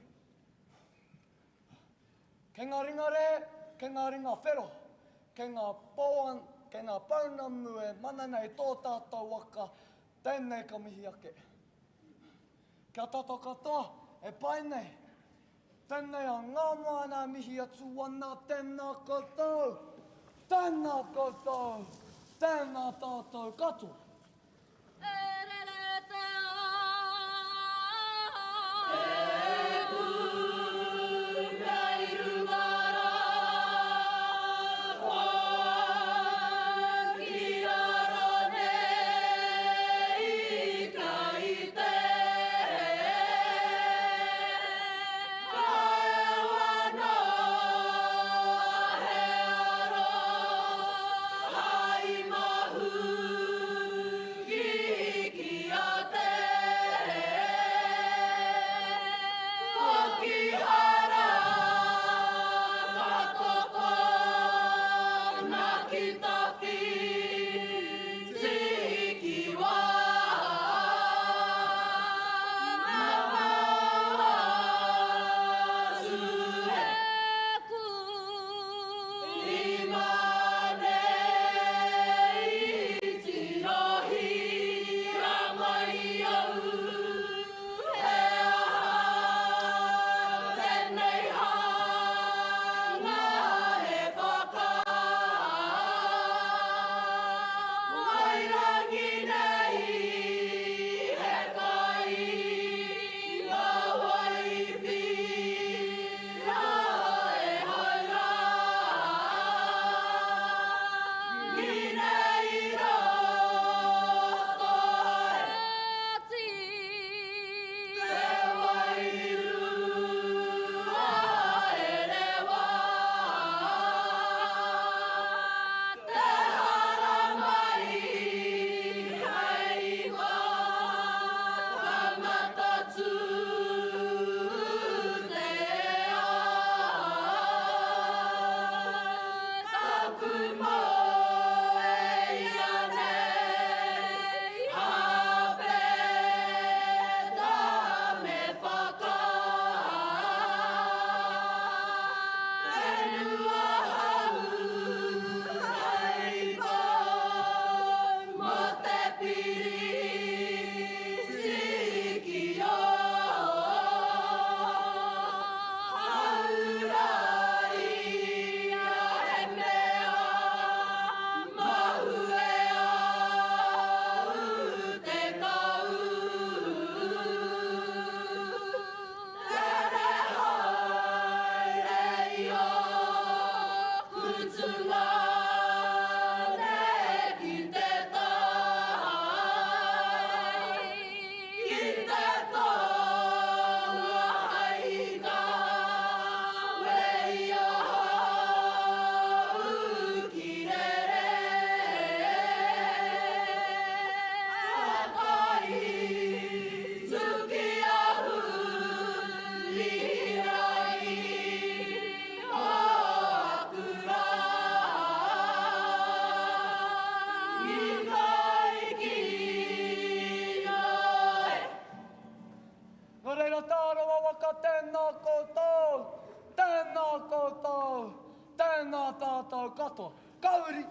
Ke ngā ringa re, ke ngā ringa whero. Ke ngā paunamu e mana nei tō tātou waka. Tēnei ka mihi ake. Kia tātou katoa, e pai nei. Tēnei a ngā moana mihi atu ana tēnā koutou. Tēnā koutou, tēnā tātou katoa. Tēnā tātou katoa. Kauri!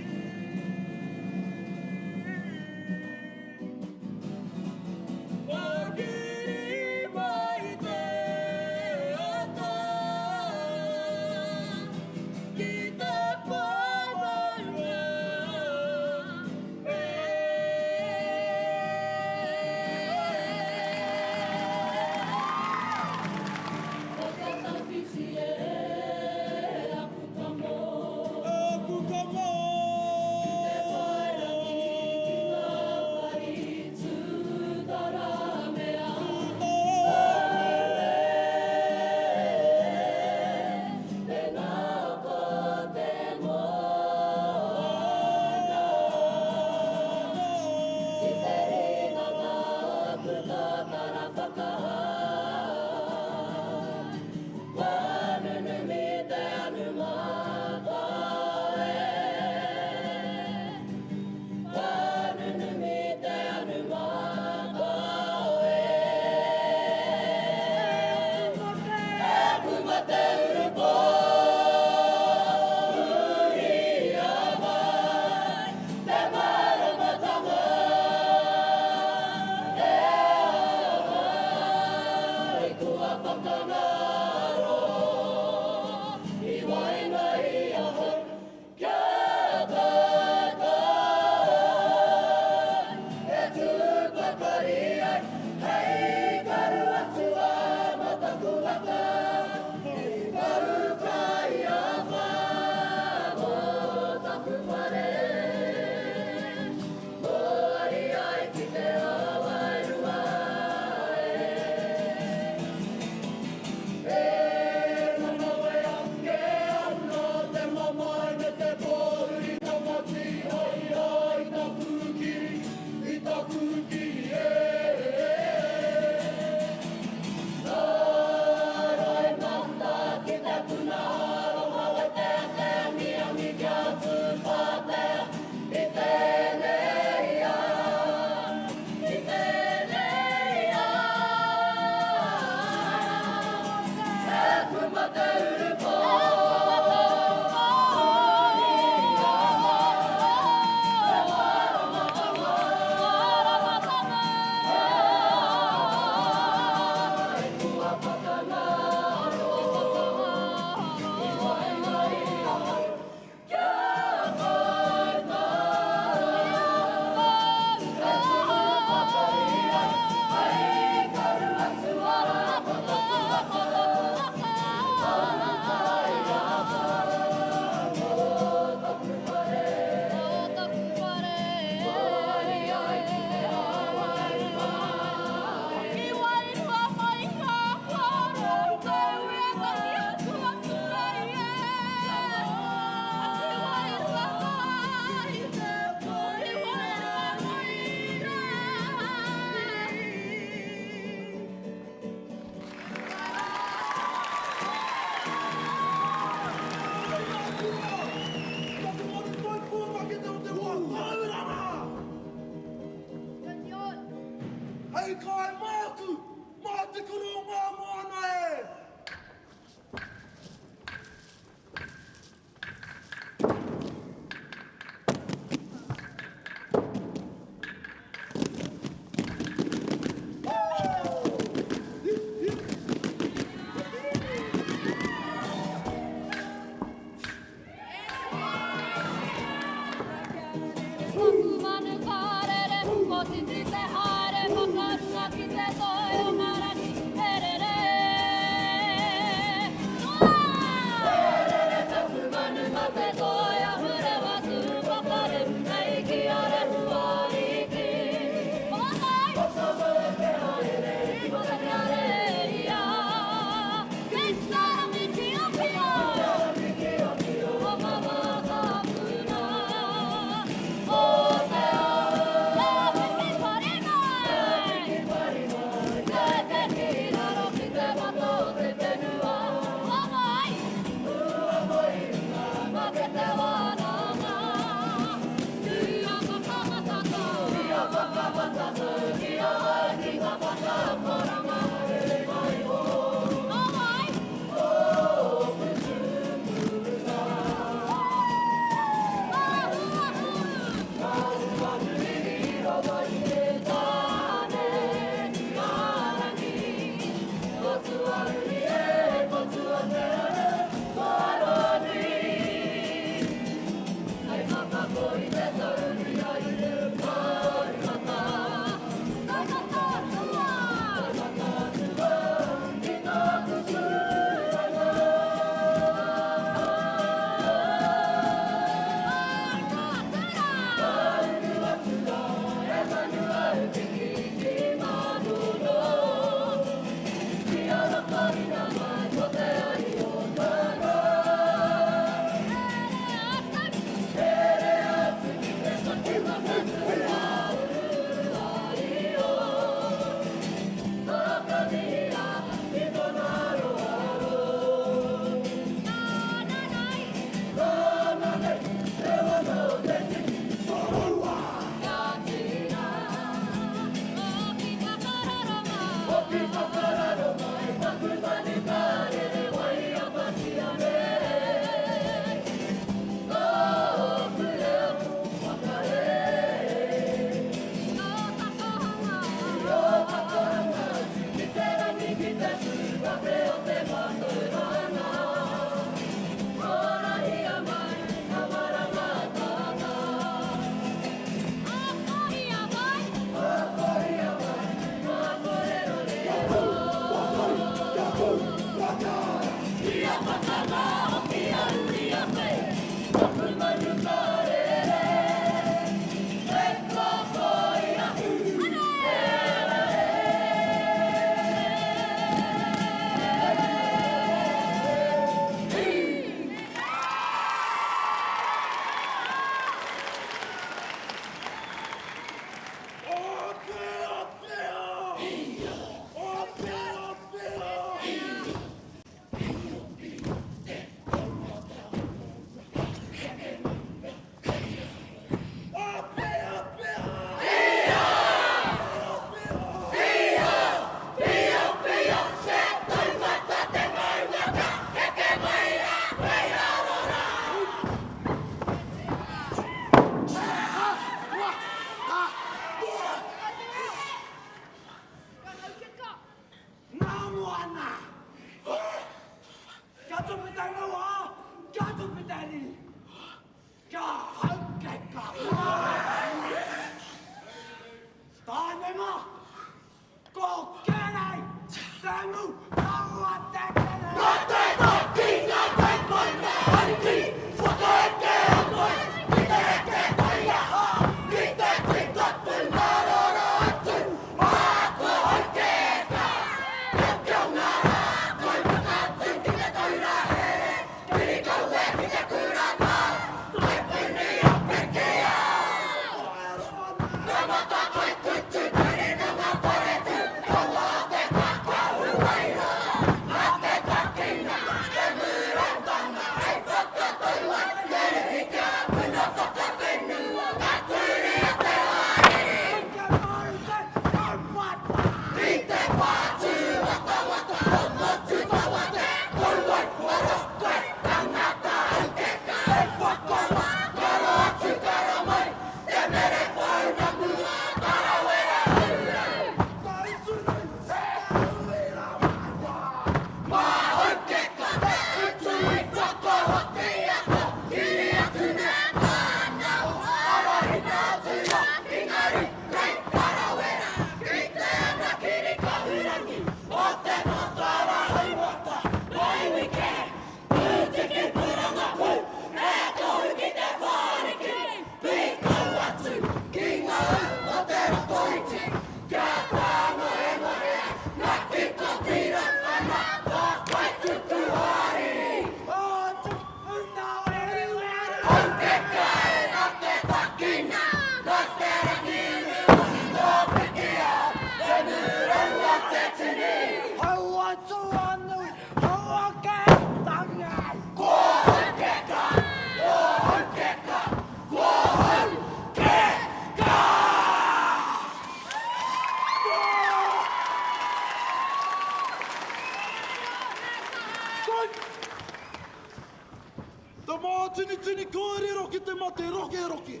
mā tini kōrero ki te mate roke.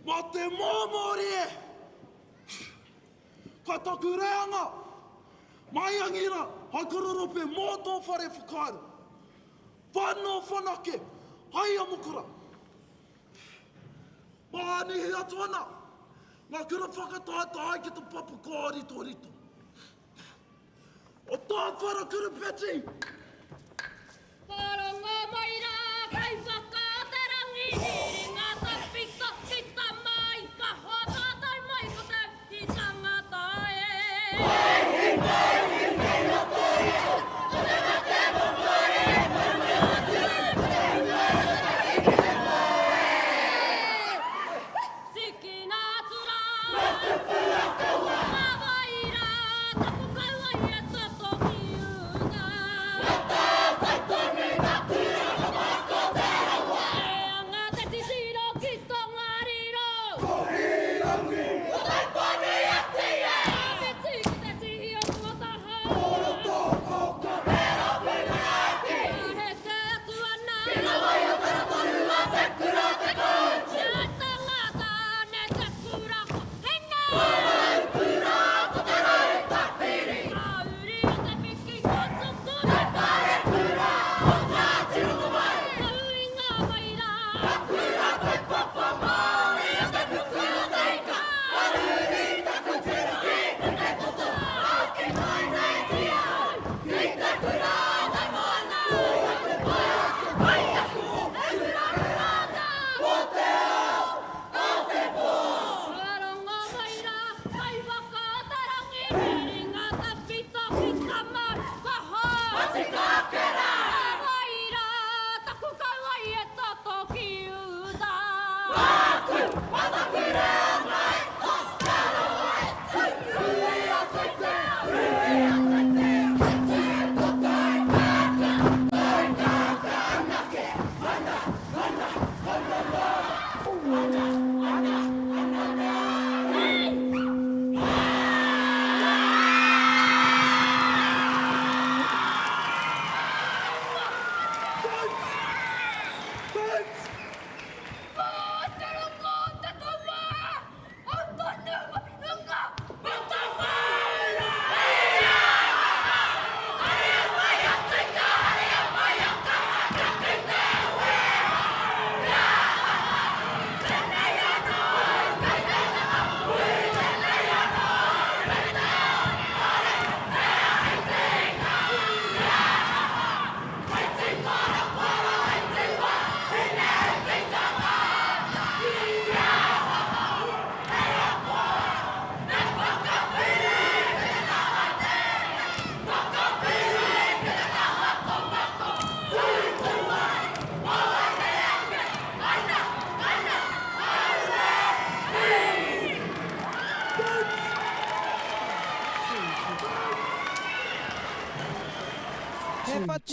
Mā te mōmori e. Ka taku reanga. Mai angira, hai kororope mō tō whare whakaaro. Whanau whanake, hai amukura. Mā nihi atu ana. Ngā kura whakataata ai ki te papu kāri tō rito. O tā whara kura peti. Parongo mai rā, kai whakaterangi hiri ngā tapita kita mai. Ka hoa tātai mai ko te i tangata e. Mai, kei roto rito, o te mate mokore,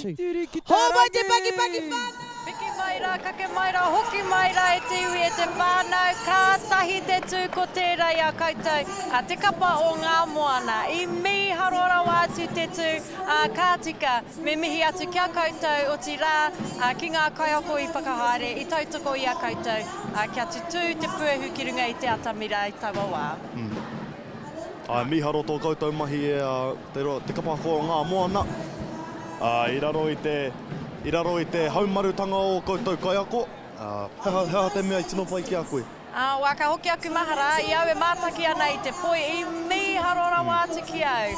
Hōmai te paki whānau! Piki mai rā, kake mai rā, hoki mai rā e te iwi e te whānau, kātahi te tū ko tērei a koutou, te kapa o ngā moana. I mi harora wātu te tū, kā tika, me mihi atu kia koutou o ti rā, ki ngā kaiako i whakahaere, i tautoko i a koutou, kia tutu te puehu ki runga i te atamira i taua wā. Mi haro tō koutou mahi e te kapa ko o ngā moana. I raro i te haumarutanga o koutou kaiako, heha te mea i tino pai ki a koe. Wā ka hoki aku mahara, i au e mātaki ana i te poi, i mi harora wātu ki au.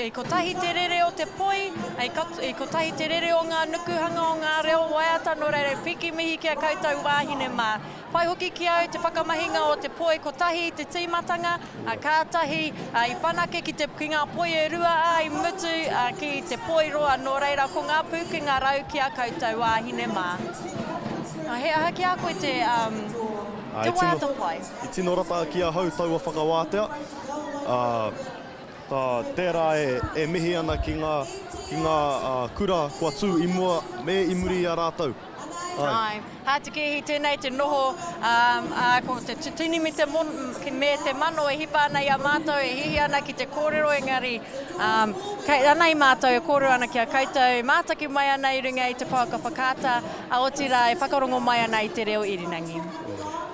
I kotahi te rere o te poi, i kotahi te rere o ngā nukuhanga o ngā reo waiata, no reire piki mihi ki a koutou wāhine mā. Pai hoki ki au te whakamahinga o te poi, kotahi te tīmatanga, kātahi i whanake ki ngā poi e rua i mutu ki te poi roa, no reira ko ngā pūkinga rau ki a koutou wāhine mā. He aha ki a koe te waiata pai. I tino rata ki a hau taua whakawātea. Tā tērā e mihi ana ki ngā kura kua tū i mua me i muri a rātou. Ai. Hātiki hi tēnei te noho, ko te tini me te mano e hipa ana i a mātou, e hihi ana ki te kōrero, engari, kei ana i mātou e kōrero ana ki a koutou, mātaki mai ana i runga i te Pauka whakata, a o tira e whakarongo mai ana i te reo irinangi.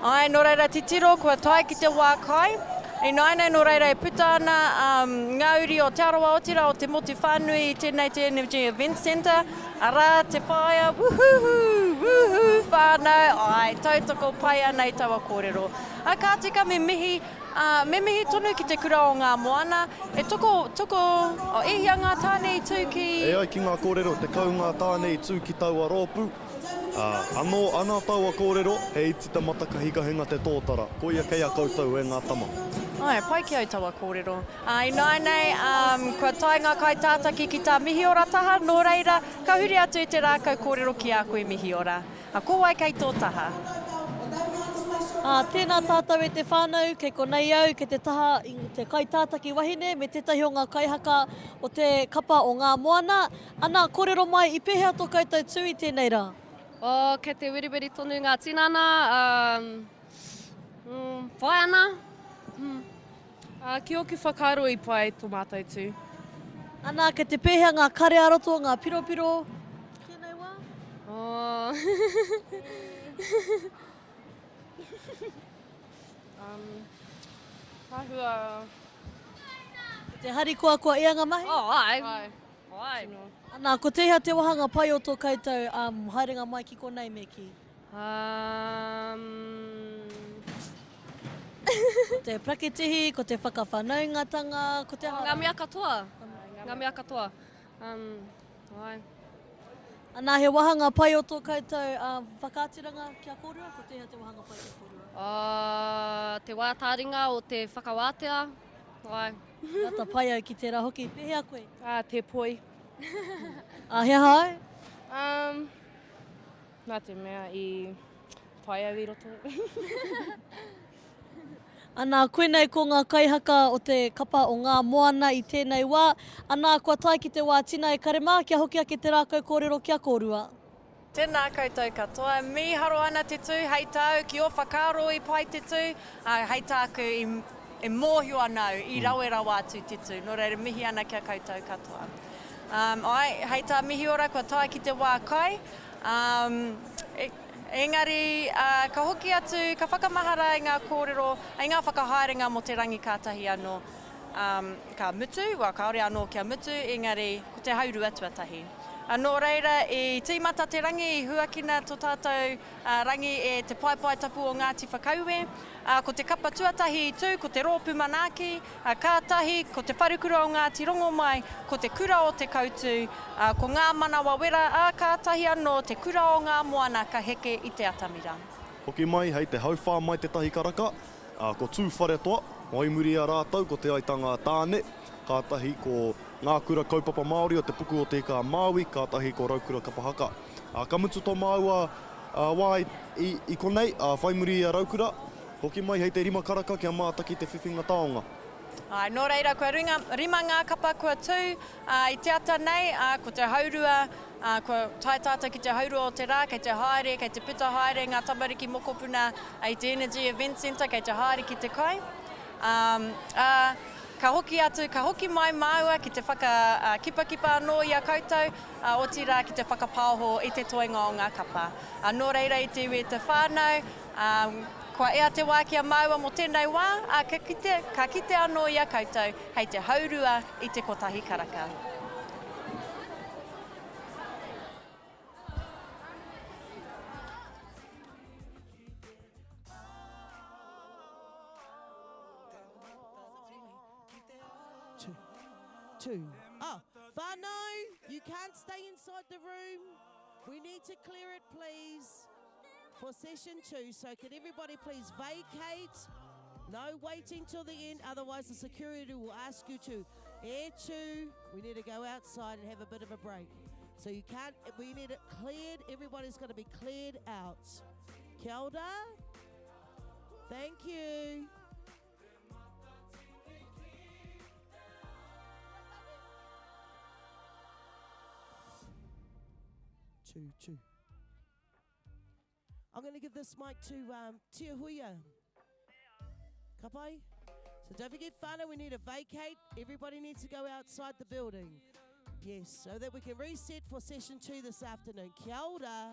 Ai, nō reira titiro, kua tai ki te wā kai, e naina nō reira e puta ana ngā uri o te Arawa o tira o te moti whānui i tēnei te Interim Event Centre, ara te whaia, wuhu, whānau, ai, tautoko pai ana i taua kōrero. A kā tika me mihi tonu ki te kura o ngā moana, e toko, e hia ngā tāne i tū ki... E ai ki ngā kōrero, te kau ngā tāne i tū ki taua rōpū. Ana taua kōrero, he iti te matakahiga henga te tōtara. Ko ia kei a koutou e ngā tama. Ai, pai ki au taua kōrero. I nei, kua tai ngā kai tātaki ki tā mihi ora taha, nō reira, ka huri atu i te rākau kōrero ki a koe mihi ora. A ko wai kei tō taha. Tēnā tātou e te whānau, kei konei au, kei te taha i te kai tātaki wahine, me tētahi o ngā kaihaka o te kapa o ngā moana. Ana, kōrero mai, i pēhea tō koutou tū i tēnei rā? Kei te wiribiri tonu ngā tinana, whai ana. Ki oki whakaaro i pai tō mātou tū. Ana, kei te pēhea ngā kare aroto, ngā piropiro. Kēnei wā? Tahua... Te hari kua ianga mahi? Ai. Ana, ko tehea te wahanga pai o tō koutou haerenga mai ki konei me ki? Te praketihi, ko te whakawhanaungatanga, ko te... Ngā mea katoa. Ai. Ana, he wahanga pai o tō koutou whakātiranga kia kōrua, ko tehea te wahanga pai kia kōrua? Te wātāringa o te whakawātea. Ai. Rata pai au ki te rā hoki. Pehea koe? Te poi. He hai? Nā te mea i pai au i roto. Ana, koenei ko ngā kaihaka o te kapa o ngā moana i tēnei wā. Ana, kua tai ki te wā tina e karema, kia hoki ake te rākau kōrero kia kōrua. Tēnā koutou katoa. Mi haro ana te tū, hei tāu, ki o whakaro i pai te tū, hei tāku e mōhio anau i rawera atu te tū. Nō reira mihi ana kia koutou katoa. Hei tā mihi ora, kua tai ki te wā kai. Engari, ka hoki atu, ka whakamahara i ngā kōrero, i ngā whakahaerenga mo te rangi kātahi anō ka mutu, wa kaore anō kia mutu, engari, ko te hauru atu atahi. Nō reira, i tīmata te rangi, i huakina tō tātou rangi e te paipai tapu o Ngāti Whakauwe, ko te kapa tuatahi i tū, ko te rōpū manaki, kātahi, ko te wharukura o Ngāti Rongomai, ko te kura o te kautu, ko ngā manawa wera, kātahi anō te kura o ngā moana ka heke i te atamira. Hoki mai, hei te hauwhā mai te tahi karaka, ko tū whare toa, waimuri a rātau, ko te aitanga tāne, kātahi ko ngā kura kaupapa Māori o te puku o te ika Māui, kātahi ko Raukura Kapa Haka. Ka mutu tō māua wā i konei, whaimuri a Raukura, hoki mai hei te rima karaka kia mātaki te whiwhinga taonga. Nō reira, kua rima ngā kapa kua tū, i te ata nei, ko te haurua, kua tai tātou ki te haurua o te rā, kei te haere, kei te puta haere, ngā tamariki mokopuna i te Energy Event Centre, kei te haere ki te kai. Ka hoki atu, ka hoki mai māua ki te whakakipakipa anō i a koutou, o tira ki te whakapāho i te toenga o ngā kapa. Nō reira i te iwi te whānau, kua ea te wā kia māua mo tēnei wā, ka kite anō i a koutou, hei te haurua i te kotahi karaka. Two. Whānau, you can't stay inside the room. We need to clear it, please, for session 2. So can everybody please vacate? No waiting till the end, otherwise the security will ask you to. Air 2, we need to go outside and have a bit of a break. So you can't, we need it cleared. Everybody's going to be cleared out. Kia ora. Thank you. Two. I'm going to give this mic to Tia Huia. Kapai. So don't forget, whānau, we need to vacate. Everybody needs to go outside the building. Yes, so that we can reset for session 2 this afternoon. Kia ora.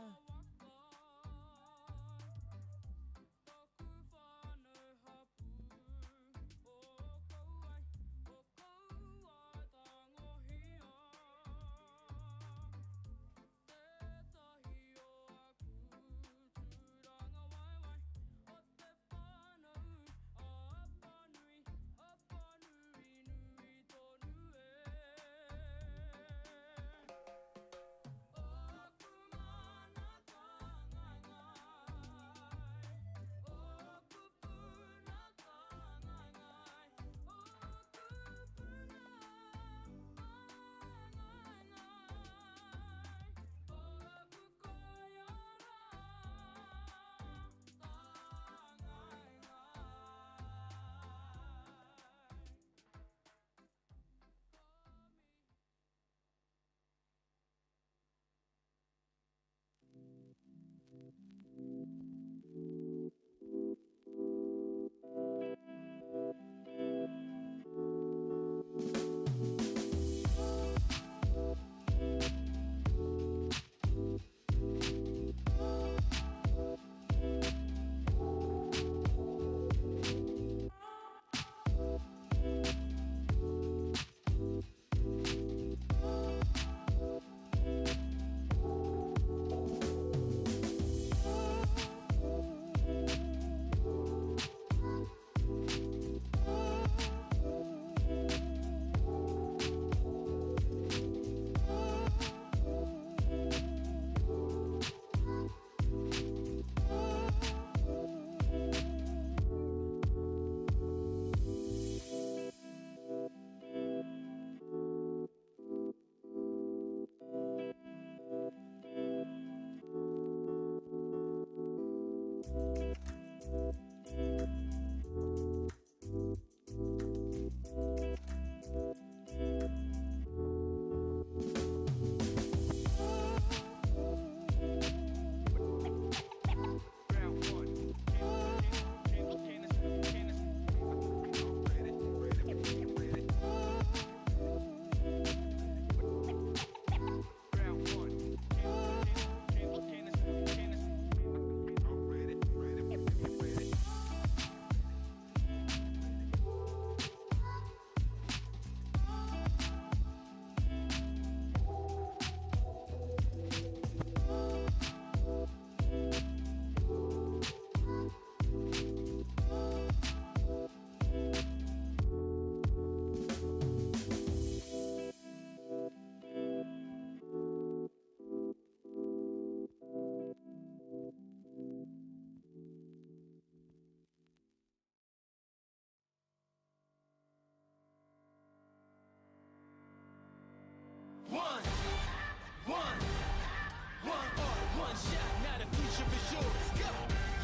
One shot, now the future is yours. Go!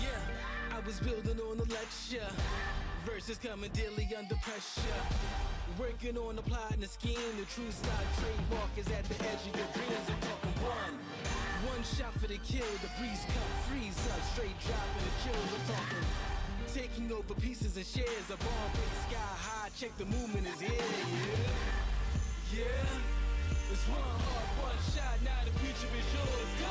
Yeah, I was building on a lecture. Verses coming daily under pressure. Working on the plot and the scheme. The true stock trademark is at the edge of your dreams. I'm talking one shot for the kill. The breeze cut, freeze up, straight dropping the chills. I'm talking taking over pieces and shares. A bomb break sky high. Check the movement is here. Yeah. It's one heart, one shot, now the future is yours. Go!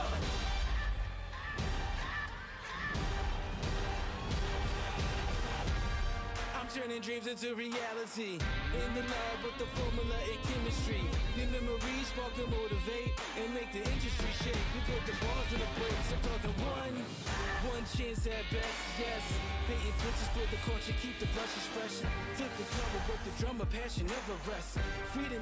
I'm turning dreams into reality. In the lab with the formula and chemistry. Your memories spark and motivate and make the industry shake. We put the bars in the breaks. I'm talking one chance at best, yes. Painting pictures for the culture, keep the brushes fresh. Flip the cover with the drummer, passion never rests. Freedom.